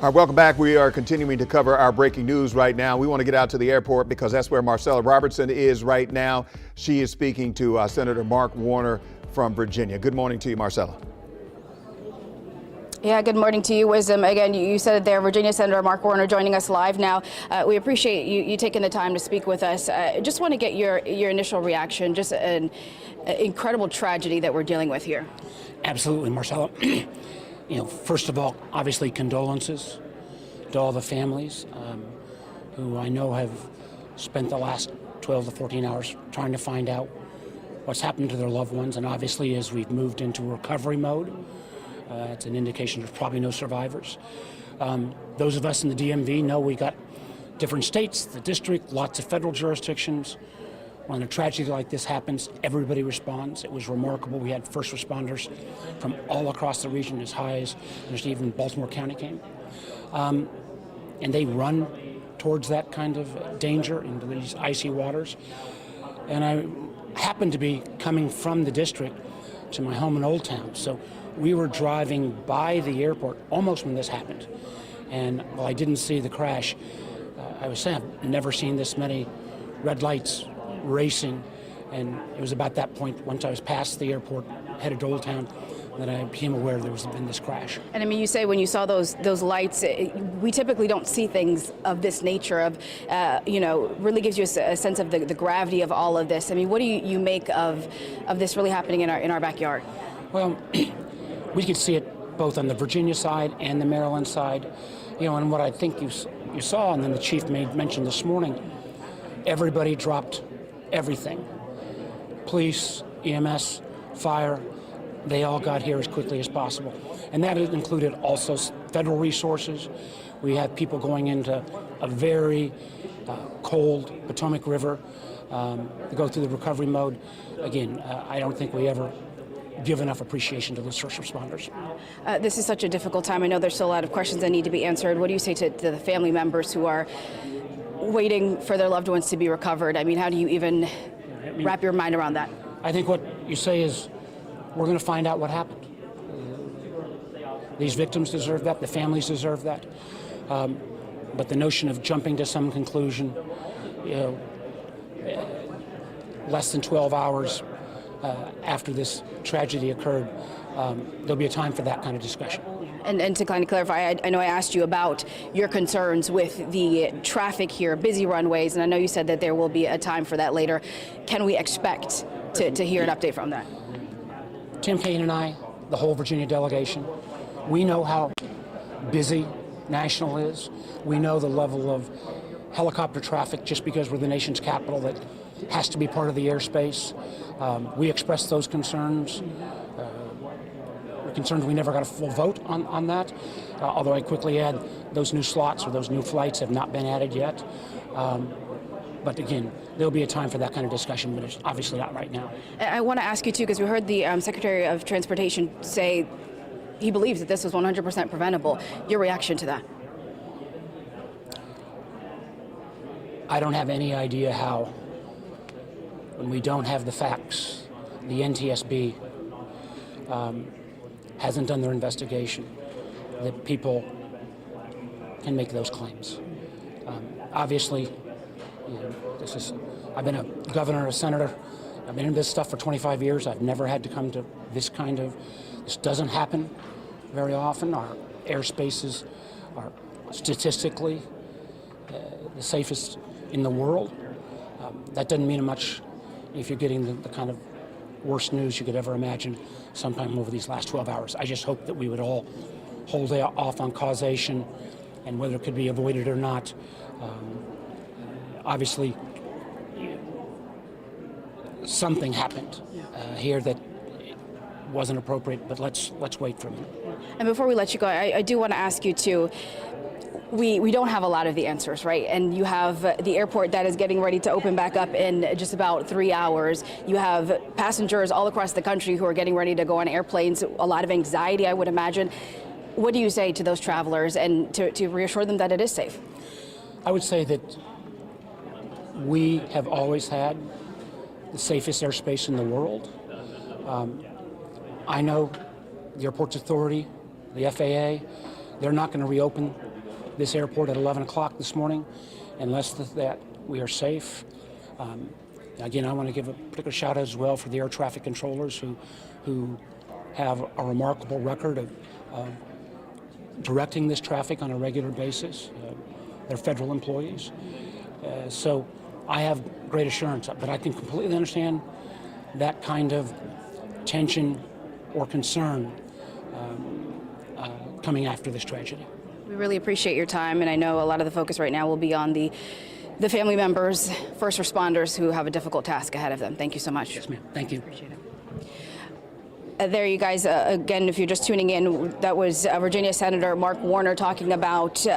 All right, welcome back. We are continuing to cover our breaking news right now. We want to get out to the airport because that's where Marcella Robertson is right now. She is speaking to Senator Mark Warner from Virginia. Good morning to you, Marcella. Yeah, good morning to you, Wisdom. Again, you said it there, Virginia Senator Mark Warner joining us live now. We appreciate you taking the time to speak with us. Just want to get your initial reaction, just an incredible tragedy that we're dealing with here. Absolutely, Marcella. First of all, obviously condolences to all the families who I know have spent the last 12 to 14 hours trying to find out what's happened to their loved ones. And obviously, as we've moved into recovery mode, it's an indication there's probably no survivors. Those of us in the DMV know we got different states, the district, lots of federal jurisdictions. When a tragedy like this happens, everybody responds. It was remarkable. We had first responders from all across the region, as high as even Baltimore County came. And they run towards that kind of danger into these icy waters. And I happened to be coming from the district to my home in Old Town. So we were driving by the airport almost when this happened. And while I didn't see the crash, I was saying, I've never seen this many red lights racing, and it was about that point, once I was past the airport, headed to Old Town, that I became aware there was been this crash. And I mean, you say when you saw those lights, we typically don't see things of this nature. Of really gives you a sense of the gravity of all of this. I mean, what do you make of this really happening in our backyard? Well, we could see it both on the Virginia side and the Maryland side, and what I think you saw, and then the chief made mention this morning, everybody dropped everything. Police, EMS, fire, they all got here as quickly as possible. And that included also federal resources. We had people going into a very cold Potomac River to go through the recovery mode. Again, I don't think we ever give enough appreciation to those first responders. This is such a difficult time. I know there's still a lot of questions that need to be answered. What do you say to the family members who are waiting for their loved ones to be recovered? I mean, how do you even wrap your mind around that? I think what you say is, we're going to find out what happened. These victims deserve that. The families deserve that. But the notion of jumping to some conclusion, less than 12 hours after this tragedy occurred, there'll be a time for that kind of discussion. And to kind of clarify, I know I asked you about your concerns with the traffic here, busy runways, and I know you said that there will be a time for that later. Can we expect to hear an update from that? Tim Kaine and I, the whole Virginia delegation, we know how busy National is. We know the level of helicopter traffic, just because we're the nation's capital, that has to be part of the airspace. We expressed those concerns. We're concerned we never got a full vote on that, although I quickly add those new slots or those new flights have not been added yet. But again, there'll be a time for that kind of discussion, but it's obviously not right now. I want to ask you, too, because we heard the Secretary of Transportation say he believes that this was 100% preventable. Your reaction to that? I don't have any idea how, when we don't have the facts, the NTSB hasn't done their investigation, that people can make those claims. Obviously, I've been a governor, a senator. I've been in this stuff for 25 years. I've never had to come to this this doesn't happen very often. Our airspaces are statistically the safest in the world. That doesn't mean much if you're getting the kind of worst news you could ever imagine sometime over these last 12 hours. I just hope that we would all hold off on causation and whether it could be avoided or not. Obviously, something happened here that wasn't appropriate, but let's wait for a minute. And before we let you go, I do want to ask you too, we don't have a lot of the answers, right? And you have the airport that is getting ready to open back up in just about 3 hours. You have passengers all across the country who are getting ready to go on airplanes, a lot of anxiety, I would imagine. What do you say to those travelers and to reassure them that it is safe? I would say that we have always had the safest airspace in the world. I know the Airports Authority, the FAA, they're not going to reopen this airport at 11 o'clock this morning unless that we are safe. Again, I want to give a particular shout out as well for the air traffic controllers who have a remarkable record of directing this traffic on a regular basis. They're federal employees. So I have great assurance, but I can completely understand that kind of tension or concern coming after this tragedy. We really appreciate your time, and I know a lot of the focus right now will be on the family members, first responders who have a difficult task ahead of them. Thank you so much. Yes, ma'am. Thank you. Appreciate it. There you guys, again, if you're just tuning in, that was Virginia Senator Mark Warner talking about,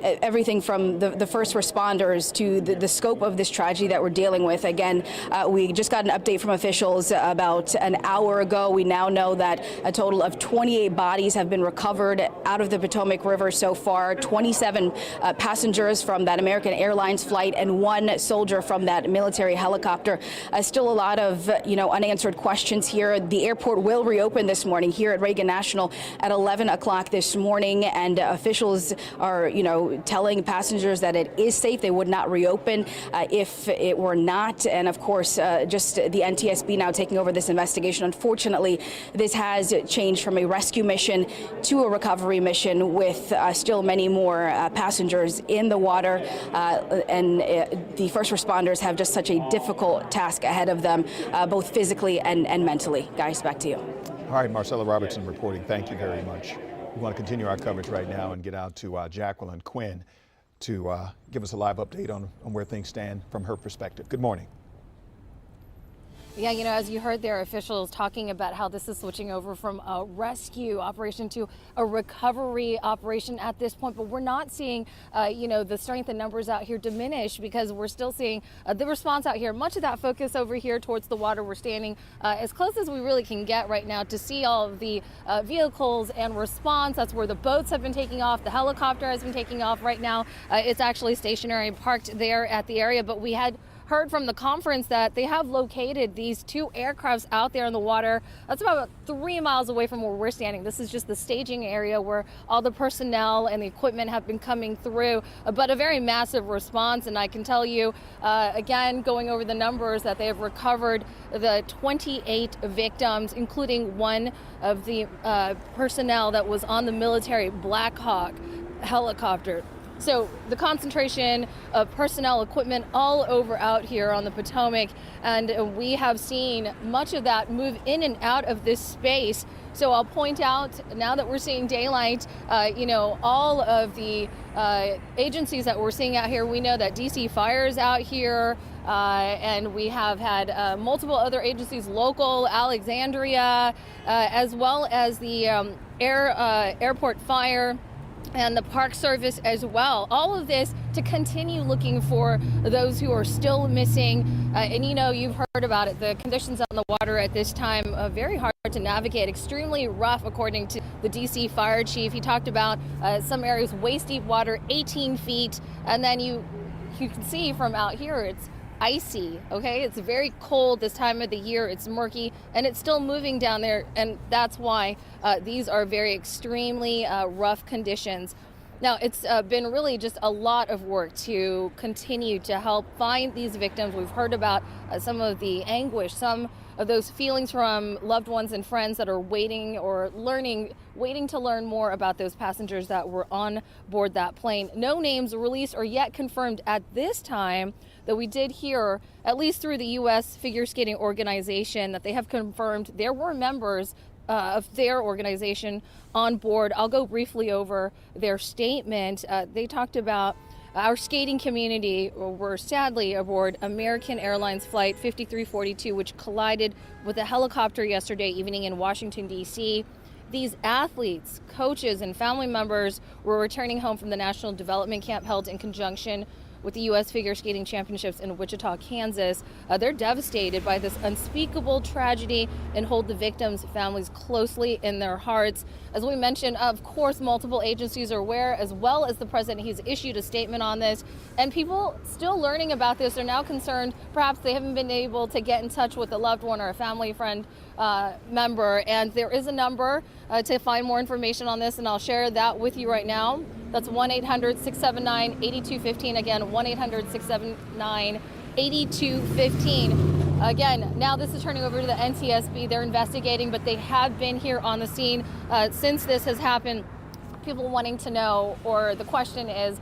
everything from the first responders to the scope of this tragedy that we're dealing with. Again, we just got an update from officials about an hour ago. We now know that a total of 28 bodies have been recovered out of the Potomac River so far, 27 passengers from that American Airlines flight and 1 soldier from that military helicopter. Still a lot of, unanswered questions here. The airport will reopen this morning here at Reagan National at 11 o'clock this morning, and officials are, telling passengers that it is safe. They would not reopen if it were not. And of course, just the NTSB now taking over this investigation. Unfortunately, this has changed from a rescue mission to a recovery mission with still many more passengers in the water. And the first responders have just such a difficult task ahead of them, both physically and mentally. Guys, back to you. All right, Marcella Robertson reporting. Thank you very much. We want to continue our coverage right now and get out to Jacqueline Quinn to give us a live update on where things stand from her perspective. Good morning. Yeah, as you heard there, officials talking about how this is switching over from a rescue operation to a recovery operation at this point. But we're not seeing, the strength and numbers out here diminish, because we're still seeing the response out here. Much of that focus over here towards the water. We're standing as close as we really can get right now to see all of the vehicles and response. That's where the boats have been taking off. The helicopter has been taking off right now. It's actually stationary, parked there at the area. But we had heard from the conference that they have located these two aircrafts out there in the water. That's about 3 miles away from where we're standing. This is just the staging area where all the personnel and the equipment have been coming through, but a very massive response. And I can tell you, again, going over the numbers, that they have recovered the 28 victims, including one of the personnel that was on the military Black Hawk helicopter. So the concentration of personnel, equipment all over out here on the Potomac, and we have seen much of that move in and out of this space. So I'll point out, now that we're seeing daylight, all of the agencies that we're seeing out here, we know that DC Fire is out here, and we have had multiple other agencies, local, Alexandria, as well as the airport fire and the Park Service as well. All of this to continue looking for those who are still missing. And you've heard about it. The conditions on the water at this time are very hard to navigate, extremely rough, according to the DC fire chief. He talked about some areas waist deep water, 18 feet. And then you can see from out here, it's icy, okay? It's very cold this time of the year. It's murky, and it's still moving down there, and that's why these are very extremely rough conditions. Now, it's been really just a lot of work to continue to help find these victims. We've heard about some of the anguish, some of those feelings from loved ones and friends that are waiting to learn more about those passengers that were on board that plane. No names released or yet confirmed at this time, though we did hear, at least through the U.S. Figure Skating Organization, that they have confirmed there were members of their organization on board. I'll go briefly over their statement. They talked about our skating community were sadly aboard American Airlines Flight 5342, which collided with a helicopter yesterday evening in Washington, D.C. These athletes, coaches, and family members were returning home from the National Development Camp held in conjunction with the U.S. Figure Skating Championships in Wichita, Kansas. They're devastated by this unspeakable tragedy and hold the victims' families closely in their hearts. As we mentioned, of course, multiple agencies are aware, as well as the president. He's issued a statement on this, and people still learning about this are now concerned. Perhaps they haven't been able to get in touch with a loved one or a family friend member, and there is a number to find more information on this, and I'll share that with you right now. That's 1-800-679-8215. Again, 1-800-679-8215. Again, now this is turning over to the NTSB. They're investigating, but they have been here on the scene since this has happened. People wanting to know, or the question is,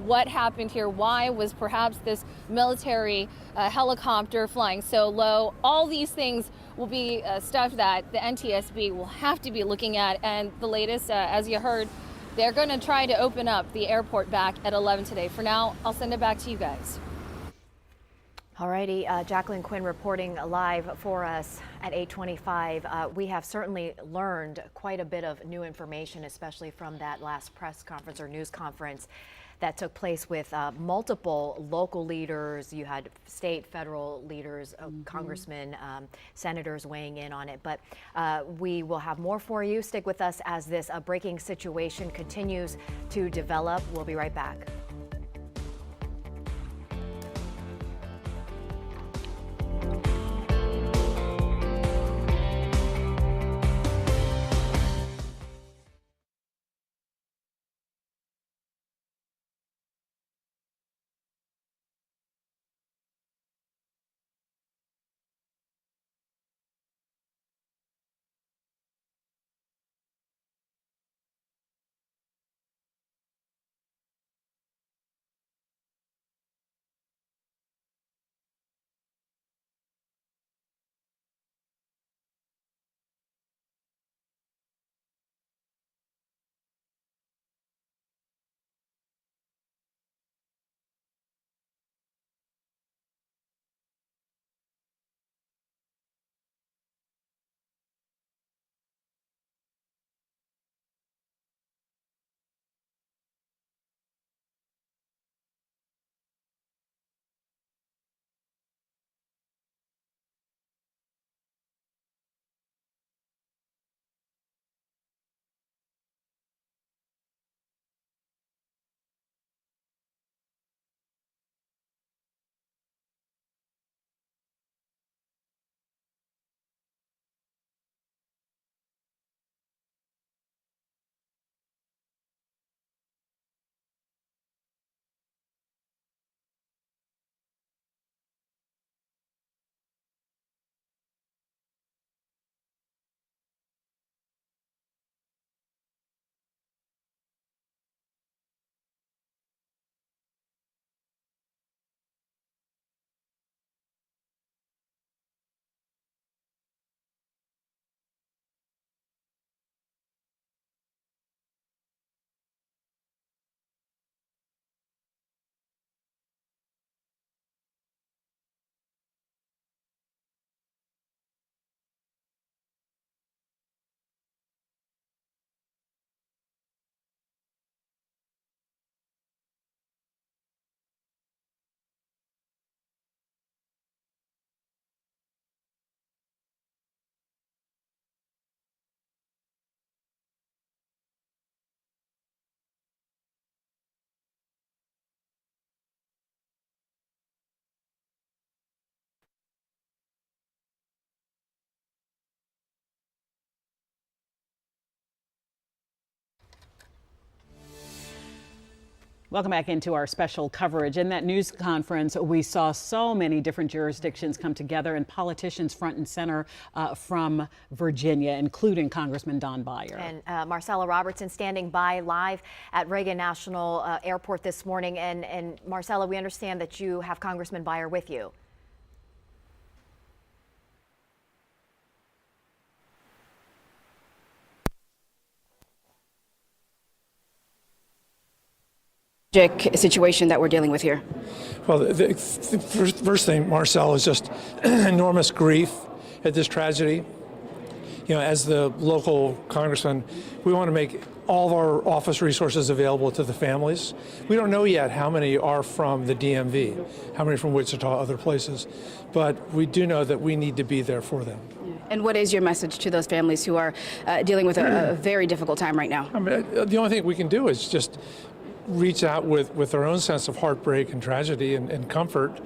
what happened here? Why was perhaps this military helicopter flying so low? All these things will be stuff that the NTSB will have to be looking at. And the latest, as you heard, they're going to try to open up the airport back at 11 today. For now, I'll send it back to you guys. Alrighty, Jacqueline Quinn reporting live for us at 8:25. We have certainly learned quite a bit of new information, especially from that last press conference or news conference that took place with multiple local leaders. You had state, federal leaders, congressmen, senators weighing in on it. But we will have more for you. Stick with us as this breaking situation continues to develop. We'll be right back. Welcome back into our special coverage. In that news conference, we saw so many different jurisdictions come together and politicians front and center from Virginia, including Congressman Don Beyer. And Marcella Robertson standing by live at Reagan National Airport this morning. And Marcella, we understand that you have Congressman Beyer with you. Situation that we're dealing with here? Well, the first thing, Marcel, is just enormous grief at this tragedy. You know, as the local congressman, we want to make all of our office resources available to the families. We don't know yet how many are from the DMV, how many from Wichita, other places, but we do know that we need to be there for them. And what is your message to those families who are dealing with a very difficult time right now? I mean, the only thing we can do is just reach out with our own sense of heartbreak and tragedy and comfort,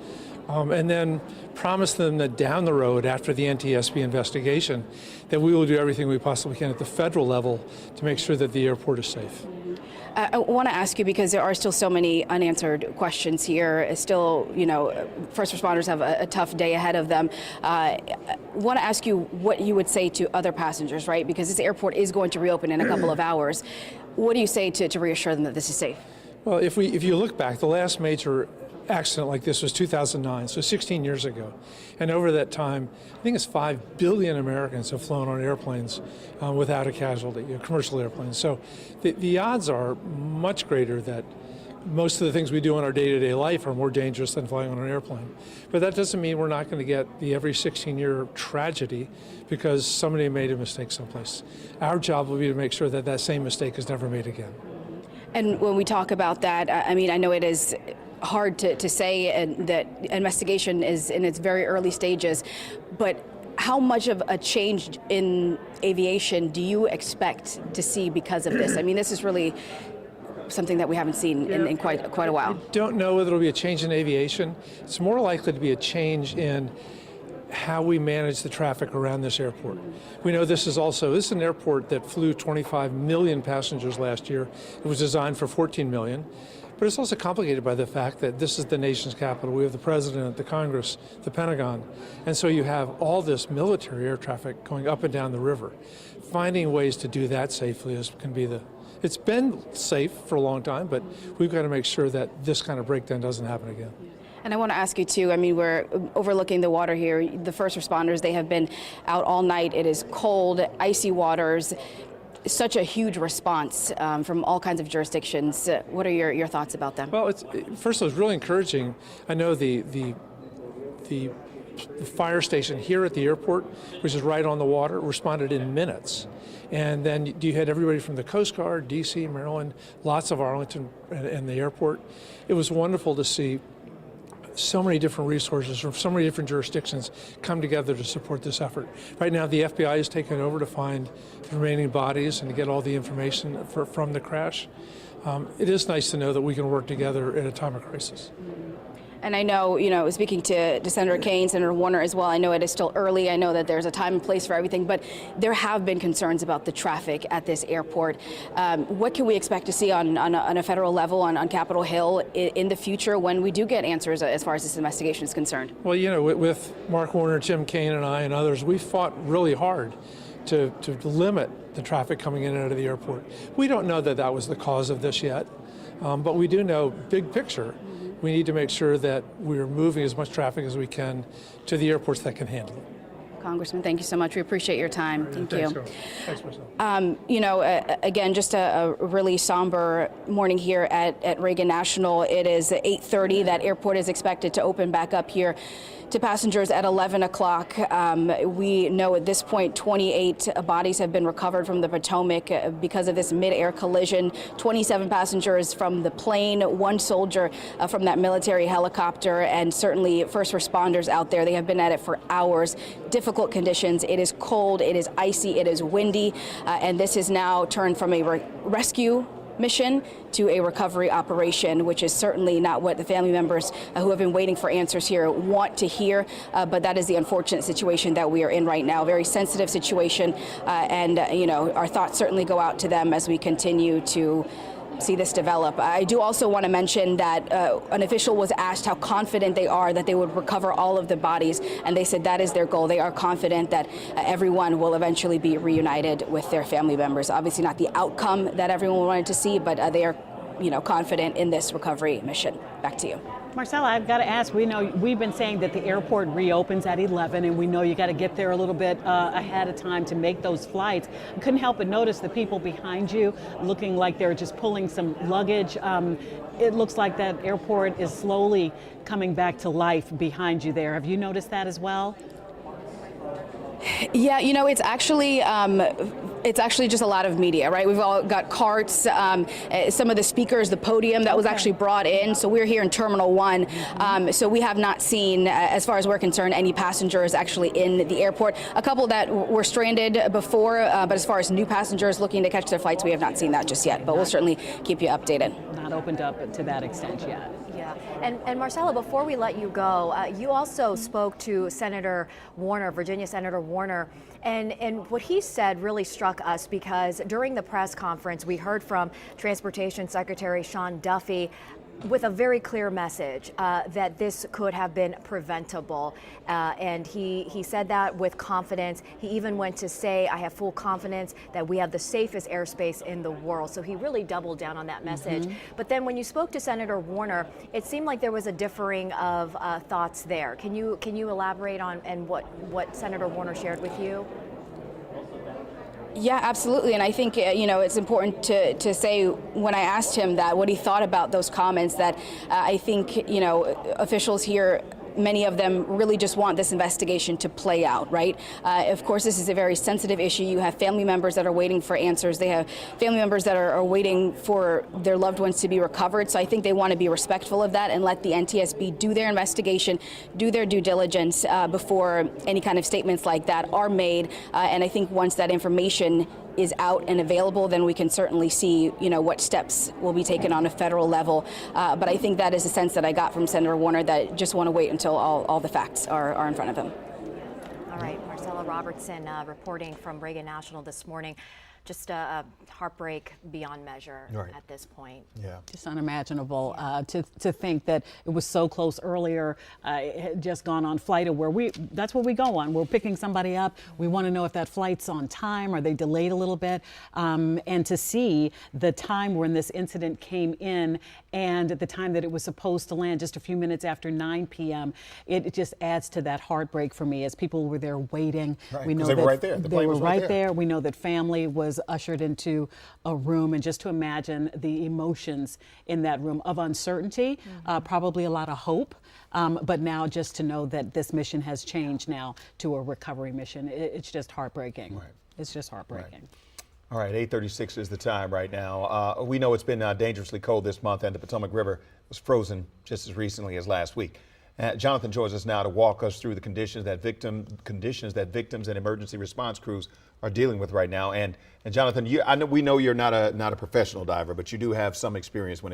and then promise them that down the road, after the NTSB investigation, that we will do everything we possibly can at the federal level to make sure that the airport is safe. I want to ask you, because there are still so many unanswered questions here. Still, you know, first responders have a tough day ahead of them. I want to ask you what you would say to other passengers, right? Because this airport is going to reopen in a couple of hours. What do you say to reassure them that this is safe? Well, if you look back, the last major accident like this was 2009, so 16 years ago. And over that time, I think it's 5 billion Americans have flown on airplanes without a casualty, commercial airplanes. So the odds are much greater that most of the things we do in our day-to-day life are more dangerous than flying on an airplane. But that doesn't mean we're not going to get the every 16-year tragedy because somebody made a mistake someplace. Our job will be to make sure that that same mistake is never made again. And when we talk about that, I mean, I know it is hard to say, and that investigation is in its very early stages, but how much of a change in aviation do you expect to see because of this? I mean, this is really something that we haven't seen in quite a while. I don't know whether it'll be a change in aviation. It's more likely to be a change in how we manage the traffic around this airport. We know this is an airport that flew 25 million passengers last year. It was designed for 14 million. But it's also complicated by the fact that this is the nation's capital. We have the president, the Congress, the Pentagon. And so you have all this military air traffic going up and down the river. Finding ways to do that safely it's been safe for a long time, but we've got to make sure that this kind of breakdown doesn't happen again. And I want to ask you too, I mean, we're overlooking the water here. The first responders, they have been out all night. It is cold, icy waters. Such a huge response from all kinds of jurisdictions. What are your thoughts about them? Well, first of all, it's really encouraging. I know the fire station here at the airport, which is right on the water, responded in minutes. And then you had everybody from the Coast Guard, D.C., Maryland, lots of Arlington and the airport. It was wonderful to see so many different resources from so many different jurisdictions come together to support this effort. Right now, the FBI has taken over to find the remaining bodies and to get all the information from the crash. It is nice to know that we can work together at a time of crisis. And I know, speaking to Senator Kaine, Senator Warner as well, I know it is still early. I know that there's a time and place for everything, but there have been concerns about the traffic at this airport. What can we expect to see on a federal level, on Capitol Hill in the future when we do get answers as far as this investigation is concerned? Well, with Mark Warner, Tim Kaine, and I and others, we fought really hard to limit the traffic coming in and out of the airport. We don't know that was the cause of this yet, but we do know, big picture, we need to make sure that we're moving as much traffic as we can to the airports that can handle it. Congressman, thank you so much. We appreciate your time. Thank you. Thanks, Marcel. Again, just a really somber morning here at Reagan National. It is 8:30. That airport is expected to open back up here to passengers at 11 o'clock. We know at this point 28 bodies have been recovered from the Potomac because of this mid-air collision. 27 passengers from the plane, 1 soldier from that military helicopter, and certainly first responders out there. They have been at it for hours. Difficult conditions. It is cold, it is icy, it is windy, and this is now turned from a rescue mission to a recovery operation, which is certainly not what the family members who have been waiting for answers here want to hear, but that is the unfortunate situation that we are in right now. Very sensitive situation, and our thoughts certainly go out to them as we continue to see this develop. I do also want to mention that an official was asked how confident they are that they would recover all of the bodies, and they said that is their goal. They are confident that everyone will eventually be reunited with their family members. Obviously not the outcome that everyone wanted to see, but they are confident in this recovery mission. Back to you. Marcella, I've got to ask, we've been saying that the airport reopens at 11, and we know you got to get there a little bit ahead of time to make those flights. I couldn't help but notice the people behind you looking like they're just pulling some luggage. It looks like that airport is slowly coming back to life behind you there. Have you noticed that as well? Yeah, it's actually just a lot of media, right? We've all got carts, some of the speakers, the podium that was actually brought in. So we're here in Terminal 1. So we have not seen, as far as we're concerned, any passengers actually in the airport. A couple that were stranded before, but as far as new passengers looking to catch their flights, we have not seen that just yet. But we'll certainly keep you updated. Not opened up to that extent yet. Yeah, and Marcella, before we let you go, you also spoke to Senator Warner, Virginia Senator Warner, and what he said really struck us because during the press conference, we heard from Transportation Secretary Sean Duffy with a very clear message that this could have been preventable. And he said that with confidence. He even went to say, I have full confidence that we have the safest airspace in the world. So he really doubled down on that message. But then when you spoke to Senator Warner, it seemed like there was a differing of thoughts there. Can you elaborate on what Senator Warner shared with you? Yeah, absolutely. And I think, it's important to say when I asked him that, what he thought about those comments, that I think, officials here, many of them really just want this investigation to play out, right? Of course, this is a very sensitive issue. You have family members that are waiting for answers. They have family members that are waiting for their loved ones to be recovered. So I think they want to be respectful of that and let the NTSB do their investigation, do their due diligence before any kind of statements like that are made. And I think once that information is out and available, then we can certainly see, what steps will be taken on a federal level. But I think that is a sense that I got from Senator Warner, that just want to wait until all the facts are in front of him. All right, Marcella Robertson reporting from Reagan National this morning. Just a heartbreak beyond measure at this point. Yeah, just unimaginable to think that it was so close earlier. It had just gone on flight where that's what we go on. We're picking somebody up. We want to know if that flight's on time. Are they delayed a little bit? And to see the time when this incident came in and at the time that it was supposed to land, just a few minutes after 9 p.m., it just adds to that heartbreak for me as people were there waiting. Right, we know they that were right there. The they plane were was right there. We know that family was ushered into a room, and just to imagine the emotions in that room of uncertainty, probably a lot of hope, but now just to know that this mission has changed now to a recovery mission, it's just heartbreaking. Right. It's just heartbreaking. Right. All right, 8:36 is the time right now. We know it's been dangerously cold this month, and the Potomac River was frozen just as recently as last week. Jonathan joins us now to walk us through the conditions that victims and emergency response crews are dealing with right now. And Jonathan, we know you're not a professional diver, but you do have some experience when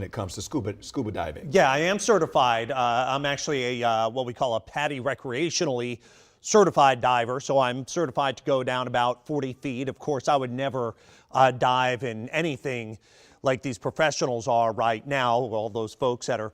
it comes to scuba diving. Yeah, I am certified. I'm actually a what we call a PADI recreationally certified diver, so I'm certified to go down about 40 feet. Of course, I would never dive in anything like these professionals are right now, all those folks that are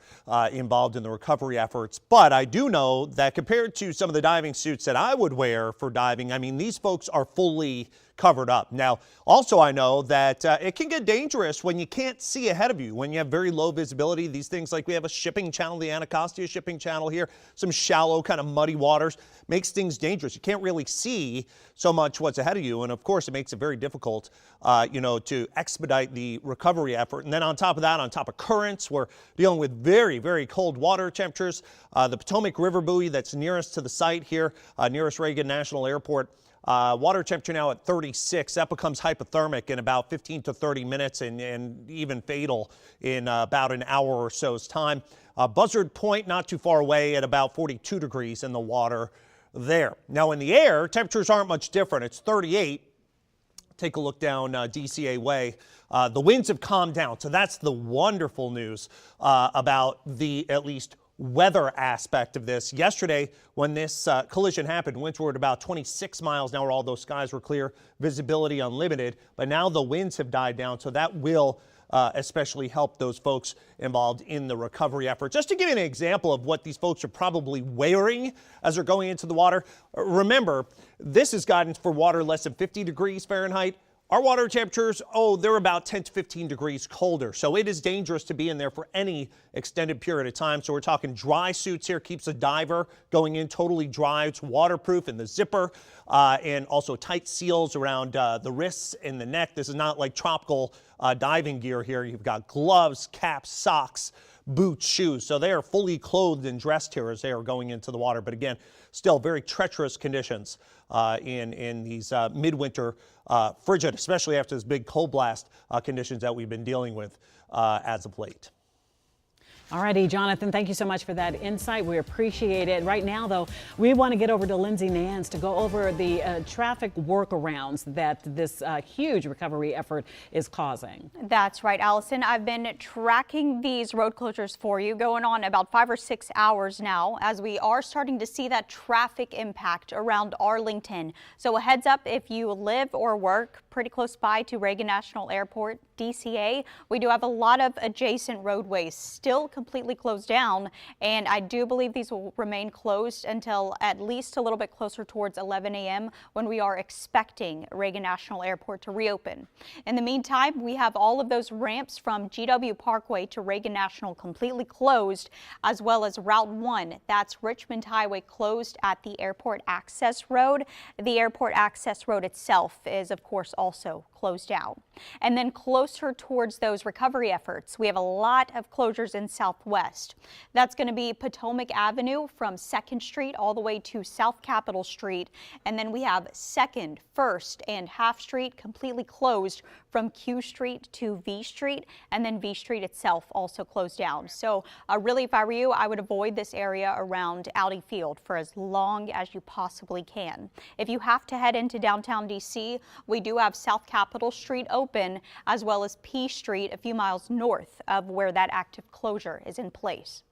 involved in the recovery efforts. But I do know that compared to some of the diving suits that I would wear for diving, I mean, these folks are fully covered up. Now, also I know that it can get dangerous when you can't see ahead of you, when you have very low visibility. These things, like we have a shipping channel, the Anacostia shipping channel here, some shallow kind of muddy waters, makes things dangerous. You can't really see so much what's ahead of you. And of course, it makes it very difficult, to expedite the recovery effort. And then on top of that, on top of currents, we're dealing with very, very cold water temperatures. The Potomac River buoy that's nearest to the site here, nearest Reagan National Airport, water temperature now at 36. That becomes hypothermic in about 15 to 30 minutes and even fatal in about an hour or so's time. Buzzard Point not too far away at about 42 degrees in the water there. Now in the air, temperatures aren't much different. It's 38. Take a look down DCA Way. The winds have calmed down, so that's the wonderful news about the at least weather aspect of this. Yesterday, when this collision happened, winds were at about 26 miles an hour. All those skies were clear, visibility unlimited. But now the winds have died down, so that will especially help those folks involved in the recovery effort. Just to give you an example of what these folks are probably wearing as they're going into the water, remember, this is guidance for water less than 50 degrees Fahrenheit. Our water temperatures, they're about 10 to 15 degrees colder. So it is dangerous to be in there for any extended period of time. So we're talking dry suits here, keeps a diver going in totally dry. It's waterproof in the zipper, and also tight seals around the wrists and the neck. This is not like tropical diving gear here. You've got gloves, caps, socks, boots, shoes. So they are fully clothed and dressed here as they are going into the water. But again, still very treacherous conditions in these midwinter frigid, especially after this big cold blast conditions that we've been dealing with as of late. All righty, Jonathan, thank you so much for that insight. We appreciate it. Right now, though, we want to get over to Lindsay Nance to go over the traffic workarounds that this huge recovery effort is causing. That's right, Allison. I've been tracking these road closures for you, going on about 5 or 6 hours now, as we are starting to see that traffic impact around Arlington. So a heads up, if you live or work pretty close by to Reagan National Airport, DCA, we do have a lot of adjacent roadways still completely closed down, and I do believe these will remain closed until at least a little bit closer towards 11 a.m. when we are expecting Reagan National Airport to reopen. In the meantime, we have all of those ramps from GW Parkway to Reagan National completely closed, as well as Route 1, that's Richmond Highway, closed at the Airport Access Road. The Airport Access Road itself is, of course, also closed down. And then closer towards those recovery efforts, we have a lot of closures in Southwest. That's going to be Potomac Avenue from 2nd Street all the way to South Capitol Street. And then we have 2nd, 1st, and Half Street completely closed from Q Street to V Street. And then V Street itself also closed down. So really, if I were you, I would avoid this area around Audi Field for as long as you possibly can. If you have to head into downtown DC, we do have South Capitol Street open, as well as P Street a few miles north of where that active closure is in place.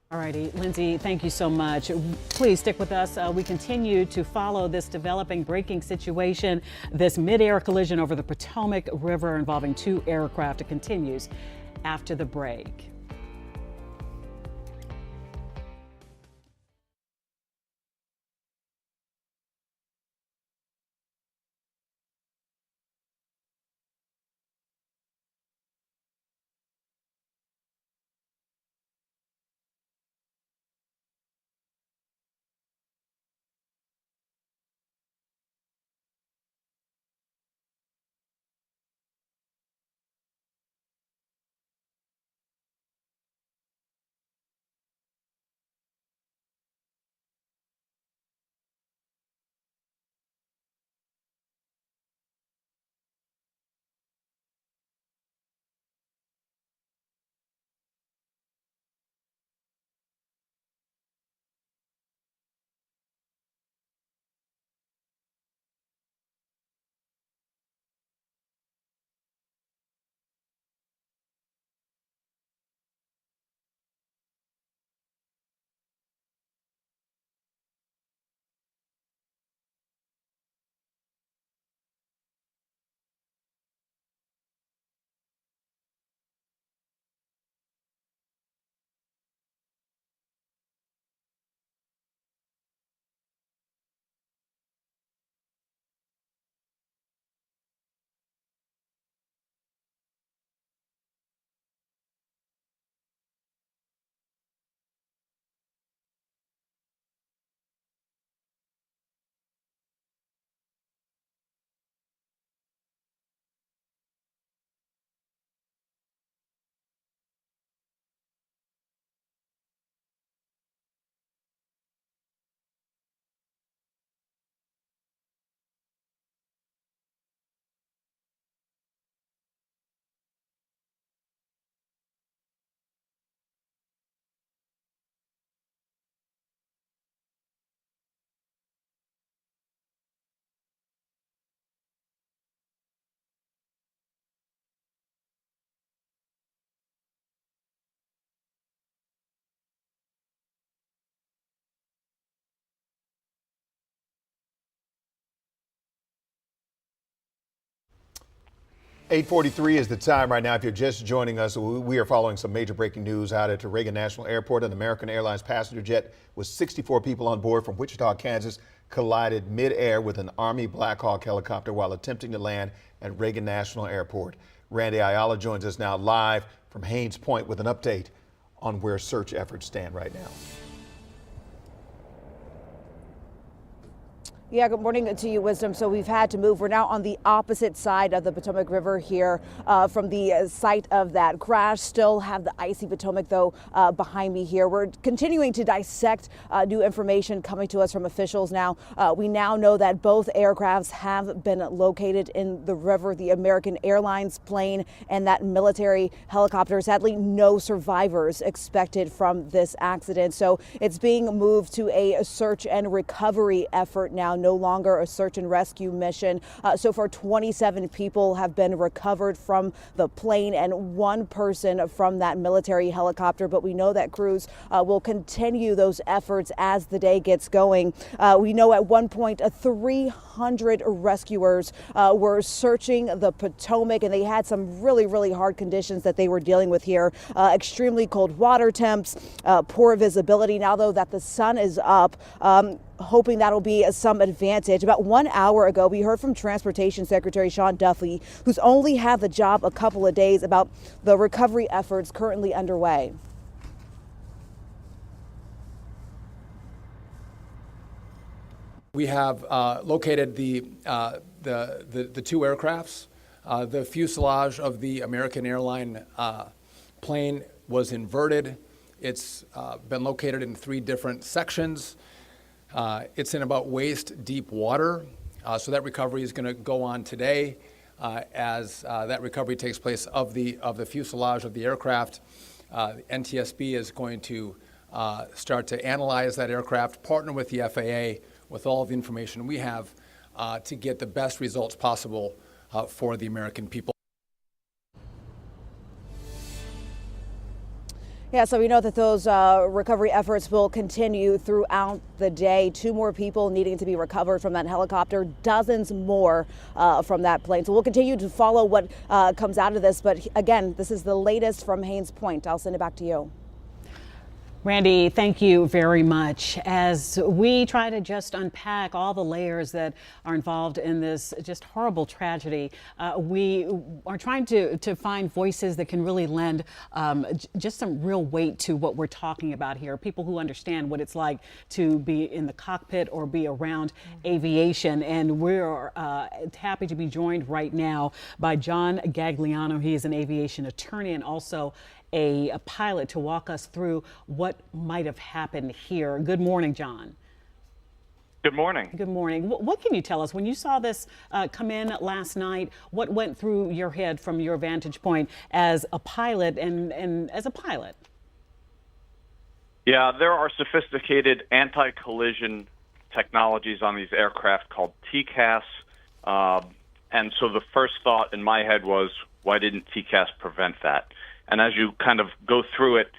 All righty, Lindsay, thank you so much. Please stick with us. We continue to follow this developing breaking situation, this mid-air collision over the Potomac River involving 2 aircraft. It continues after the break. 8:43 is the time right now. If you're just joining us, we are following some major breaking news out at Reagan National Airport. An American Airlines passenger jet with 64 people on board from Wichita, Kansas, collided midair with an Army Black Hawk helicopter while attempting to land at Reagan National Airport. Randy Ayala joins us now live from Haines Point with an update on where search efforts stand right now. Yeah, good morning to you, Wisdom. So we've had to move. We're now on the opposite side of the Potomac River here from the site of that crash. Still have the icy Potomac, though, behind me here. We're continuing to dissect new information coming to us from officials now. We now know that both aircrafts have been located in the river, the American Airlines plane and that military helicopter. Sadly, no survivors expected from this accident. So it's being moved to a search and recovery effort now. No longer a search and rescue mission. So far, 27 people have been recovered from the plane and one person from that military helicopter. But we know that crews will continue those efforts as the day gets going. We know at one point 300 rescuers were searching the Potomac, and they had some really hard conditions that they were dealing with here. Extremely cold water temps, poor visibility. Now, though, that the sun is up, hoping that'll be some advantage. About 1 hour ago, we heard from Transportation Secretary Sean Duffy, who's only had the job a couple of days, about the recovery efforts currently underway. We have located the two aircrafts. The fuselage of the American Airline plane was inverted. It's been located in 3 different sections. It's in about waist deep water, so that recovery is going to go on today. As that recovery takes place of the fuselage of the aircraft, NTSB is going to start to analyze that aircraft, partner with the FAA with all of the information we have to get the best results possible for the American people. Yeah, so we know that those recovery efforts will continue throughout the day. 2 more people needing to be recovered from that helicopter, dozens more from that plane. So we'll continue to follow what comes out of this. But again, this is the latest from Haines Point. I'll send it back to you. Randy, thank you very much. As we try to just unpack all the layers that are involved in this just horrible tragedy, we are trying to find voices that can really lend just some real weight to what we're talking about here. People who understand what it's like to be in the cockpit or be around aviation. And we're happy to be joined right now by John Gagliano. He is an aviation attorney and also a pilot, to walk us through what might have happened here. Good morning, John. Good morning. Good morning. What can you tell us when you saw this come in last night? What went through your head from your vantage point as a pilot and as a pilot? Yeah, there are sophisticated anti-collision technologies on these aircraft called TCAS. And so the first thought in my head was, why didn't TCAS prevent that? And as you kind of go through it,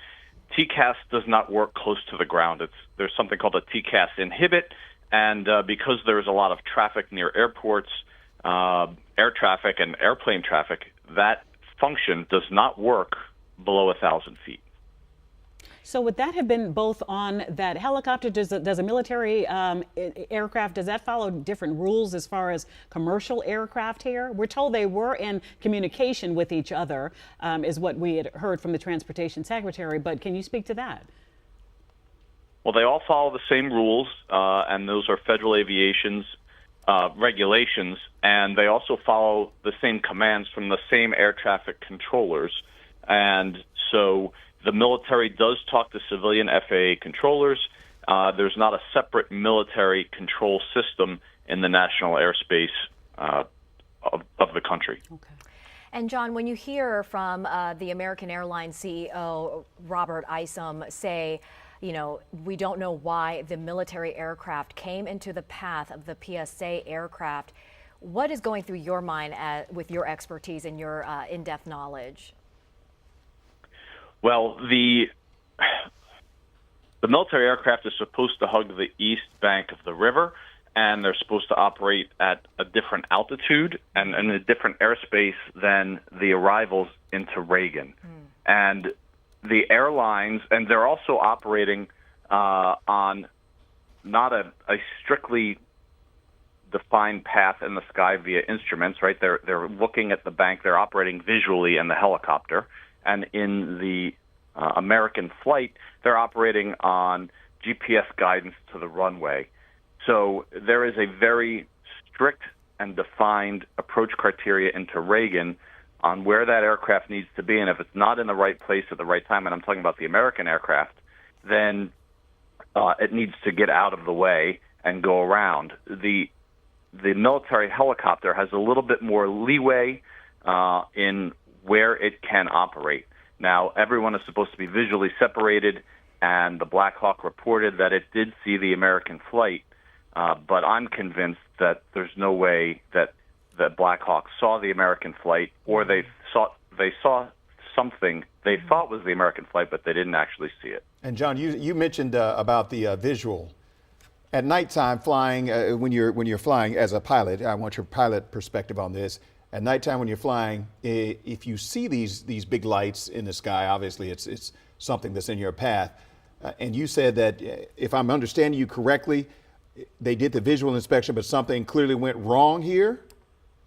TCAS does not work close to the ground. There's something called a TCAS inhibit, and because there's a lot of traffic near airports, air traffic and airplane traffic, that function does not work below 1,000 feet. So would that have been both on that helicopter? Does a military aircraft, does that follow different rules as far as commercial aircraft here? We're told they were in communication with each other, is what we had heard from the Transportation Secretary, but can you speak to that? Well, they all follow the same rules, and those are Federal Aviation's regulations, and they also follow the same commands from the same air traffic controllers. And so the military does talk to civilian FAA controllers. There's not a separate military control system in the national airspace of the country. Okay. And John, when you hear from the American Airlines CEO, Robert Isom, say, you know, we don't know why the military aircraft came into the path of the PSA aircraft, what is going through your mind with your expertise and your in-depth knowledge? Well, the military aircraft is supposed to hug the east bank of the river, and they're supposed to operate at a different altitude and in a different airspace than the arrivals into Reagan. And the airlines, and they're also operating on not a strictly defined path in the sky via instruments, right? They're looking at the bank, they're operating visually in the helicopter, and in the American flight, they're operating on GPS guidance to the runway. So there is a very strict and defined approach criteria into Reagan on where that aircraft needs to be, and if it's not in the right place at the right time, and I'm talking about the American aircraft, then it needs to get out of the way and go around. The military helicopter has a little bit more leeway in where it can operate. Now, everyone is supposed to be visually separated, and the Black Hawk reported that it did see the American flight, but I'm convinced that there's no way that Black Hawk saw the American flight, or they saw something they thought was the American flight, but they didn't actually see it. And John, you mentioned about the visual. At nighttime flying, when you're flying as a pilot, I want your pilot perspective on this. At nighttime when you're flying, if you see these big lights in the sky, obviously it's something that's in your path. And you said that, if I'm understanding you correctly, they did the visual inspection, but something clearly went wrong here,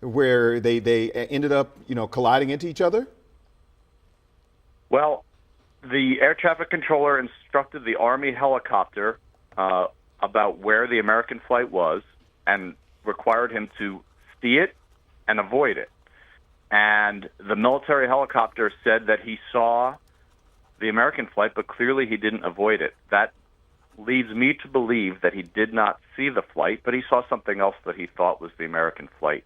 where they ended up, colliding into each other? Well, the air traffic controller instructed the Army helicopter about where the American flight was and required him to see it and avoid it. And the military helicopter said that he saw the American flight, but clearly he didn't avoid it. That leads me to believe that he did not see the flight, but he saw something else that he thought was the American flight.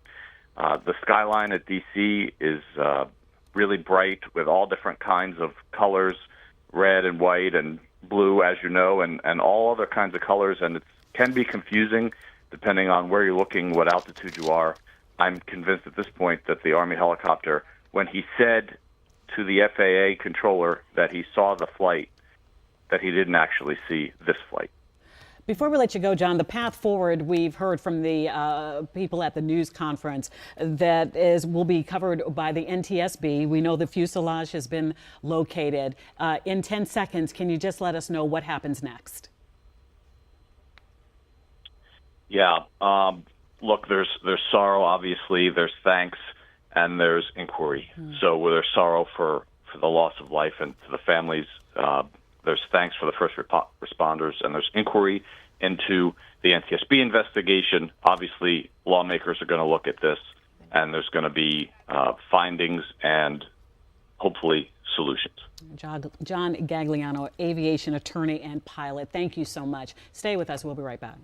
The skyline at D.C. is really bright with all different kinds of colors, red and white and blue, as you know, and all other kinds of colors, and it can be confusing depending on where you're looking, what altitude you are. I'm convinced at this point that the Army helicopter, when he said to the FAA controller that he saw the flight, that he didn't actually see this flight. Before we let you go, John, the path forward, we've heard from the people at the news conference that will be covered by the NTSB. We know the fuselage has been located. In 10 seconds, can you just let us know what happens next? Yeah. Look, there's sorrow, obviously. There's thanks, and there's inquiry. So there's sorrow for the loss of life, and to the families, there's thanks for the first responders, and there's inquiry into the NTSB investigation. Obviously, lawmakers are going to look at this, and there's going to be findings and hopefully solutions. John Gagliano, aviation attorney and pilot, thank you so much. Stay with us. We'll be right back.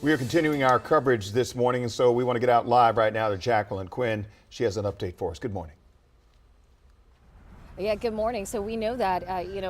We are continuing our coverage this morning, and so we want to get out live right now to Jacqueline Quinn. She has an update for us. Good morning. Yeah, good morning. So we know that,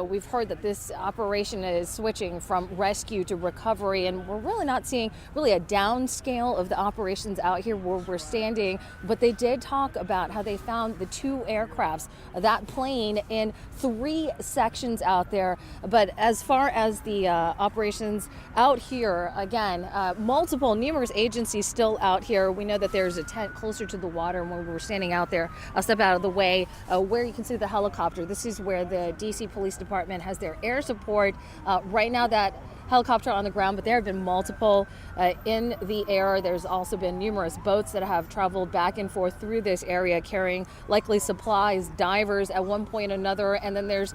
we've heard that this operation is switching from rescue to recovery, and we're really not seeing really a downscale of the operations out here where we're standing. But they did talk about how they found the two aircrafts, that plane, in 3 sections out there. But as far as the operations out here, again, numerous agencies still out here. We know that there's a tent closer to the water, and when we're standing out there, I'll step out of the way, where you can see the helicopter. This is where the DC Police Department has their air support. Right now, that helicopter on the ground, but there have been multiple in the air. There's also been numerous boats that have traveled back and forth through this area carrying likely supplies, divers at one point or another, and then there's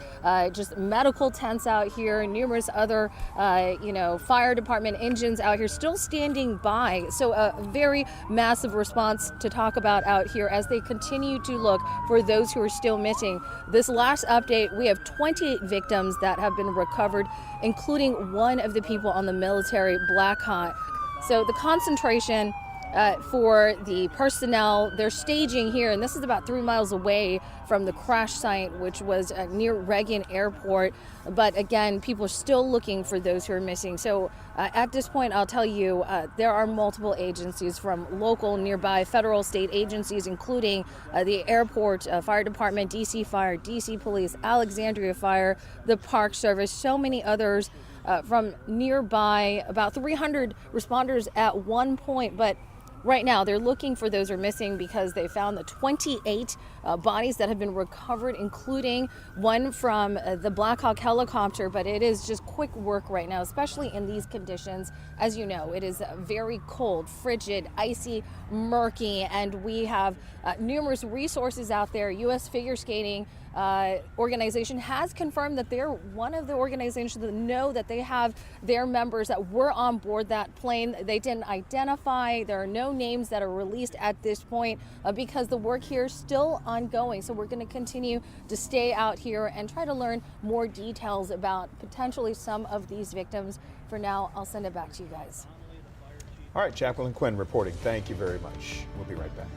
just medical tents out here, numerous other fire department engines out here still standing by. So a very massive response to talk about out here as they continue to look for those who are still missing. This last update, we have 28 victims that have been recovered, including one of the people on the military Black Hawk. So the concentration for the personnel, they're staging here, and this is about 3 miles away from the crash site, which was near Reagan Airport. But again, people are still looking for those who are missing. So at this point, I'll tell you, there are multiple agencies from local, nearby, federal, state agencies, including the airport, fire department, DC Fire, DC Police, Alexandria Fire, the Park Service, so many others from nearby, about 300 responders at one point. But right now, they're looking for those who are missing because they found the 28 bodies that have been recovered, including one from the Black Hawk helicopter. But it is just quick work right now, especially in these conditions. As you know, it is very cold, frigid, icy, murky, and we have numerous resources out there. U.S. Figure Skating organization has confirmed that they're one of the organizations that know that they have their members that were on board that plane. They didn't identify. There are no names that are released at this point because the work here is still ongoing. So we're going to continue to stay out here and try to learn more details about potentially some of these victims. For now, I'll send it back to you guys. All right, Jacqueline Quinn reporting. Thank you very much. We'll be right back.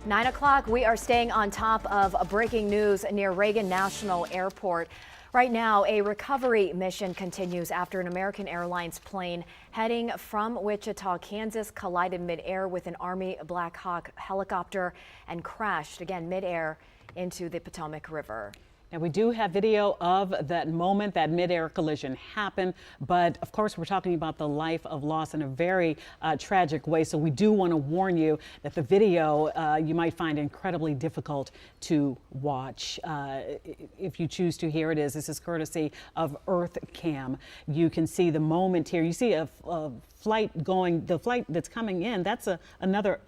9 o'clock, we are staying on top of breaking news near Reagan National Airport. Right now, a recovery mission continues after an American Airlines plane heading from Wichita, Kansas, collided midair with an Army Black Hawk helicopter and crashed again midair into the Potomac River. Now, we do have video of that moment that midair collision happened, but of course, we're talking about the life of loss in a very tragic way. So we do want to warn you that the video you might find incredibly difficult to watch. If you choose to, here it is. This is courtesy of EarthCam. You can see the moment here. You see a flight going, the flight that's coming in, that's another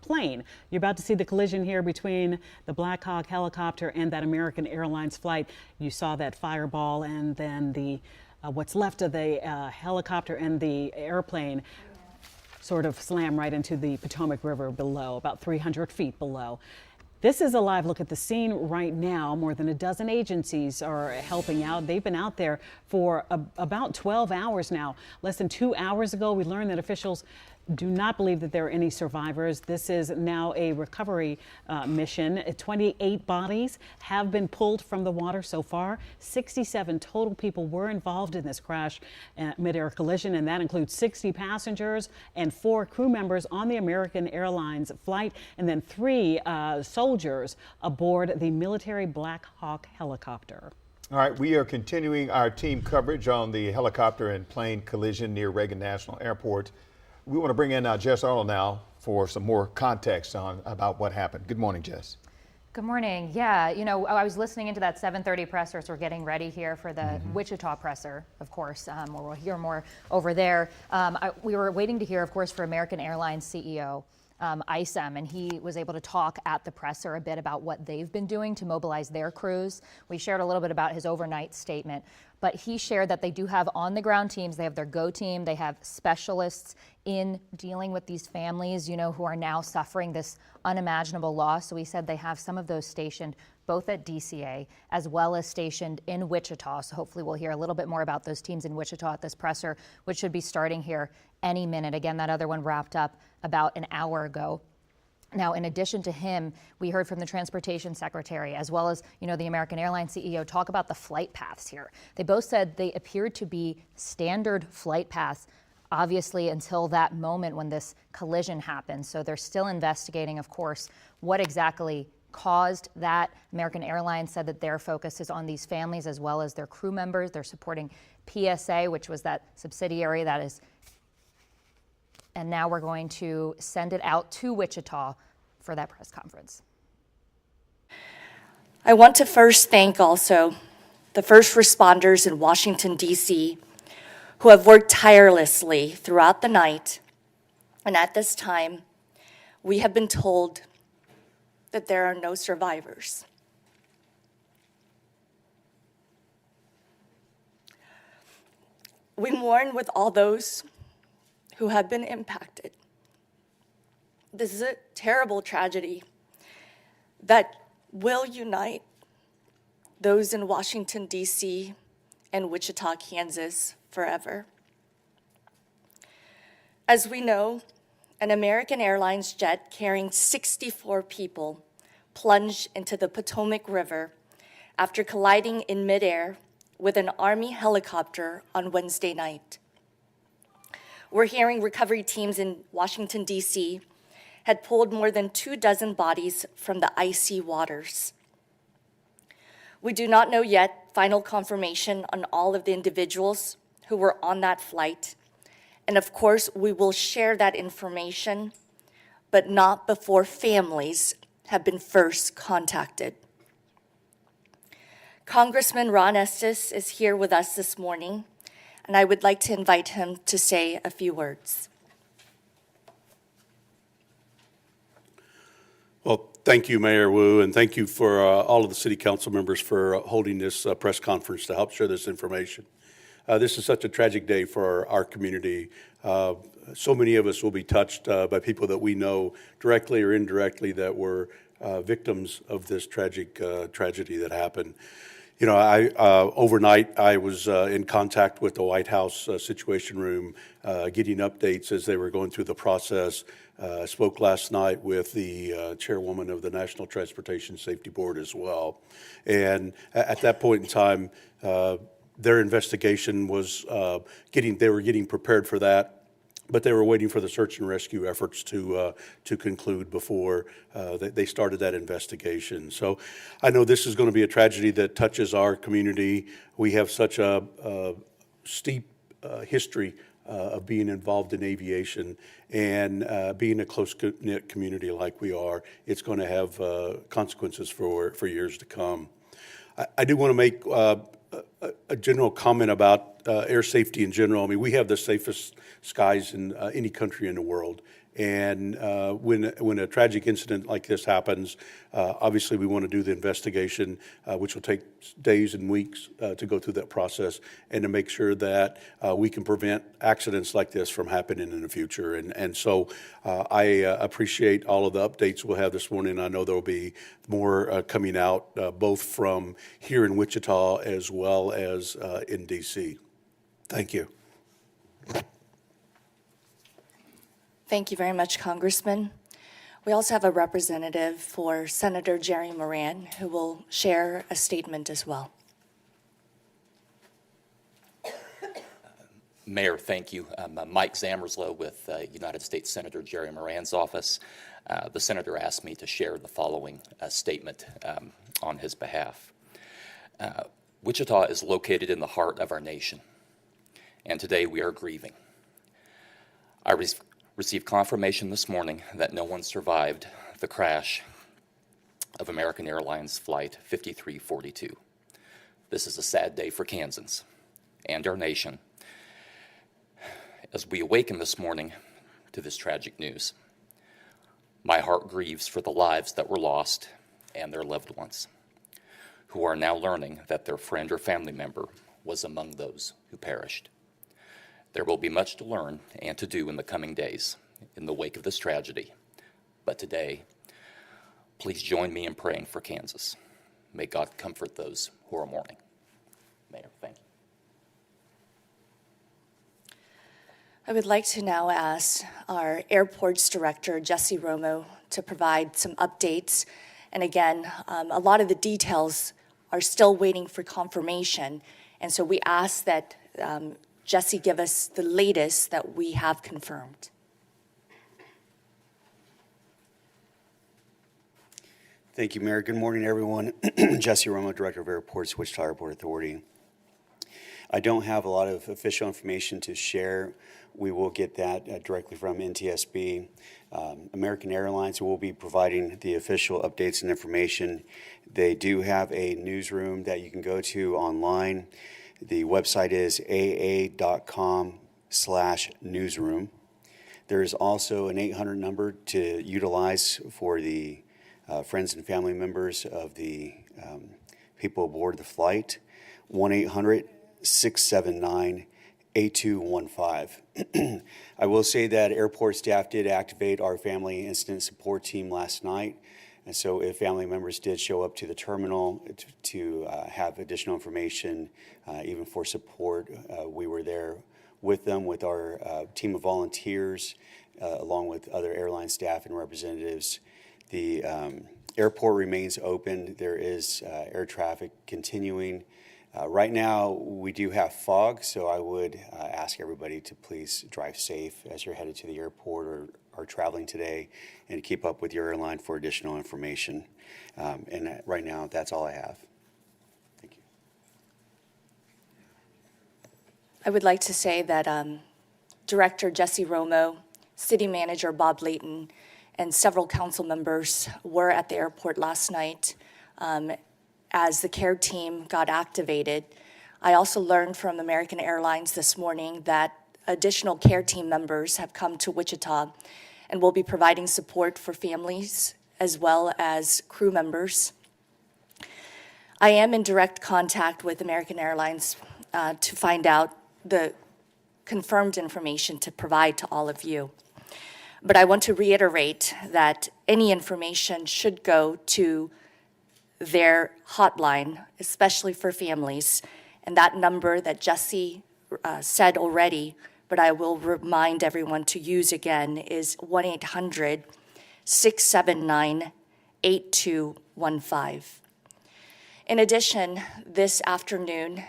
plane. You're about to see the collision here between the Black Hawk helicopter and that American Airlines flight. You saw that fireball and then the what's left of the helicopter and the airplane sort of slam right into the Potomac River below, about 300 feet below. This is a live look at the scene right now. More than a dozen agencies are helping out. They've been out there for about 12 hours now. Less than 2 hours ago, we learned that officials do not believe that there are any survivors. This is now a recovery mission. 28 bodies have been pulled from the water so far. 67 total people were involved in this crash midair collision, and that includes 60 passengers and 4 crew members on the American Airlines flight, and then 3 soldiers aboard the military Black Hawk helicopter. All right, we are continuing our team coverage on the helicopter and plane collision near Reagan National Airport. We want to bring in Jess Arnold now for some more context on about what happened. Good morning, Jess. Good morning. Yeah, you know, I was listening into that 7:30 presser, so we're getting ready here for the Wichita presser, of course, where we'll hear more over there. We were waiting to hear, of course, for American Airlines CEO Isom, and he was able to talk at the presser a bit about what they've been doing to mobilize their crews. We shared a little bit about his overnight statement, but he shared that they do have on-the-ground teams. They have their GO team. They have specialists in dealing with these families, you know, who are now suffering this unimaginable loss. So he said they have some of those stationed both at DCA as well as stationed in Wichita. So hopefully we'll hear a little bit more about those teams in Wichita at this presser, which should be starting here any minute. Again, that other one wrapped up about an hour ago. Now, in addition to him, we heard from the Transportation Secretary as well as, you know, the American Airlines CEO talk about the flight paths here. They both said they appeared to be standard flight paths, obviously, until that moment when this collision happened. So they're still investigating, of course, what exactly caused that. American Airlines said that their focus is on these families as well as their crew members. They're supporting PSA, which was that subsidiary that is. And now we're going to send it out to Wichita for that press conference. I want to first thank also the first responders in Washington, D.C., who have worked tirelessly throughout the night. And at this time, we have been told that there are no survivors. We mourn with all those who have been impacted. This is a terrible tragedy that will unite those in Washington, D.C. and Wichita, Kansas forever. As we know, an American Airlines jet carrying 64 people plunged into the Potomac River after colliding in midair with an Army helicopter on Wednesday night. We're hearing recovery teams in Washington, D.C. had pulled more than 24 bodies from the icy waters. We do not know yet final confirmation on all of the individuals who were on that flight. And of course, we will share that information, but not before families have been first contacted. Congressman Ron Estes is here with us this morning, and I would like to invite him to say a few words. Well, thank you, Mayor Wu, and thank you for all of the city council members for holding this press conference to help share this information. This is such a tragic day for our community. So many of us will be touched by people that we know directly or indirectly that were victims of this tragic tragedy that happened. You know, overnight I was in contact with the White House Situation Room, getting updates as they were going through the process. I spoke last night with the chairwoman of the National Transportation Safety Board as well. And at that point in time, their investigation was they were getting prepared for that. But they were waiting for the search and rescue efforts to conclude before they started that investigation. So I know this is going to be a tragedy that touches our community. We have such a steep history of being involved in aviation, and being a close-knit community like we are, it's going to have consequences for years to come. I do want to make a general comment about air safety in general. I mean, we have the safest skies in any country in the world. And when a tragic incident like this happens, obviously we want to do the investigation, which will take days and weeks to go through that process, and to make sure that we can prevent accidents like this from happening in the future. And so I appreciate all of the updates we'll have this morning. I know there will be more coming out, both from here in Wichita as well as in D.C. Thank you. Thank you very much, Congressman. We also have a representative for Senator Jerry Moran, who will share a statement as well. Mayor, thank you. I'm Mike Zammerslow with United States Senator Jerry Moran's office. The senator asked me to share the following statement on his behalf. Wichita is located in the heart of our nation, and today we are grieving. I received confirmation this morning that no one survived the crash of American Airlines Flight 5342. This is a sad day for Kansans and our nation as we awaken this morning to this tragic news. My heart grieves for the lives that were lost and their loved ones, who are now learning that their friend or family member was among those who perished. There will be much to learn and to do in the coming days in the wake of this tragedy. But today, please join me in praying for Kansas. May God comfort those who are mourning. Mayor, thank you. I would like to now ask our Airports Director, Jesse Romo, to provide some updates. And again, a lot of the details are still waiting for confirmation. And so we ask that Jesse give us the latest that we have confirmed. Thank you, Mayor. Good morning, everyone. Jesse Romo, Director of Airports, Wichita Airport Authority. I don't have a lot of official information to share. We will get that directly from NTSB. American Airlines will be providing the official updates and information. They do have a newsroom that you can go to online. The website is aa.com/newsroom. There is also an 800 number to utilize for the friends and family members of the people aboard the flight, 1-800-679-8215. I will say that airport staff did activate our family incident support team last night. And so if family members did show up to the terminal to have additional information, even for support, we were there with them, with our team of volunteers, along with other airline staff and representatives. The airport remains open. There is air traffic continuing. Right now, we do have fog, so I would ask everybody to please drive safe as you're headed to the airport or are traveling today, and keep up with your airline for additional information. And right now, that's all I have. Thank you. I would like to say that Director Jesse Romo, City Manager Bob Layton, and several council members were at the airport last night as the care team got activated. I also learned from American Airlines this morning that additional care team members have come to Wichita and will be providing support for families as well as crew members. I am in direct contact with American Airlines to find out the confirmed information to provide to all of you. But I want to reiterate that any information should go to their hotline, especially for families. And that number that Jesse said already, but I will remind everyone to use again, is 1-800-679-8215. In addition, this afternoon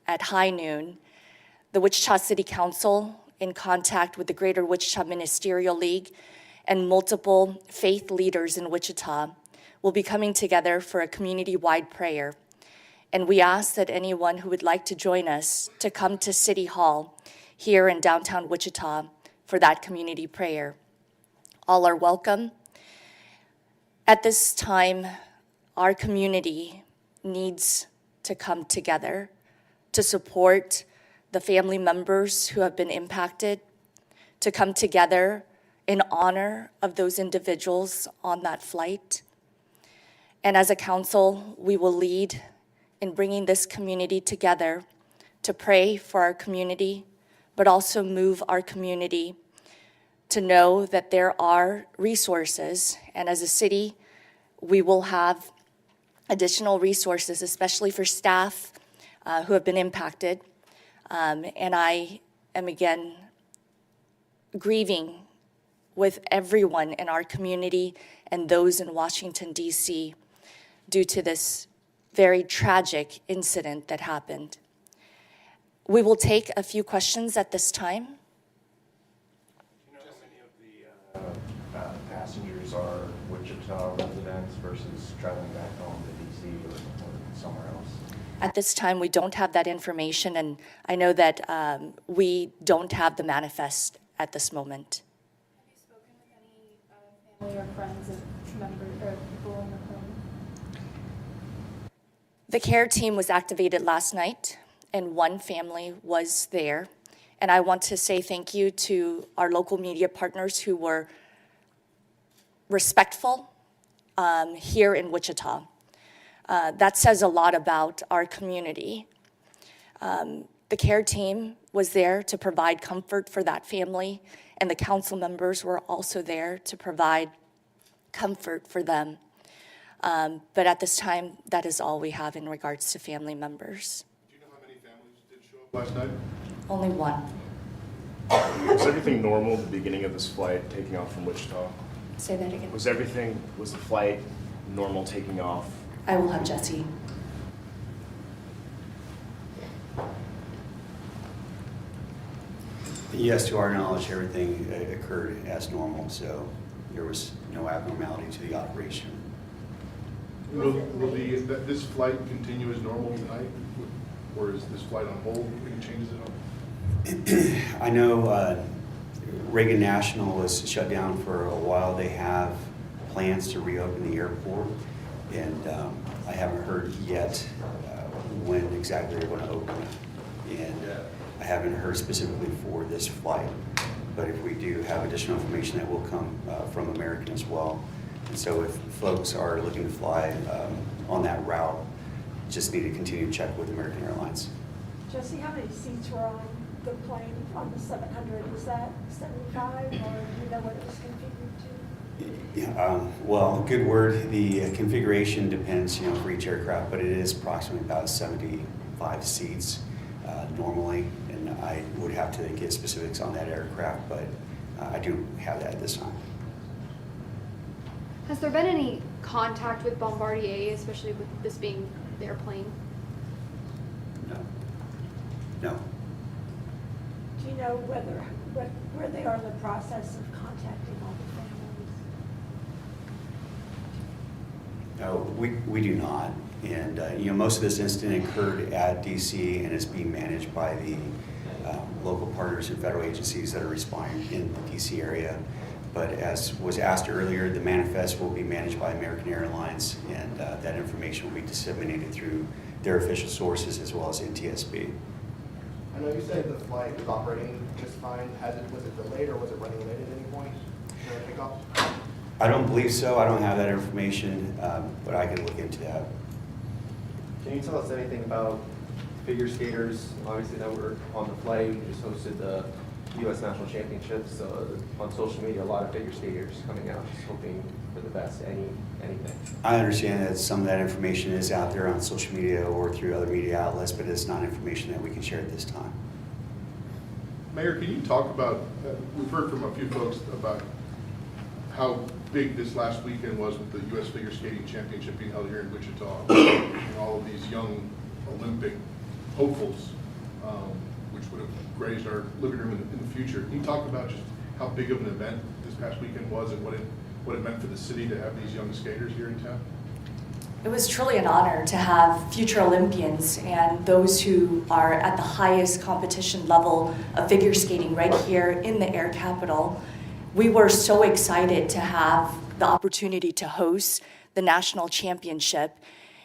at high noon, the Wichita City Council, in contact with the Greater Wichita Ministerial League and multiple faith leaders in Wichita, will be coming together for a community-wide prayer. And we ask that anyone who would like to join us to come to City Hall here in downtown Wichita for that community prayer. All are welcome. At this time, our community needs to come together to support the family members who have been impacted, to come together in honor of those individuals on that flight. And as a council, we will lead in bringing this community together to pray for our community, but also move our community to know that there are resources. And as a city, we will have additional resources, especially for staff who have been impacted. And I am again grieving with everyone in our community and those in Washington, D.C., due to this very tragic incident that happened. We will take a few questions at this time. Do you know how many of the passengers are Wichita residents versus traveling back home to D.C. or somewhere else? At this time, we don't have that information, and I know that we don't have the manifest at this moment. Have you spoken with any family or friends of members or people in the home? The care team was activated last night, and one family was there. And I want to say thank you to our local media partners who were respectful here in Wichita. That says a lot about our community. The care team was there to provide comfort for that family, and the council members were also there to provide comfort for them. But at this time, that is all we have in regards to family members. Do you know how many families did show up last night? Only one. Was everything normal at the beginning of this flight taking off from Wichita? Say that again. Was the flight normal taking off? I will have Jesse. Yes, to our knowledge, everything occurred as normal, so there was no abnormality to the operation. Will this flight continue as normal tonight, or is this flight on hold? Any changes at all? I know Reagan National was shut down for a while. They have plans to reopen the airport, and I haven't heard yet when exactly they're going to open it. And I haven't heard specifically for this flight, but if we do have additional information, that will come from American as well. And so if folks are looking to fly on that route, just need to continue to check with American Airlines. Jesse, how many seats were on the plane on the 700? Was that 75, or do you know what it was configured to? Yeah, well, good word. The configuration depends, for each aircraft, but it is approximately about 75 seats normally, and I would have to get specifics on that aircraft, but I do have that at this time. Has there been any contact with Bombardier, especially with this being their plane? No. Do you know where they are in the process of contacting all the families? No, we do not. And most of this incident occurred at DC and is being managed by the local partners and federal agencies that are responding in the DC area. But as was asked earlier, the manifest will be managed by American Airlines, and that information will be disseminated through their official sources as well as NTSB. I know you said the flight was operating just fine. Was it delayed or was it running late at any point during takeoff? I don't believe so. I don't have that information, but I can look into that. Can you tell us anything about figure skaters, obviously, that were on the flight? You just hosted the U.S. National Championships. On social media, a lot of figure skaters coming out, just hoping for the best. Anything. I understand that some of that information is out there on social media or through other media outlets, but it's not information that we can share at this time. Mayor, can you talk about, we've heard from a few folks about how big this last weekend was with the U.S. Figure Skating Championship being held here in Wichita, and all of these young Olympic hopefuls, which would have grazed our living room in the future. Can you talk about just how big of an event this past weekend was and what it meant for the city to have these young skaters here in town? It was truly an honor to have future Olympians and those who are at the highest competition level of figure skating right here in the Air Capital. We were so excited to have the opportunity to host the national championship.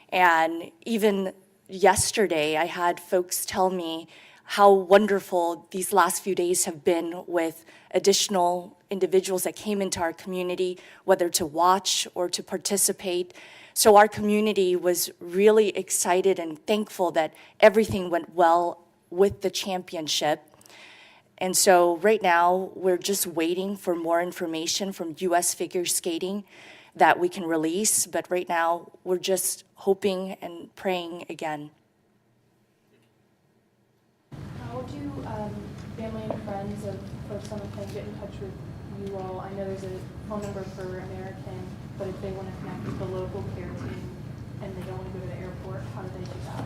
And even yesterday, I had folks tell me how wonderful these last few days have been with additional individuals that came into our community, whether to watch or to participate. So our community was really excited and thankful that everything went well with the championship. And so right now, we're just waiting for more information from U.S. Figure Skating that we can release. But right now, we're just hoping and praying again. How do family and friends of folks on the plane get in touch with you all? I know there's a phone number for American, but if they want to connect with the local care team and they don't want to go to the airport, how do they do that?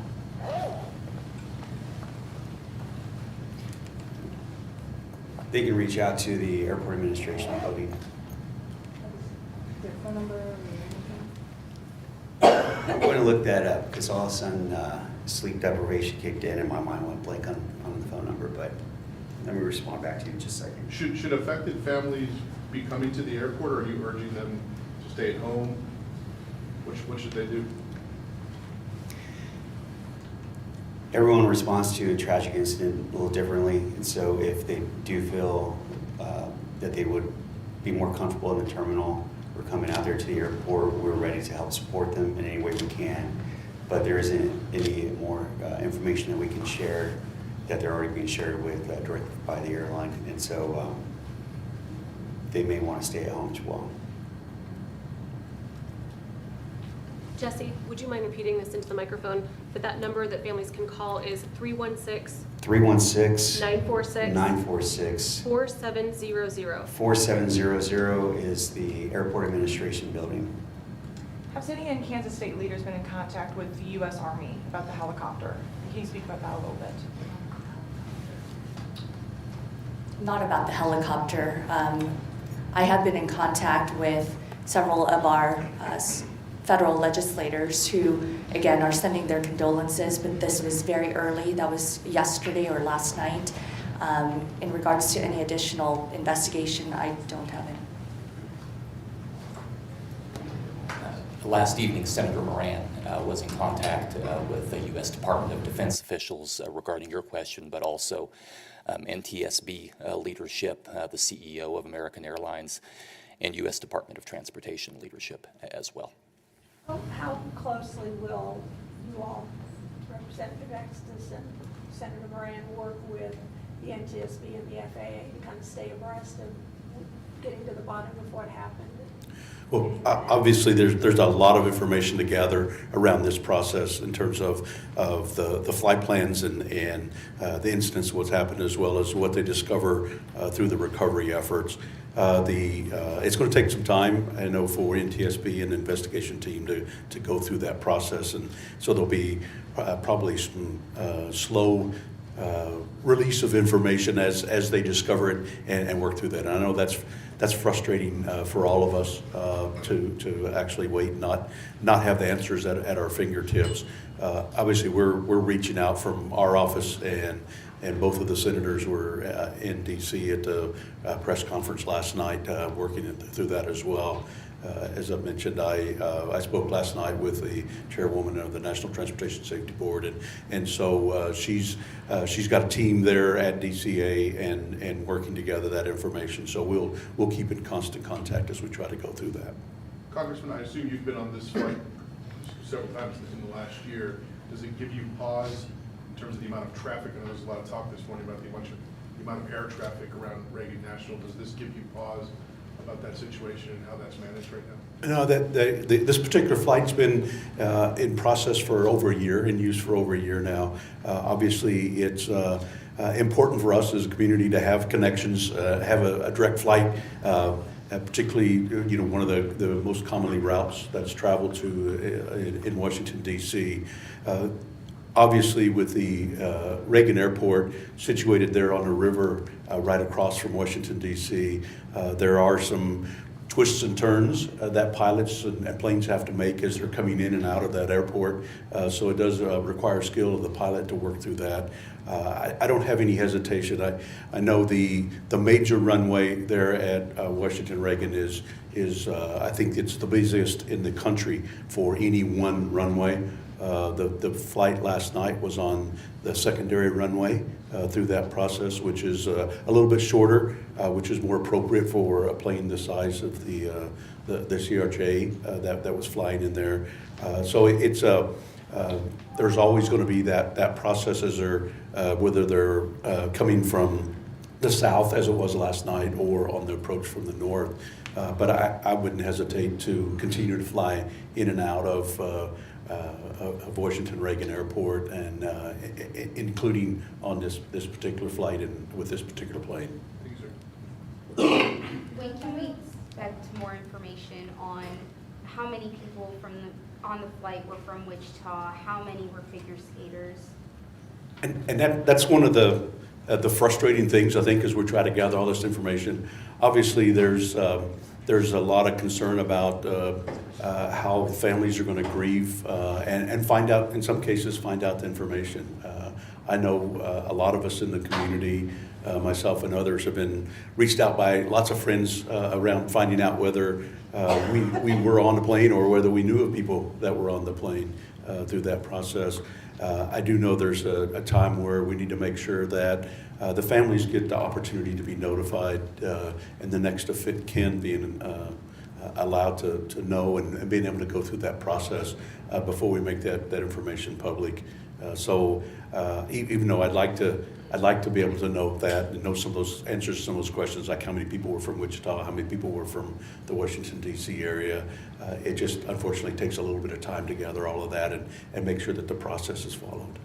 They can reach out to the airport administration building. Their phone number or anything? I'm going to look that up because all of a sudden sleep deprivation kicked in and my mind went blank on the phone number, but let me respond back to you in just a second. Should affected families be coming to the airport, or are you urging them to stay at home? What should they do? Everyone responds to a tragic incident a little differently, and so if they do feel that they would be more comfortable in the terminal or coming out there to the airport, we're ready to help support them in any way we can. But there isn't any more information that we can share that they're already being shared with directly by the airline, and so they may want to stay at home as well. Jesse, would you mind repeating this into the microphone? But that number that families can call is 316-946-4700. 4700 is the airport administration building. Have city and Kansas state leaders been in contact with the U.S. Army about the helicopter? Can you speak about that a little bit? Not about the helicopter. I have been in contact with several of our federal legislators who, again, are sending their condolences, but this was very early. That was yesterday or last night. In regards to any additional investigation, I don't have any. Last evening, Senator Moran was in contact with the U.S. Department of Defense officials regarding your question, but also NTSB leadership, the CEO of American Airlines, and U.S. Department of Transportation leadership as well. How closely will you all, Representative Estes and Senator Moran, work with the NTSB and the FAA to kind of stay abreast of getting to the bottom of what happened? Well, obviously, there's a lot of information to gather around this process in terms of the flight plans and the incidents of what's happened, as well as what they discover through the recovery efforts. It's going to take some time, I know, for NTSB and the investigation team to go through that process, and so there'll be probably some slow release of information as they discover it and work through that. And I know that's frustrating for all of us to actually wait and not have the answers at our fingertips. Obviously, we're reaching out from our office, and both of the senators were in D.C. at the press conference last night, working through that as well. As I mentioned, I spoke last night with the chairwoman of the National Transportation Safety Board, and so she's got a team there at DCA and working together that information. So we'll keep in constant contact as we try to go through that. Congressman, I assume you've been on this flight several times in the last year. Does it give you pause in terms of the amount of traffic? I know there's a lot of talk this morning about the amount of air traffic around Reagan National. Does this give you pause about that situation and how that's managed right now? No, this particular flight's been in process for over a year, in use for over a year now. Obviously, it's important for us as a community to have connections, have a direct flight, particularly one of the most commonly routes that's traveled to in Washington, D.C. Obviously, with the Reagan Airport situated there on the river right across from Washington, D.C., there are some twists and turns that pilots and planes have to make as they're coming in and out of that airport. So it does require skill of the pilot to work through that. I don't have any hesitation. I know the major runway there at Washington Reagan is I think it's the busiest in the country for any one runway. The flight last night was on the secondary runway through that process, which is a little bit shorter, which is more appropriate for a plane the size of the CRJ that was flying in there. So it's there's always going to be that process as whether they're coming from the south as it was last night or on the approach from the north. But I wouldn't hesitate to continue to fly in and out of Washington Reagan Airport, and including on this particular flight and with this particular plane. When can we expect more information on how many people on the flight were from Wichita? How many were figure skaters? And that's one of the frustrating things, I think, as we try to gather all this information. Obviously, there's a lot of concern about how families are going to grieve and find out, in some cases, find out the information. I know a lot of us in the community, myself and others, have been reached out by lots of friends around finding out whether we were on the plane or whether we knew of people that were on the plane through that process. I do know there's a time where we need to make sure that the families get the opportunity to be notified and the next of kin being allowed to know and being able to go through that process before we make that information public. So even though I'd like to be able to know that and know some of those answers to some of those questions, like how many people were from Wichita, how many people were from the Washington, D.C. area, it just unfortunately takes a little bit of time to gather all of that and make sure that the process is followed.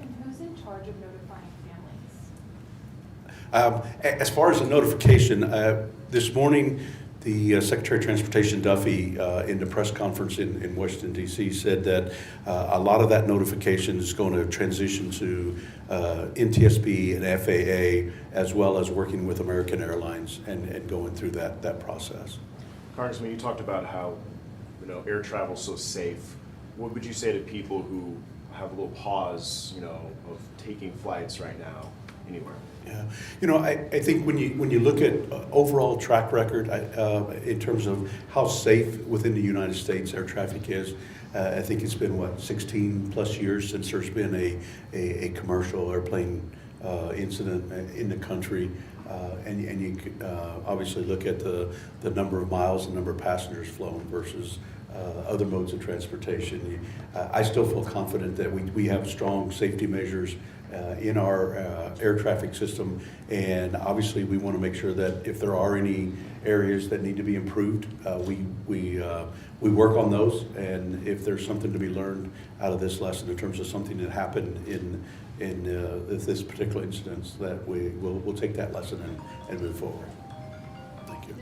And who's in charge of notifying families? As far as the notification, this morning, the Secretary of Transportation Duffy in the press conference in Washington, D.C. said that a lot of that notification is going to transition to NTSB and FAA, as well as working with American Airlines and going through that process. Congressman, you talked about how air travel is so safe. What would you say to people who have a little pause, of taking flights right now anywhere? Yeah, I think when you look at overall track record in terms of how safe within the United States air traffic is, I think it's been 16 plus years since there's been a commercial airplane incident in the country, and you obviously look at the number of miles and number of passengers flown versus other modes of transportation. I still feel confident that we have strong safety measures in our air traffic system, and obviously we want to make sure that if there are any areas that need to be improved, we work on those, and if there's something to be learned out of this lesson in terms of something that happened in this particular instance, that we'll take that lesson and move forward. Thank you.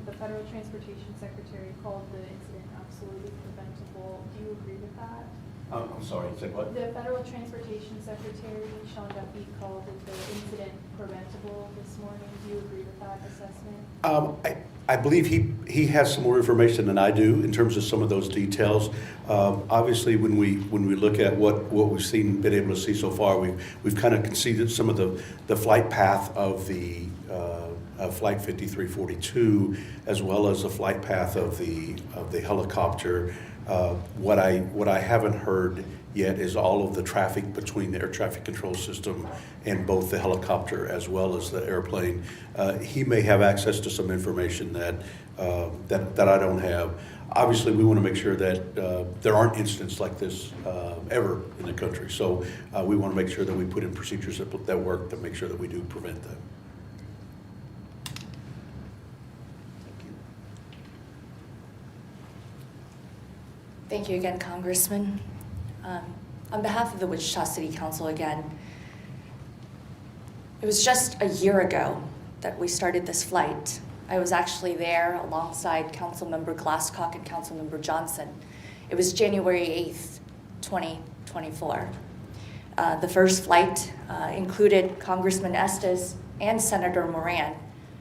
The Federal Transportation Secretary called the incident absolutely preventable. Do you agree with that? I'm sorry, say what? The Federal Transportation Secretary, Sean Duffy, called the incident preventable this morning. Do you agree with that assessment? I believe he has some more information than I do in terms of some of those details. Obviously, when we look at what we've been able to see so far, we've kind of conceded some of the flight path of the Flight 5342, as well as the flight path of the helicopter. What I haven't heard yet is all of the traffic between the air traffic control system and both the helicopter as well as the airplane. He may have access to some information that I don't have. Obviously, we want to make sure that there aren't incidents like this ever in the country. So we want to make sure that we put in procedures that work to make sure that we do prevent that. Thank you again, Congressman. On behalf of the Wichita City Council again, it was just a year ago that we started this flight. I was actually there alongside Councilmember Glasscock and Councilmember Johnson. It was January 8th, 2024. The first flight included Congressman Estes and Senator Moran,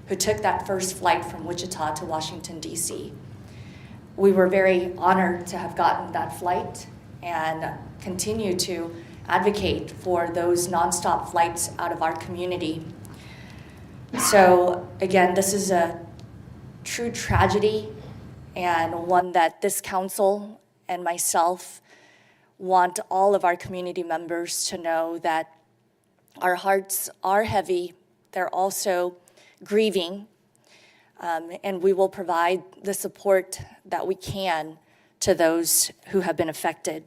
who took that first flight from Wichita to Washington, D.C. We were very honored to have gotten that flight and continue to advocate for those nonstop flights out of our community. So again, this is a true tragedy and one that this council and myself want all of our community members to know that our hearts are heavy. They're also grieving. And we will provide the support that we can to those who have been affected.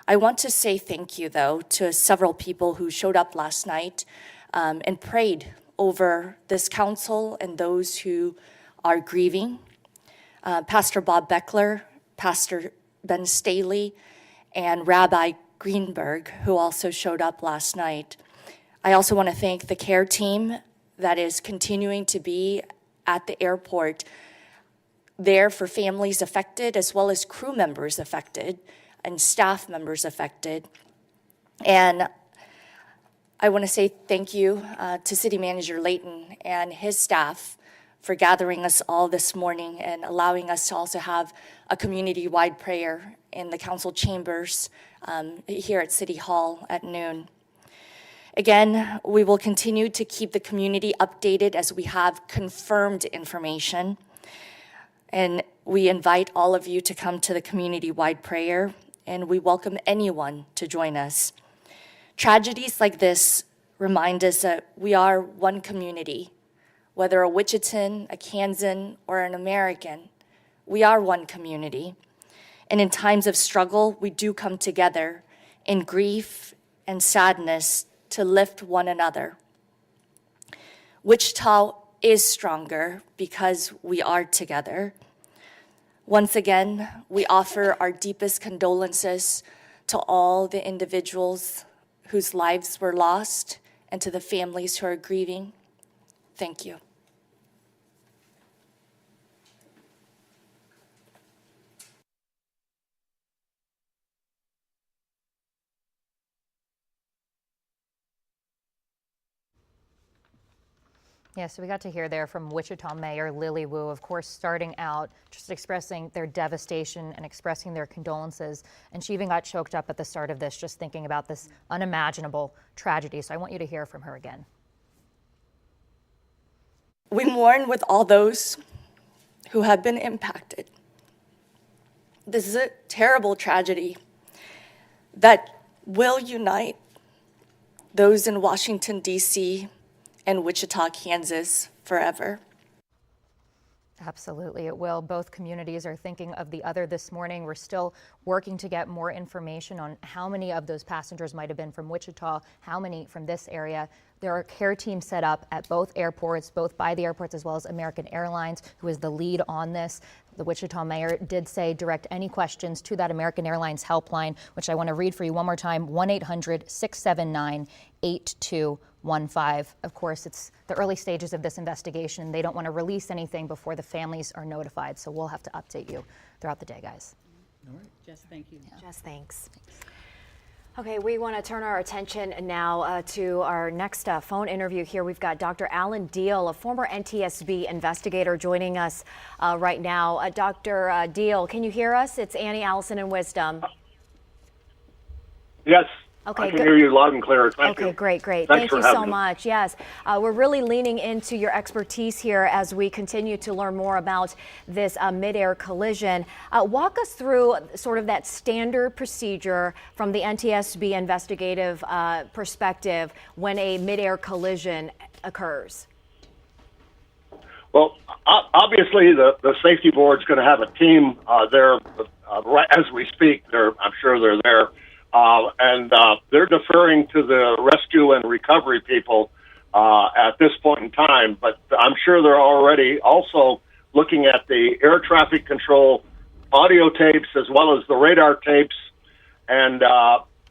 I want to say thank you, though, to several people who showed up last night and prayed over this council and those who are grieving. Pastor Bob Beckler, Pastor Ben Staley, and Rabbi Greenberg, who also showed up last night. I also want to thank the care team that is continuing to be at the airport there for families affected, as well as crew members affected and staff members affected. And I want to say thank you to City Manager Layton and his staff for gathering us all this morning and allowing us to also have a community-wide prayer in the council chambers here at City Hall at noon. Again, we will continue to keep the community updated as we have confirmed information. And we invite all of you to come to the community-wide prayer, and we welcome anyone to join us. Tragedies like this remind us that we are one community. Whether a Wichitan, a Kansan, or an American, we are one community. And in times of struggle, we do come together in grief and sadness to lift one another. Wichita is stronger because we are together. Once again, we offer our deepest condolences to all the individuals whose lives were lost and to the families who are grieving. Thank you. Yeah, so we got to hear there from Wichita Mayor Lily Wu, of course, starting out just expressing their devastation and expressing their condolences. And she even got choked up at the start of this, just thinking about this unimaginable tragedy. So I want you to hear from her again. We mourn with all those who have been impacted. This is a terrible tragedy that will unite those in Washington, D.C., and Wichita, Kansas forever. Absolutely, it will. Both communities are thinking of the other this morning. We're still working to get more information on how many of those passengers might have been from Wichita, how many from this area. There are care teams set up at both airports, both by the airports as well as American Airlines, who is the lead on this. The Wichita mayor did say direct any questions to that American Airlines helpline, which I want to read for you one more time, 1-800-679-8215. Of course, it's the early stages of this investigation. They don't want to release anything before the families are notified. So we'll have to update you throughout the day, guys. All right, Jess, thank you. Yeah. Jess, thanks. Okay, we want to turn our attention now to our next phone interview here. We've got Dr. Alan Deal, a former NTSB investigator, joining us right now. Dr. Deal, can you hear us? It's Annie, Allison, and Wisdom. Yes. Okay, I can good. hear you loud and clear. Thank you. Okay, great. Thanks Thank for you so having me. much. Yes, we're really leaning into your expertise here as we continue to learn more about this midair collision. Walk us through sort of that standard procedure from the NTSB investigative perspective when a midair collision occurs. Well, obviously, the safety board's going to have a team there right as we speak. I'm sure they're there. And they're deferring to the rescue and recovery people at this point in time. But I'm sure they're already also looking at the air traffic control audio tapes as well as the radar tapes. And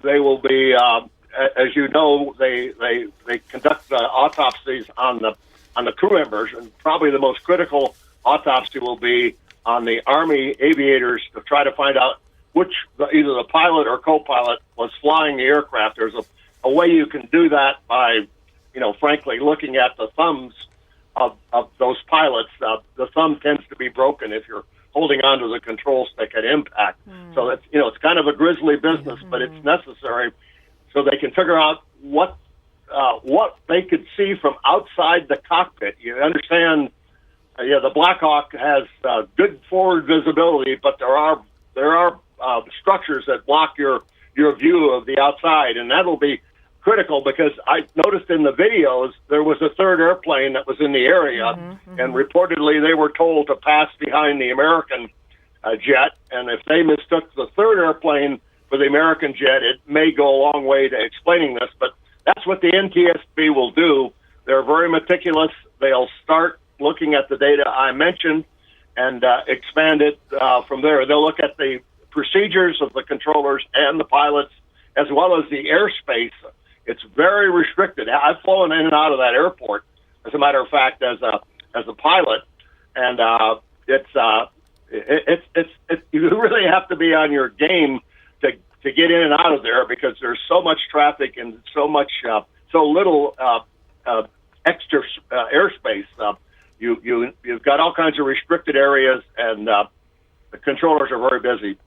they will be, as you know, they conduct autopsies on the crew members. And probably the most critical autopsy will be on the Army aviators to try to find out which either the pilot or co-pilot was flying the aircraft. There's a way you can do that by, frankly, looking at the thumbs of those pilots. The thumb tends to be broken if you're holding onto the control stick at impact. So it's it's kind of a grisly business, but it's necessary so they can figure out what they could see from outside the cockpit. You understand? The Black Hawk has good forward visibility, but there are structures that block your view of the outside, and that'll be critical because I noticed in the videos there was a third airplane that was in the area, and reportedly they were told to pass behind the American jet, and if they mistook the third airplane for the American jet, it may go a long way to explaining this, but that's what the NTSB will do. They're very meticulous. They'll start looking at the data I mentioned and expand it from there. They'll look at the procedures of the controllers and the pilots, as well as the airspace. It's very restricted. I've flown in and out of that airport, as a matter of fact, as a pilot, and you really have to be on your game to get in and out of there because there's so much traffic and so little extra airspace. You've got all kinds of restricted areas, and the controllers are very busy.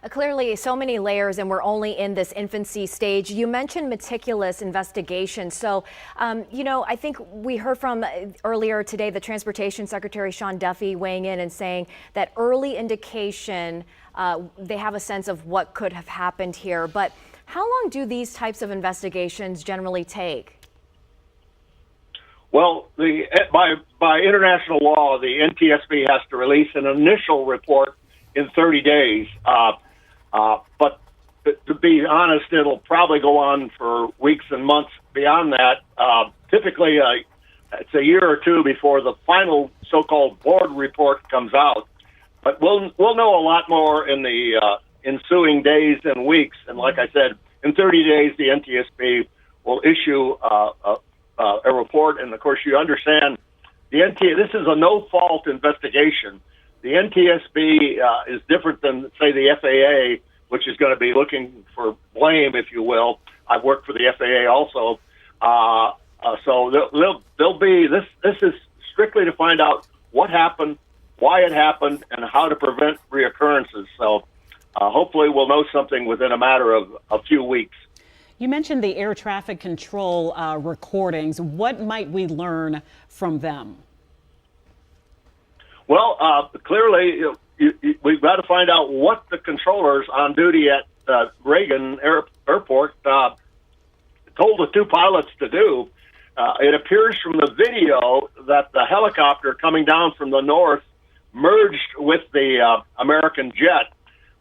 Clearly, so many layers, and we're only in this infancy stage. You mentioned meticulous investigation. So, I think we heard from earlier today the Transportation Secretary Sean Duffy weighing in and saying that early indication, they have a sense of what could have happened here. But how long do these types of investigations generally take? Well, by international law, the NTSB has to release an initial report in 30 days. But to be honest, it'll probably go on for weeks and months beyond that. Typically, it's a year or two before the final so-called board report comes out. But we'll know a lot more in the ensuing days and weeks. And like I said, in 30 days, the NTSB will issue a report. And of course, you understand this is a no-fault investigation. The NTSB is different than, say, the FAA, which is going to be looking for blame, if you will. I've worked for the FAA also. So they'll be, this is strictly to find out what happened, why it happened, and how to prevent reoccurrences. So hopefully we'll know something within a matter of a few weeks. You mentioned the air traffic control recordings. What might we learn from them? Well, clearly, we've got to find out what the controllers on duty at Reagan Airport told the two pilots to do. It appears from the video that the helicopter coming down from the north merged with the American jet.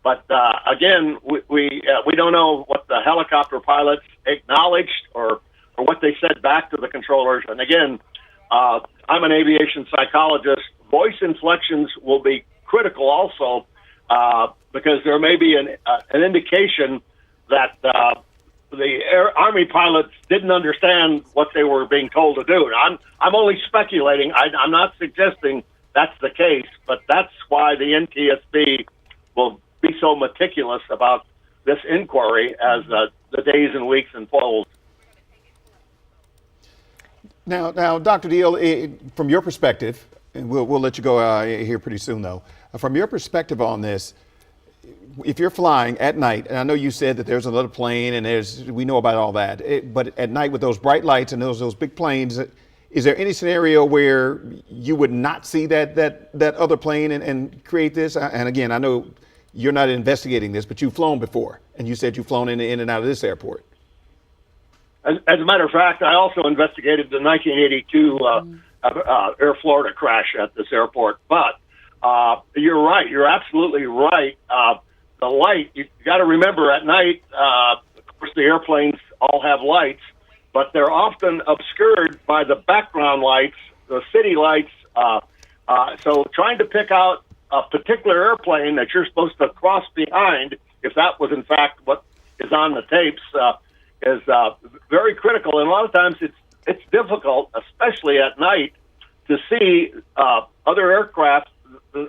But again, we don't know what the helicopter pilots acknowledged or what they said back to the controllers. And again, I'm an aviation psychologist. Voice inflections will be critical also because there may be an indication that the Army pilots didn't understand what they were being told to do. I'm only speculating. I'm not suggesting that's the case, but that's why the NTSB will be so meticulous about this inquiry as the days and weeks unfold. Now, Dr. Deal, from your perspective, and we'll let you go here pretty soon, though. From your perspective on this, if you're flying at night, and I know you said that there's another plane and we know about all that, but at night with those bright lights and those big planes, is there any scenario where you would not see that other plane and create this? And again, I know you're not investigating this, but you've flown before, and you said you've flown in and out of this airport. As a matter of fact, I also investigated the 1982 Air Florida crash at this airport. But you're right. You're absolutely right. The light, you got to remember at night, of course, the airplanes all have lights, but they're often obscured by the background lights, the city lights. So trying to pick out a particular airplane that you're supposed to cross behind, if that was in fact what is on the tapes, is very critical. And a lot of times it's difficult, especially at night, to see other aircraft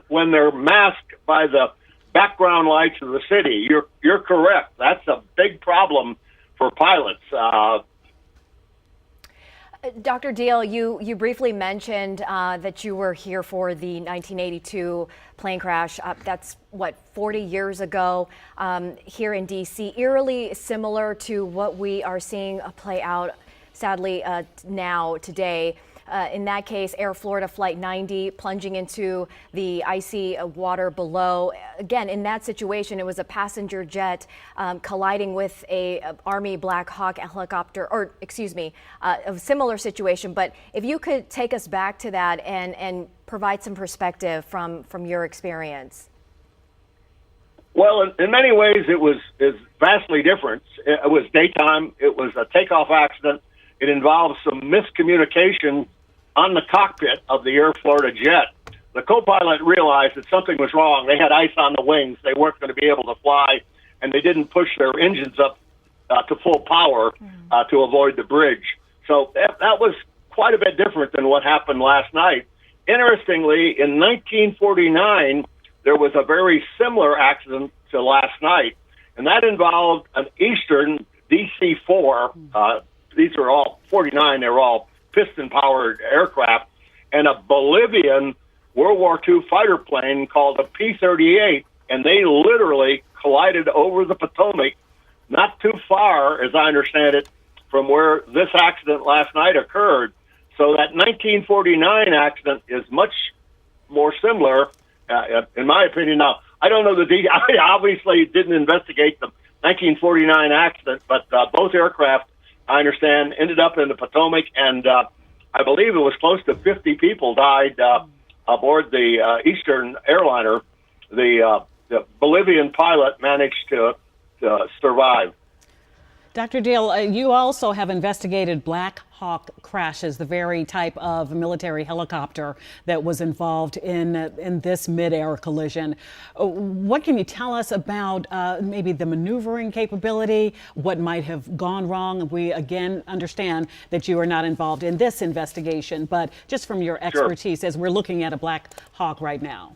when they're masked by the background lights of the city. You're correct. That's a big problem for pilots. Dr. Deal, you briefly mentioned that you were here for the 1982 plane crash. That's 40 years ago here in D.C. Eerily similar to what we are seeing play out, sadly, now today. In that case, Air Florida Flight 90 plunging into the icy water below. Again, in that situation, it was a passenger jet colliding with a Army Black Hawk helicopter, or excuse me, a similar situation. But if you could take us back to that and provide some perspective from your experience. Well, in many ways, it's vastly different. It was daytime. It was a takeoff accident. It involved some miscommunication on the cockpit of the Air Florida jet. The co-pilot realized that something was wrong. They had ice on the wings. They weren't going to be able to fly, and they didn't push their engines up to full power to avoid the bridge. So that was quite a bit different than what happened last night. Interestingly, in 1949, there was a very similar accident to last night, and that involved an Eastern DC-4. These are all 49. They were all piston-powered aircraft, and a Bolivian World War II fighter plane called a P-38, and they literally collided over the Potomac, not too far, as I understand it, from where this accident last night occurred. So that 1949 accident is much more similar, in my opinion. Now, I don't know I obviously didn't investigate the 1949 accident, but both aircraft, I understand, ended up in the Potomac, and I believe it was close to 50 people died aboard the Eastern airliner. The Bolivian pilot managed to survive. Dr. Deal, you also have investigated Black Hawk crashes, the very type of military helicopter that was involved in this mid-air collision. What can you tell us about maybe the maneuvering capability, what might have gone wrong? We, again, understand that you are not involved in this investigation, but just from your expertise, as we're looking at a Black Hawk right now.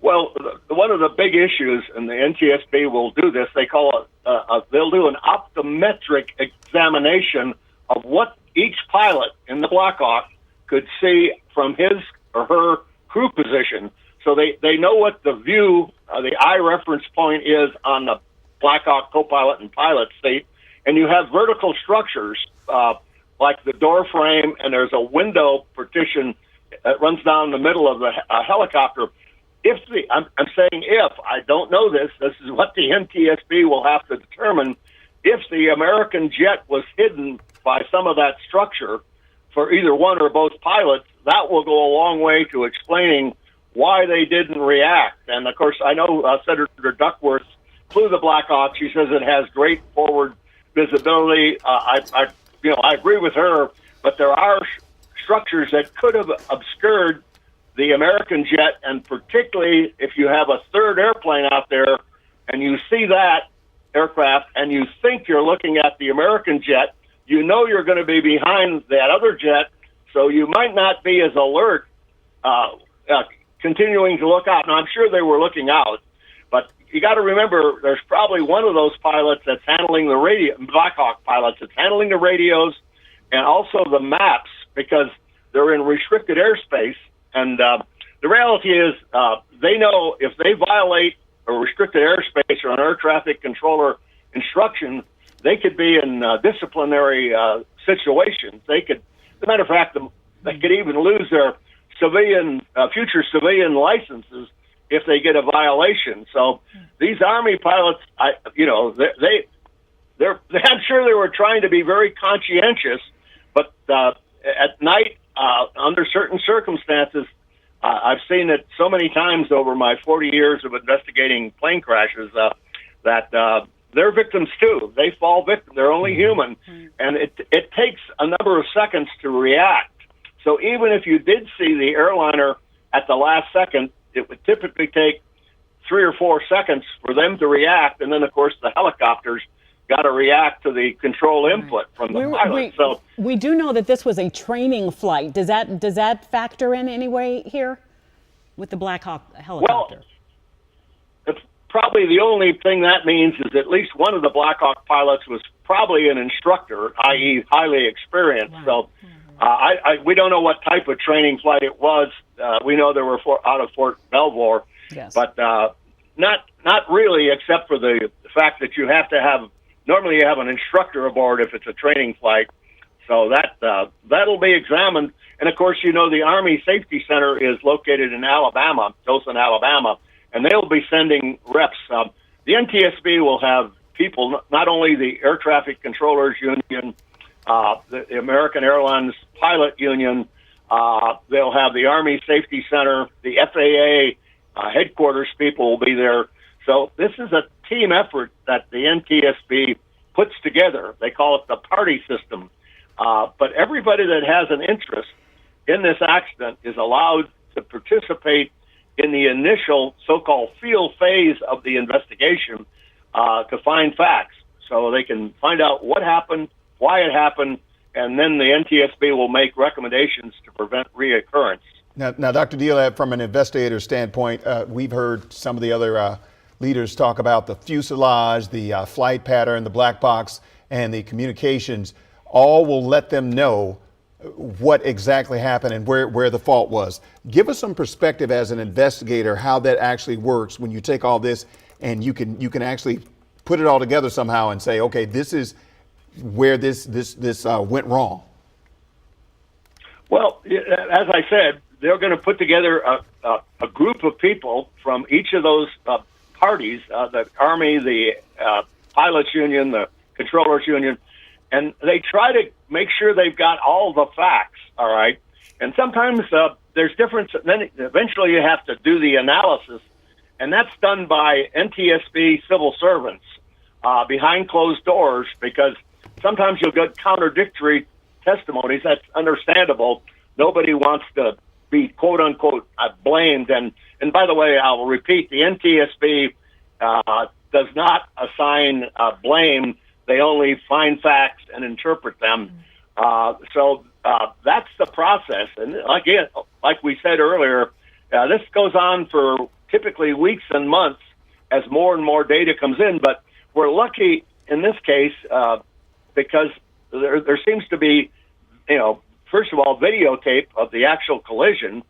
Well, one of the big issues, and the NTSB will do this, they call it, they'll do an optometric examination of what each pilot in the Black Hawk could see from his or her crew position. So they know what the view, the eye reference point is on the Black Hawk co-pilot and pilot seat. And you have vertical structures like the door frame, and there's a window partition that runs down the middle of the helicopter. I'm saying if, I don't know this is what the NTSB will have to determine. If the American jet was hidden by some of that structure for either one or both pilots, that will go a long way to explaining why they didn't react. And of course, I know Senator Duckworth flew the Black Hawk. She says it has great forward visibility. I agree with her, but there are structures that could have obscured the American jet, and particularly if you have a third airplane out there and you see that aircraft and you think you're looking at the American jet, you know you're going to be behind that other jet, so you might not be as alert continuing to look out. Now, I'm sure they were looking out, but you got to remember there's probably one of those pilots that's handling the radio, Black Hawk pilots that's handling the radios and also the maps, because they're in restricted airspace. And the reality is they know if they violate a restricted airspace or an air traffic controller instruction, they could be in disciplinary situations. They could, as a matter of fact, they could even lose their future civilian licenses if they get a violation. So these Army pilots, I'm sure they were trying to be very conscientious, but at night, under certain circumstances, I've seen it so many times over my 40 years of investigating plane crashes that they're victims too. They fall victim. They're only human, and it takes a number of seconds to react. So even if you did see the airliner at the last second, it would typically take 3 or 4 seconds for them to react, and then of course the helicopters got to react to the control input from the pilot. So we do know that this was a training flight. Does that factor in any way here with the Black Hawk helicopter? Well, it's probably the only thing that means is at least one of the Black Hawk pilots was probably an instructor, i.e. highly experienced. Right. So we don't know what type of training flight it was. We know they were out of Fort Belvoir, yes. But not really, except for the fact that you have to have. Normally, you have an instructor aboard if it's a training flight, so that'll be examined. And of course, the Army Safety Center is located in Alabama, Dothan, Alabama, and they'll be sending reps. The NTSB will have people, not only the Air Traffic Controllers Union, the American Airlines Pilot Union. They'll have the Army Safety Center, the FAA headquarters people will be there. So this is a team effort that the NTSB puts together. They call it the party system. But everybody that has an interest in this accident is allowed to participate in the initial so-called field phase of the investigation to find facts. So they can find out what happened, why it happened, and then the NTSB will make recommendations to prevent reoccurrence. Now Dr. Deal, from an investigator standpoint, we've heard some of the other leaders talk about the fuselage, the flight pattern, the black box, and the communications. All will let them know what exactly happened and where the fault was. Give us some perspective as an investigator how that actually works when you take all this and you can actually put it all together somehow and say, okay, this is where this went wrong. Well, as I said, they're going to put together a group of people from each of those parties, the Army, the Pilots Union, the Controllers Union, and they try to make sure they've got all the facts, all right? And sometimes there's difference. Then eventually you have to do the analysis, and that's done by NTSB civil servants behind closed doors, because sometimes you'll get contradictory testimonies. That's understandable. Nobody wants to be quote unquote blamed. And by the way, I will repeat, the NTSB does not assign blame. They only find facts and interpret them. So that's the process. And again, like we said earlier, this goes on for typically weeks and months as more and more data comes in. But we're lucky in this case because there seems to be, first of all, videotape of the actual collision.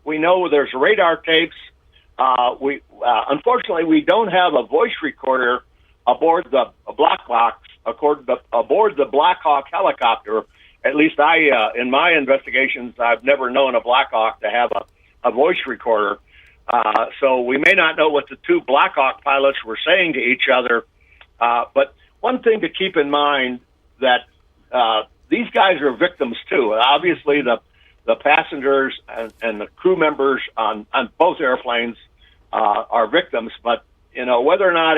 We know there's radar tapes. Unfortunately, we don't have a voice recorder aboard the black box, aboard the Black Hawk helicopter. At least in my investigations, I've never known a Black Hawk to have a voice recorder. So we may not know what the two Black Hawk pilots were saying to each other. But one thing to keep in mind that these guys are victims too. Obviously, the passengers and the crew members on both airplanes are victims. But whether or not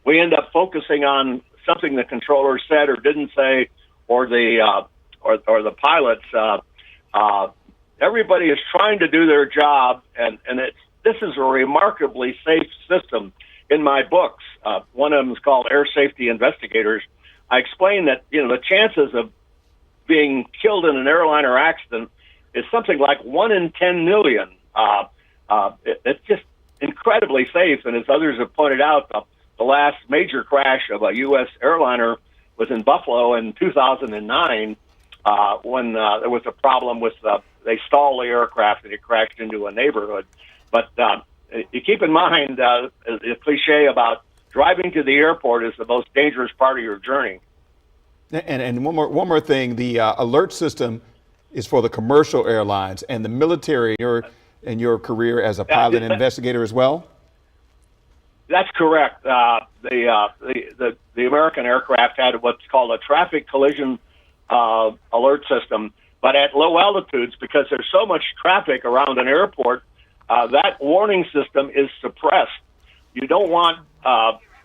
we end up focusing on something the controller said or didn't say, or the pilots, everybody is trying to do their job, and this is a remarkably safe system. In my books, one of them is called Air Safety Investigators. I explain that the chances of being killed in an airliner accident is something like 1 in 10 million. It's just incredibly safe, and as others have pointed out, the last major crash of a U.S. airliner was in Buffalo in 2009 when there was a problem with they stalled the aircraft and it crashed into a neighborhood. But you keep in mind the cliche about driving to the airport is the most dangerous part of your journey. And one more thing, the alert system is for the commercial airlines and the military. In your career as a pilot and investigator as well. That's correct. The American aircraft had what's called a traffic collision alert system, but at low altitudes, because there's so much traffic around an airport, that warning system is suppressed. You don't want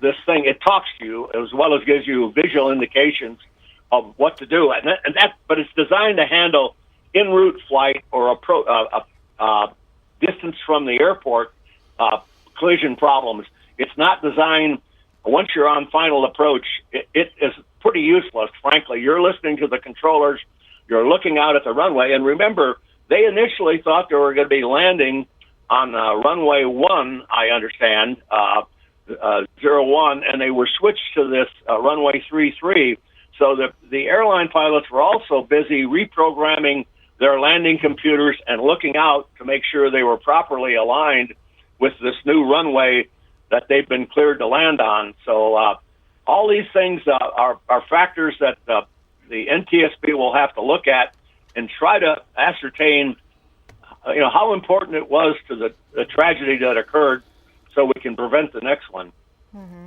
this thing. It talks to you as well as gives you visual indications of what to do, but it's designed to handle en route flight or distance from the airport collision problems. It's not designed, once you're on final approach, it is pretty useless, frankly. You're listening to the controllers, you're looking out at the runway, and remember, they initially thought they were going to be landing on runway 1, I understand, 01, and they were switched to this runway 33. So the airline pilots were also busy reprogramming their landing computers and looking out to make sure they were properly aligned with this new runway that they've been cleared to land on. So all these things are factors that the NTSB will have to look at and try to ascertain, how important it was to the tragedy that occurred, so we can prevent the next one. Mm-hmm.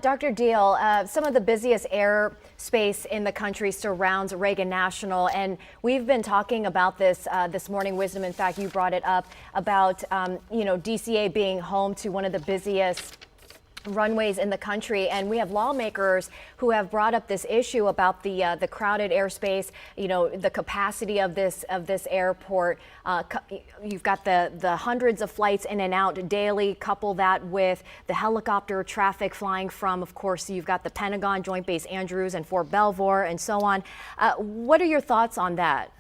Dr. Deal, some of the busiest airspace in the country surrounds Reagan National, and we've been talking about this this morning. Wisdom, in fact, you brought it up about DCA being home to one of the busiest runways in the country, and we have lawmakers who have brought up this issue about the crowded airspace, the capacity of this airport. You've got the hundreds of flights in and out daily. Couple that with the helicopter traffic flying from, of course, you've got the Pentagon, Joint Base Andrews, and Fort Belvoir, and so on. What are your thoughts on that?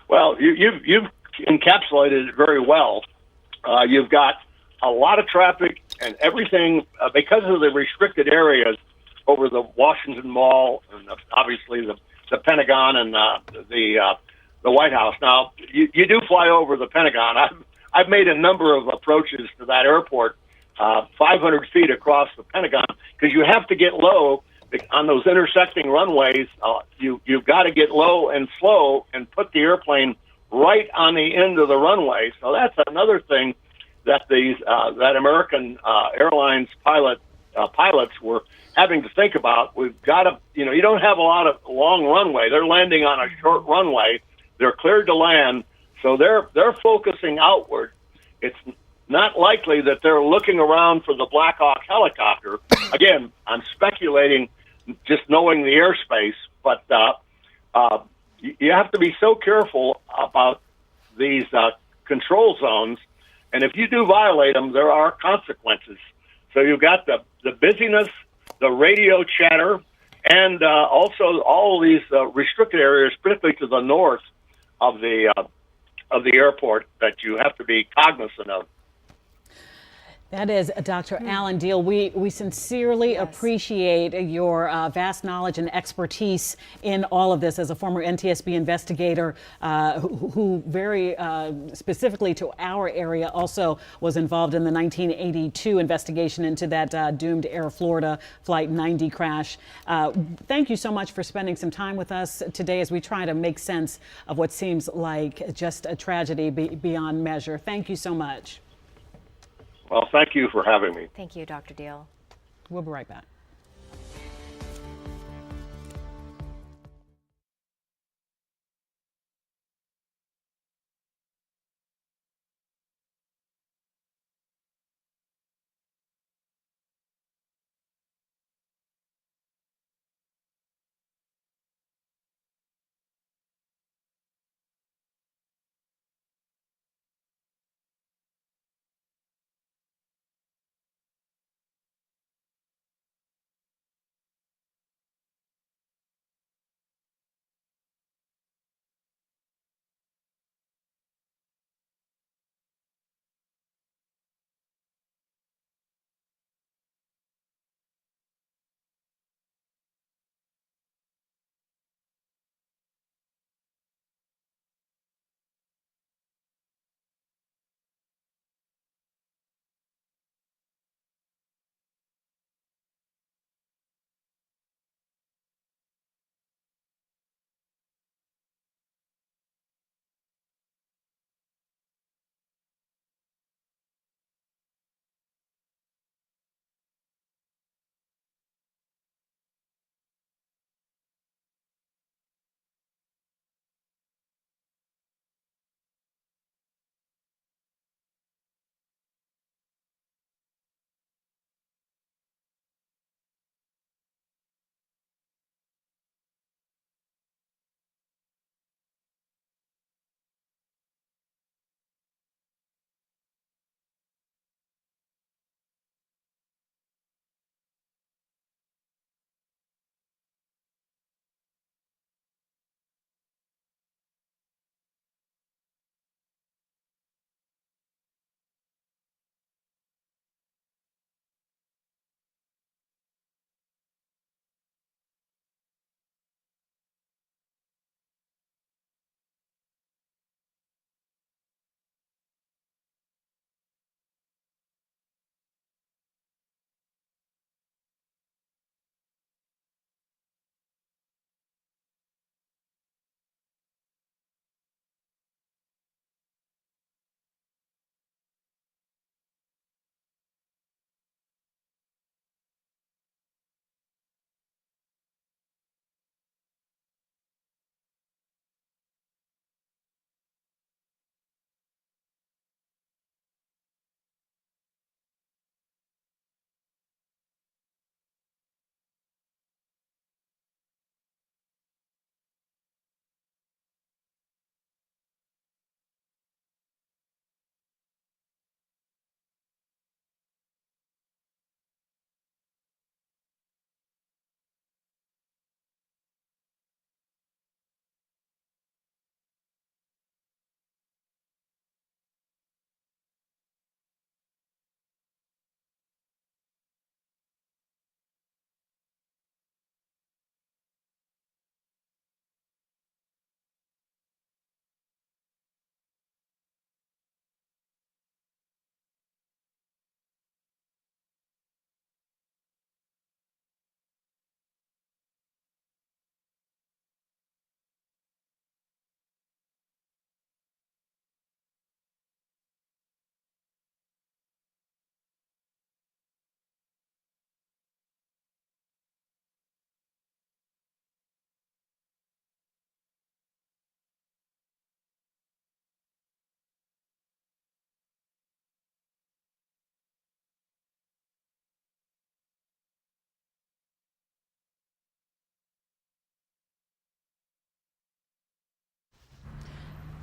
Well, you've encapsulated it very well. You've got a lot of traffic and everything because of the restricted areas over the Washington Mall and obviously the Pentagon and the White House. Now, you do fly over the Pentagon. I've made a number of approaches to that airport, 500 feet across the Pentagon, because you have to get low on those intersecting runways. You've got to get low and slow and put the airplane right on the end of the runway. So that's another thing that that American Airlines pilots were having to think about. We've got to, you don't have a lot of long runway. They're landing on a short runway. They're cleared to land, so they're focusing outward. It's not likely that they're looking around for the Black Hawk helicopter. Again, I'm speculating, just knowing the airspace, but you have to be so careful about these control zones. And if you do violate them, there are consequences. So you've got the busyness, the radio chatter, and also all these restricted areas, particularly to the north of the airport, that you have to be cognizant of. That is Dr. Alan Deal. We sincerely appreciate your vast knowledge and expertise in all of this as a former NTSB investigator who very specifically to our area also was involved in the 1982 investigation into that doomed Air Florida Flight 90 crash. Thank you so much for spending some time with us today as we try to make sense of what seems like just a tragedy beyond measure. Thank you so much. Well, thank you for having me. Thank you, Dr. Deal. We'll be right back.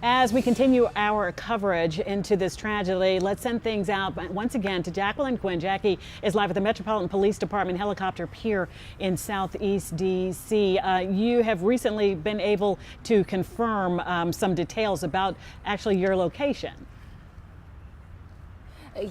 As we continue our coverage into this tragedy, let's send things out once again to Jacqueline Quinn. Jackie is live at the Metropolitan Police Department helicopter pier in Southeast D.C. You have recently been able to confirm some details about actually your location.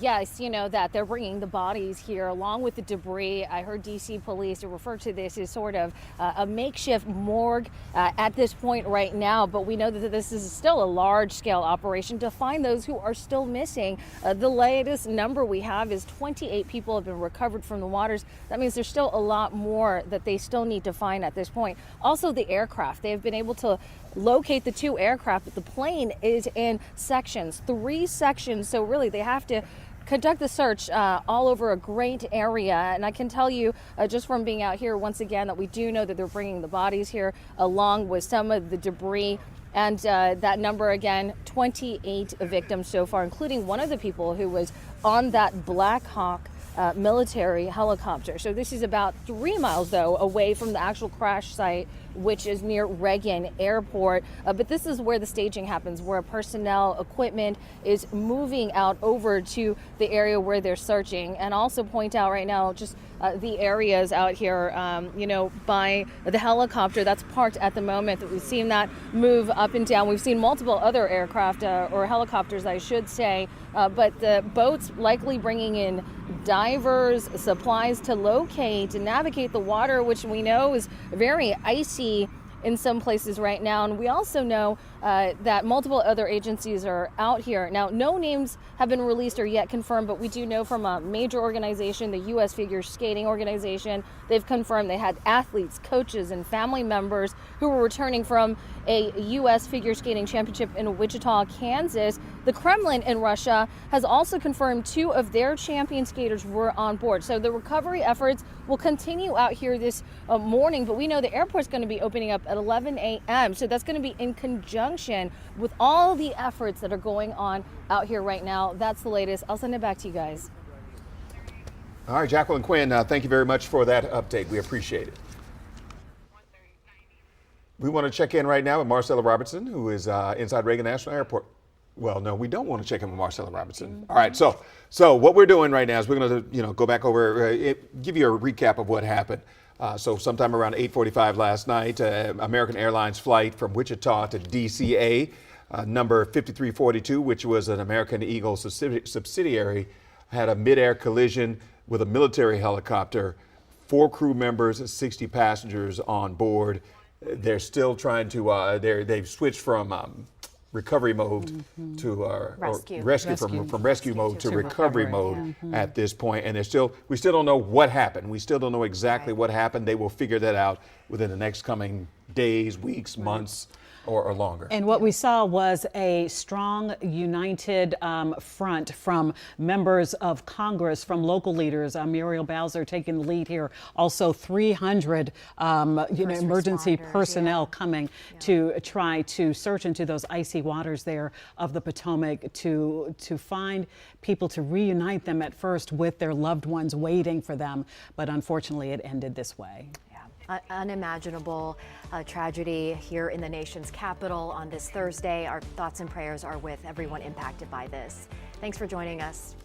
Yes, you know that they're bringing the bodies here along with the debris. I heard DC police refer to this as sort of a makeshift morgue at this point right now, but we know that this is still a large-scale operation to find those who are still missing. The latest number we have is 28 people have been recovered from the waters. That means there's still a lot more that they still need to find at this point. Also, the aircraft, they have been able to locate the two aircraft, but the plane is in sections, 3 sections. So really they have to conduct the search all over a great area. And I can tell you just from being out here once again that we do know that they're bringing the bodies here along with some of the debris. And that number again, 28 victims so far, including one of the people who was on that Black Hawk military helicopter. So this is about 3 miles, though, away from the actual crash site, which is near Reagan Airport. But this is where the staging happens, where personnel equipment is moving out over to the area where they're searching. And also point out right now just the areas out here, you know, by the helicopter that's parked at the moment. That we've seen that move up and down. We've seen multiple other aircraft or helicopters, I should say, but the boats likely bringing in divers, supplies to locate and navigate the water, which we know is very icy in some places right now. And we also know that multiple other agencies are out here. Now, no names have been released or yet confirmed, but we do know from a major organization, the U.S. Figure Skating Organization, they've confirmed they had athletes, coaches, and family members who were returning from a U.S. Figure Skating Championship in Wichita, Kansas. The Kremlin in Russia has also confirmed 2 of their champion skaters were on board. So the recovery efforts will continue out here this morning, but we know the airport's going to be opening up at 11 a.m. So that's going to be in conjunction with all the efforts that are going on out here right now. That's the latest. I'll send it back to you guys. All right, Jacqueline Quinn, thank you very much for that update. We appreciate it. We want to check in right now with Marcella Robertson, who is inside Reagan National Airport. Well, no, we don't want to check in with Marcella Robertson. All right, so what we're doing right now is we're going to, go back over, give you a recap of what happened. So sometime around 8:45 last night, American Airlines flight from Wichita to DCA, number 5342, which was an American Eagle subsidiary, had a midair collision with a military helicopter. 4 crew members, 60 passengers on board. They're still trying to, they've switched from recovery mode to rescue from rescue mode to recovery mode at this point, and we still don't know what happened. We still don't know exactly what happened. They will figure that out within the next coming days, weeks, months, or longer. And what we saw was a strong, united front from members of Congress, from local leaders. Muriel Bowser taking the lead here. Also 300 emergency personnel coming to try to search into those icy waters there of the Potomac to find people, to reunite them at first with their loved ones waiting for them. But unfortunately, it ended this way. Unimaginable tragedy here in the nation's capital on this Thursday. Our thoughts and prayers are with everyone impacted by this. Thanks for joining us.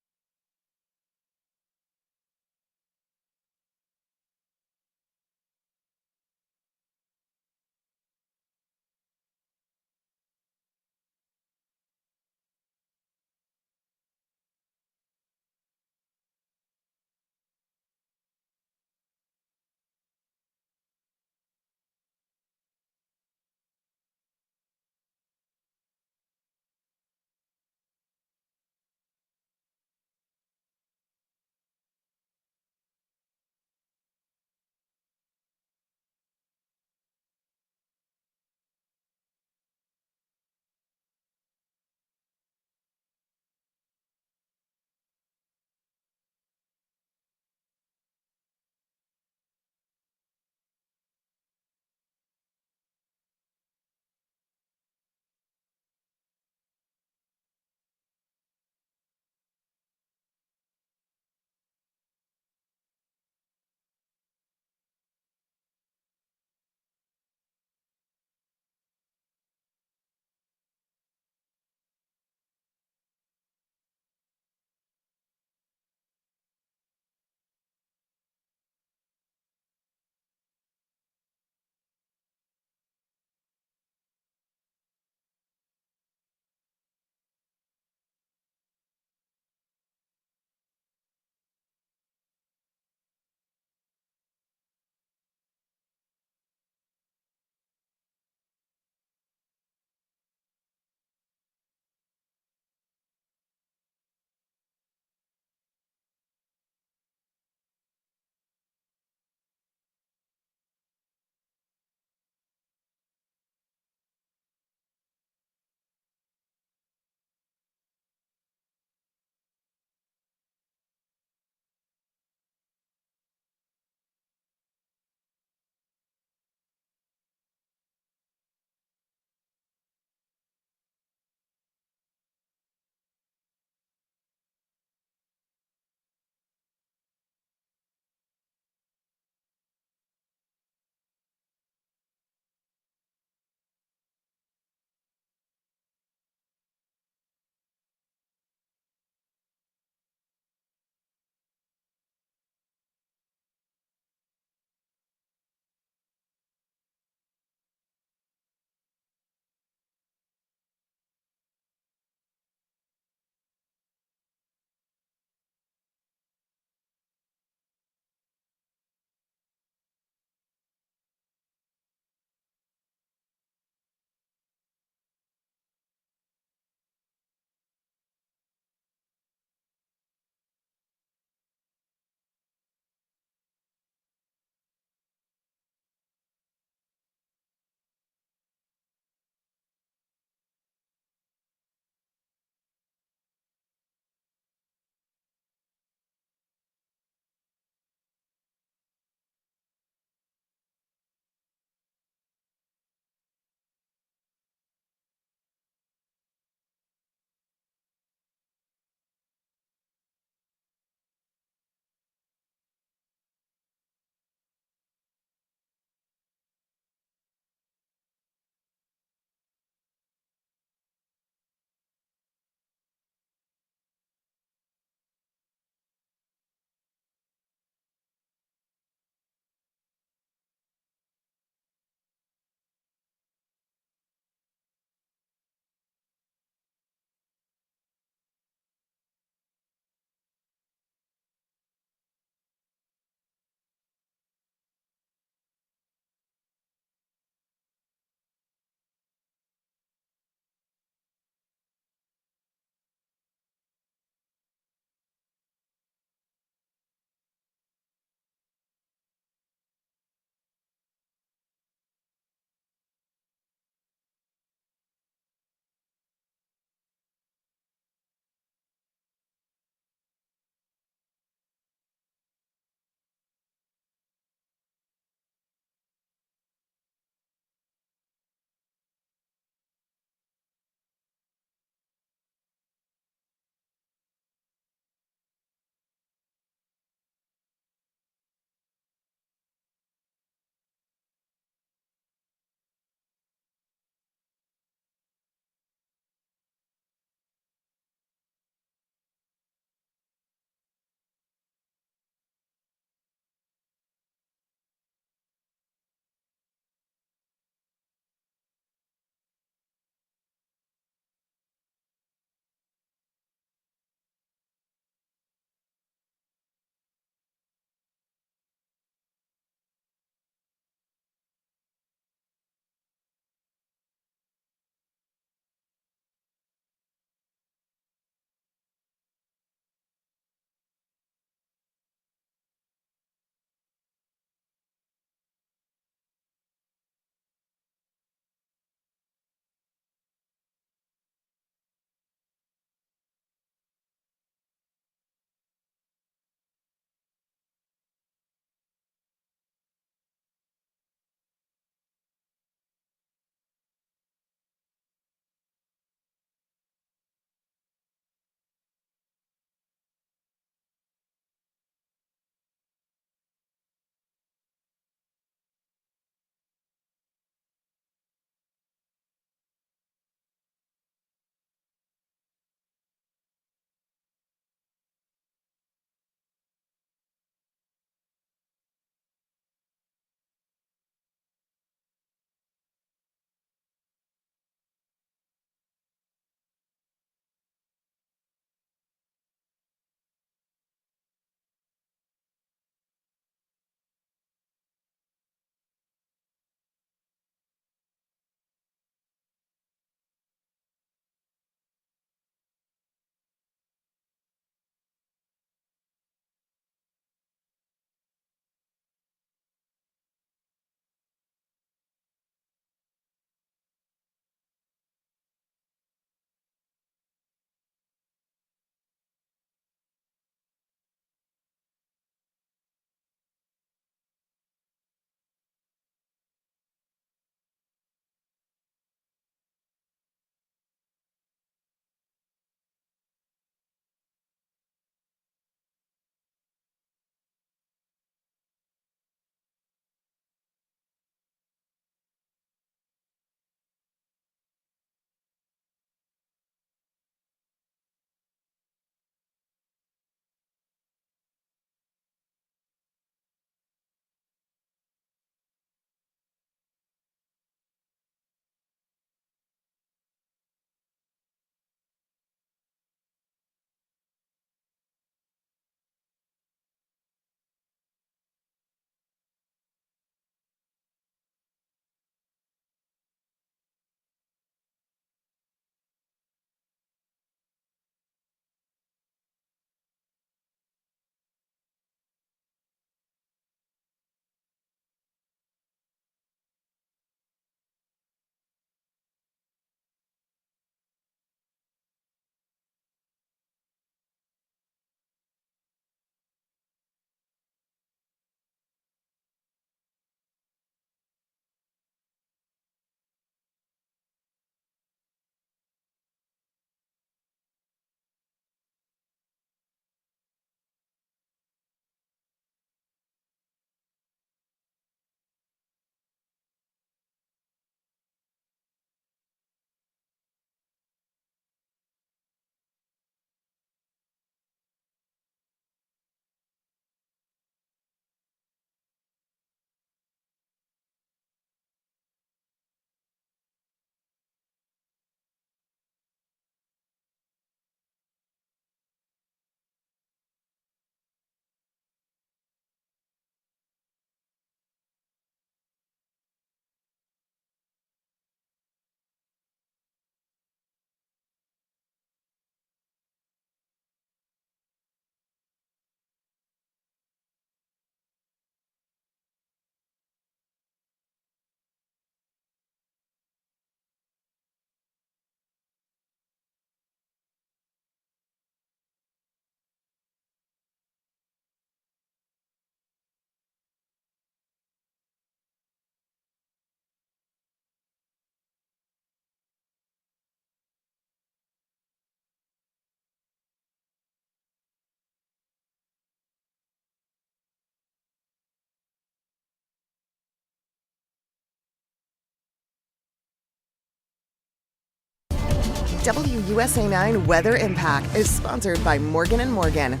WUSA 9 Weather Impact is sponsored by Morgan & Morgan.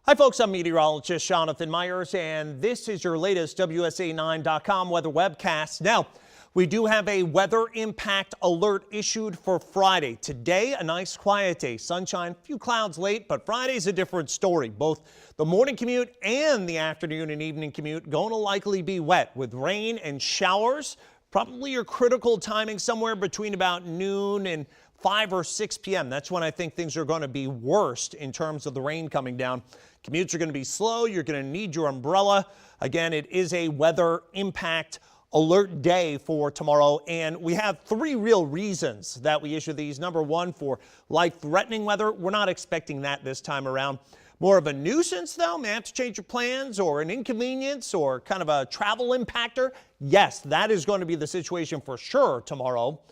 Hi folks, I'm meteorologist Jonathan Myers, and this is your latest WSA9.com weather webcast. Now, we do have a weather impact alert issued for Friday. Today, a nice quiet day. Sunshine, few clouds late, but Friday's a different story. Both the morning commute and the afternoon and evening commute going to likely be wet with rain and showers. Probably your critical timing somewhere between about noon and 5 or 6 p.m. That's when I think things are going to be worst in terms of the rain coming down. Commutes are going to be slow. You're going to need your umbrella. Again, it is a weather impact alert day for tomorrow, and we have 3 real reasons that we issue these. Number one, for life-threatening weather. We're not expecting that this time around. More of a nuisance, though, may have to change your plans, or an inconvenience, or kind of a travel impactor. Yes, that is going to be the situation for sure tomorrow.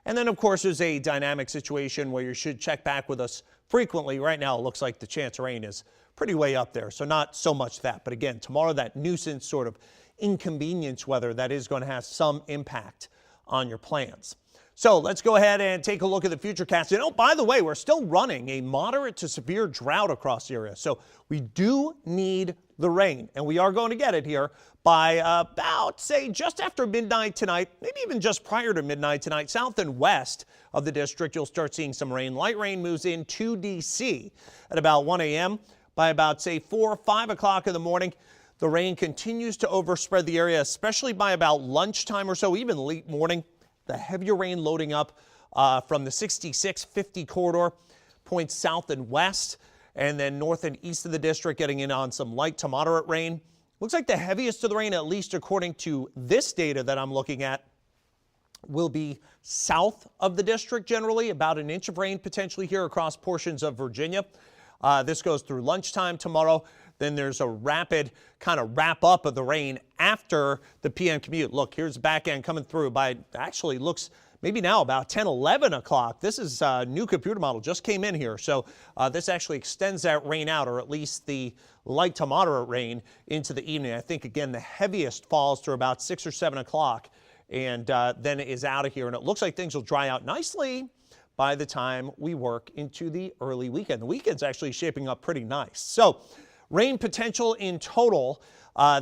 And then, of course, there's a dynamic situation where you should check back with us frequently. Right now, it looks like the chance of rain is pretty way up there, so not so much that. But again, tomorrow, that nuisance sort of inconvenience weather that is going to have some impact on your plans. So let's go ahead and take a look at the futurecast. And oh, by the way, we're still running a moderate to severe drought across the area. So we do need the rain, and we are going to get it here by about, say, just after midnight tonight, maybe even just prior to midnight tonight. South and west of the district, you'll start seeing some rain. Light rain moves into D.C. at about 1 a.m. By about, say, 4 or 5 o'clock in the morning, the rain continues to overspread the area, especially by about lunchtime or so, even late morning. The heavier rain loading up from the 66-50 corridor, points south and west, and then north and east of the district, getting in on some light to moderate rain. Looks like the heaviest of the rain, at least according to this data that I'm looking at, will be south of the district generally, about an inch of rain potentially here across portions of Virginia. This goes through lunchtime tomorrow. Then there's a rapid kind of wrap up of the rain after the PM commute. Look, here's the back end coming through by, actually looks maybe now about 10, 11 o'clock. This is a new computer model, just came in here. So this actually extends that rain out, or at least the light to moderate rain, into the evening. I think, again, the heaviest falls through about 6 or 7 o'clock, and then it is out of here. And it looks like things will dry out nicely by the time we work into the early weekend. The weekend's actually shaping up pretty nice. So rain potential in total,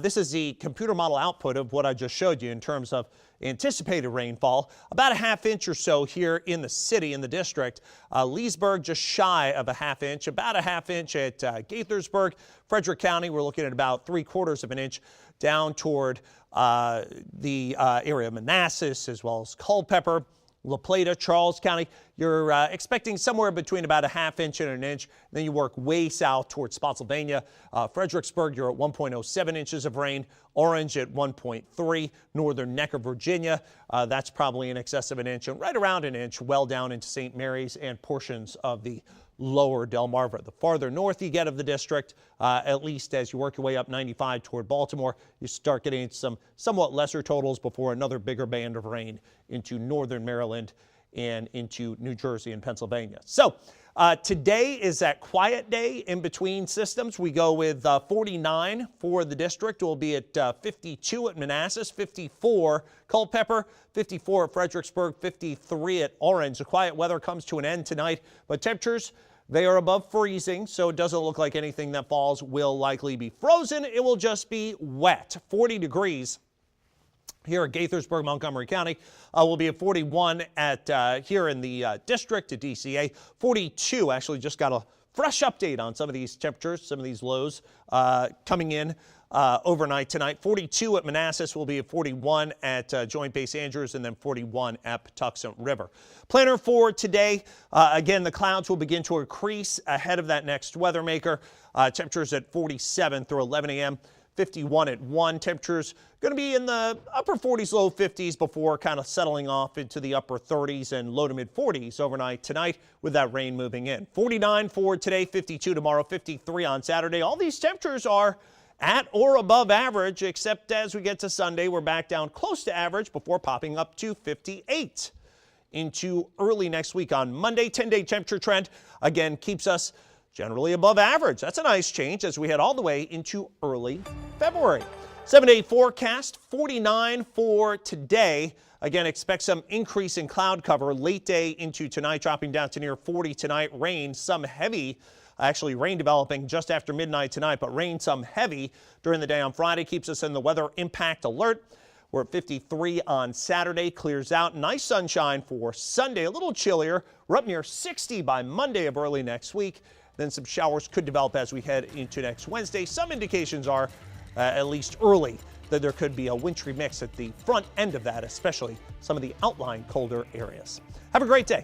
this is the computer model output of what I just showed you in terms of anticipated rainfall. About a ½ inch or so here in the city, in the district. Leesburg just shy of a ½ inch, about a ½ inch at Gaithersburg. Frederick County, we're looking at about 3/4 of an inch down toward the area of Manassas, as well as Culpeper, La Plata, Charles County. You're expecting somewhere between about a ½ inch and an inch. Then you work way south towards Spotsylvania. Fredericksburg, you're at 1.07 inches of rain. Orange at 1.3. Northern Neck of Virginia, that's probably in excess of an inch, and right around an inch well down into St. Mary's and portions of the lower Delmarva. The farther north you get of the district, at least as you work your way up 95 toward Baltimore, you start getting some somewhat lesser totals before another bigger band of rain into northern Maryland and into New Jersey and Pennsylvania. So today is that quiet day in between systems. We go with 49 for the district. We'll be at 52 at Manassas, 54 Culpeper, 54 at Fredericksburg, 53 at Orange. The quiet weather comes to an end tonight, but temperatures, they are above freezing, so it doesn't look like anything that falls will likely be frozen. It will just be wet. 40 degrees here at Gaithersburg, Montgomery County. We'll be at 41 at here in the district at DCA. 42, actually just got a fresh update on some of these temperatures, some of these lows coming in overnight tonight. 42 at Manassas, will be at 41 at Joint Base Andrews, and then 41 at Potomac River. Planner for today, again, the clouds will begin to increase ahead of that next weather maker. Temperatures at 47 through 11 a.m. 51 at 1. Temperatures going to be in the upper 40s, low 50s before kind of settling off into the upper 30s and low to mid 40s overnight tonight with that rain moving in. 49 for today, 52 tomorrow, 53 on Saturday. All these temperatures are at or above average, except as we get to Sunday, we're back down close to average before popping up to 58 into early next week. On Monday, 10-day temperature trend again keeps us generally above average. That's a nice change as we head all the way into early February. 7-day forecast, 49 for today. Again, expect some increase in cloud cover late day into tonight, dropping down to near 40 tonight. Rain, some heavy, actually rain developing just after midnight tonight, but rain some heavy during the day on Friday keeps us in the weather impact alert. We're at 53 on Saturday, clears out. Nice sunshine for Sunday, a little chillier. We're up near 60 by Monday of early next week. Then some showers could develop as we head into next Wednesday. Some indications are, at least early, that there could be a wintry mix at the front end of that, especially some of the outlying colder areas. Have a great day.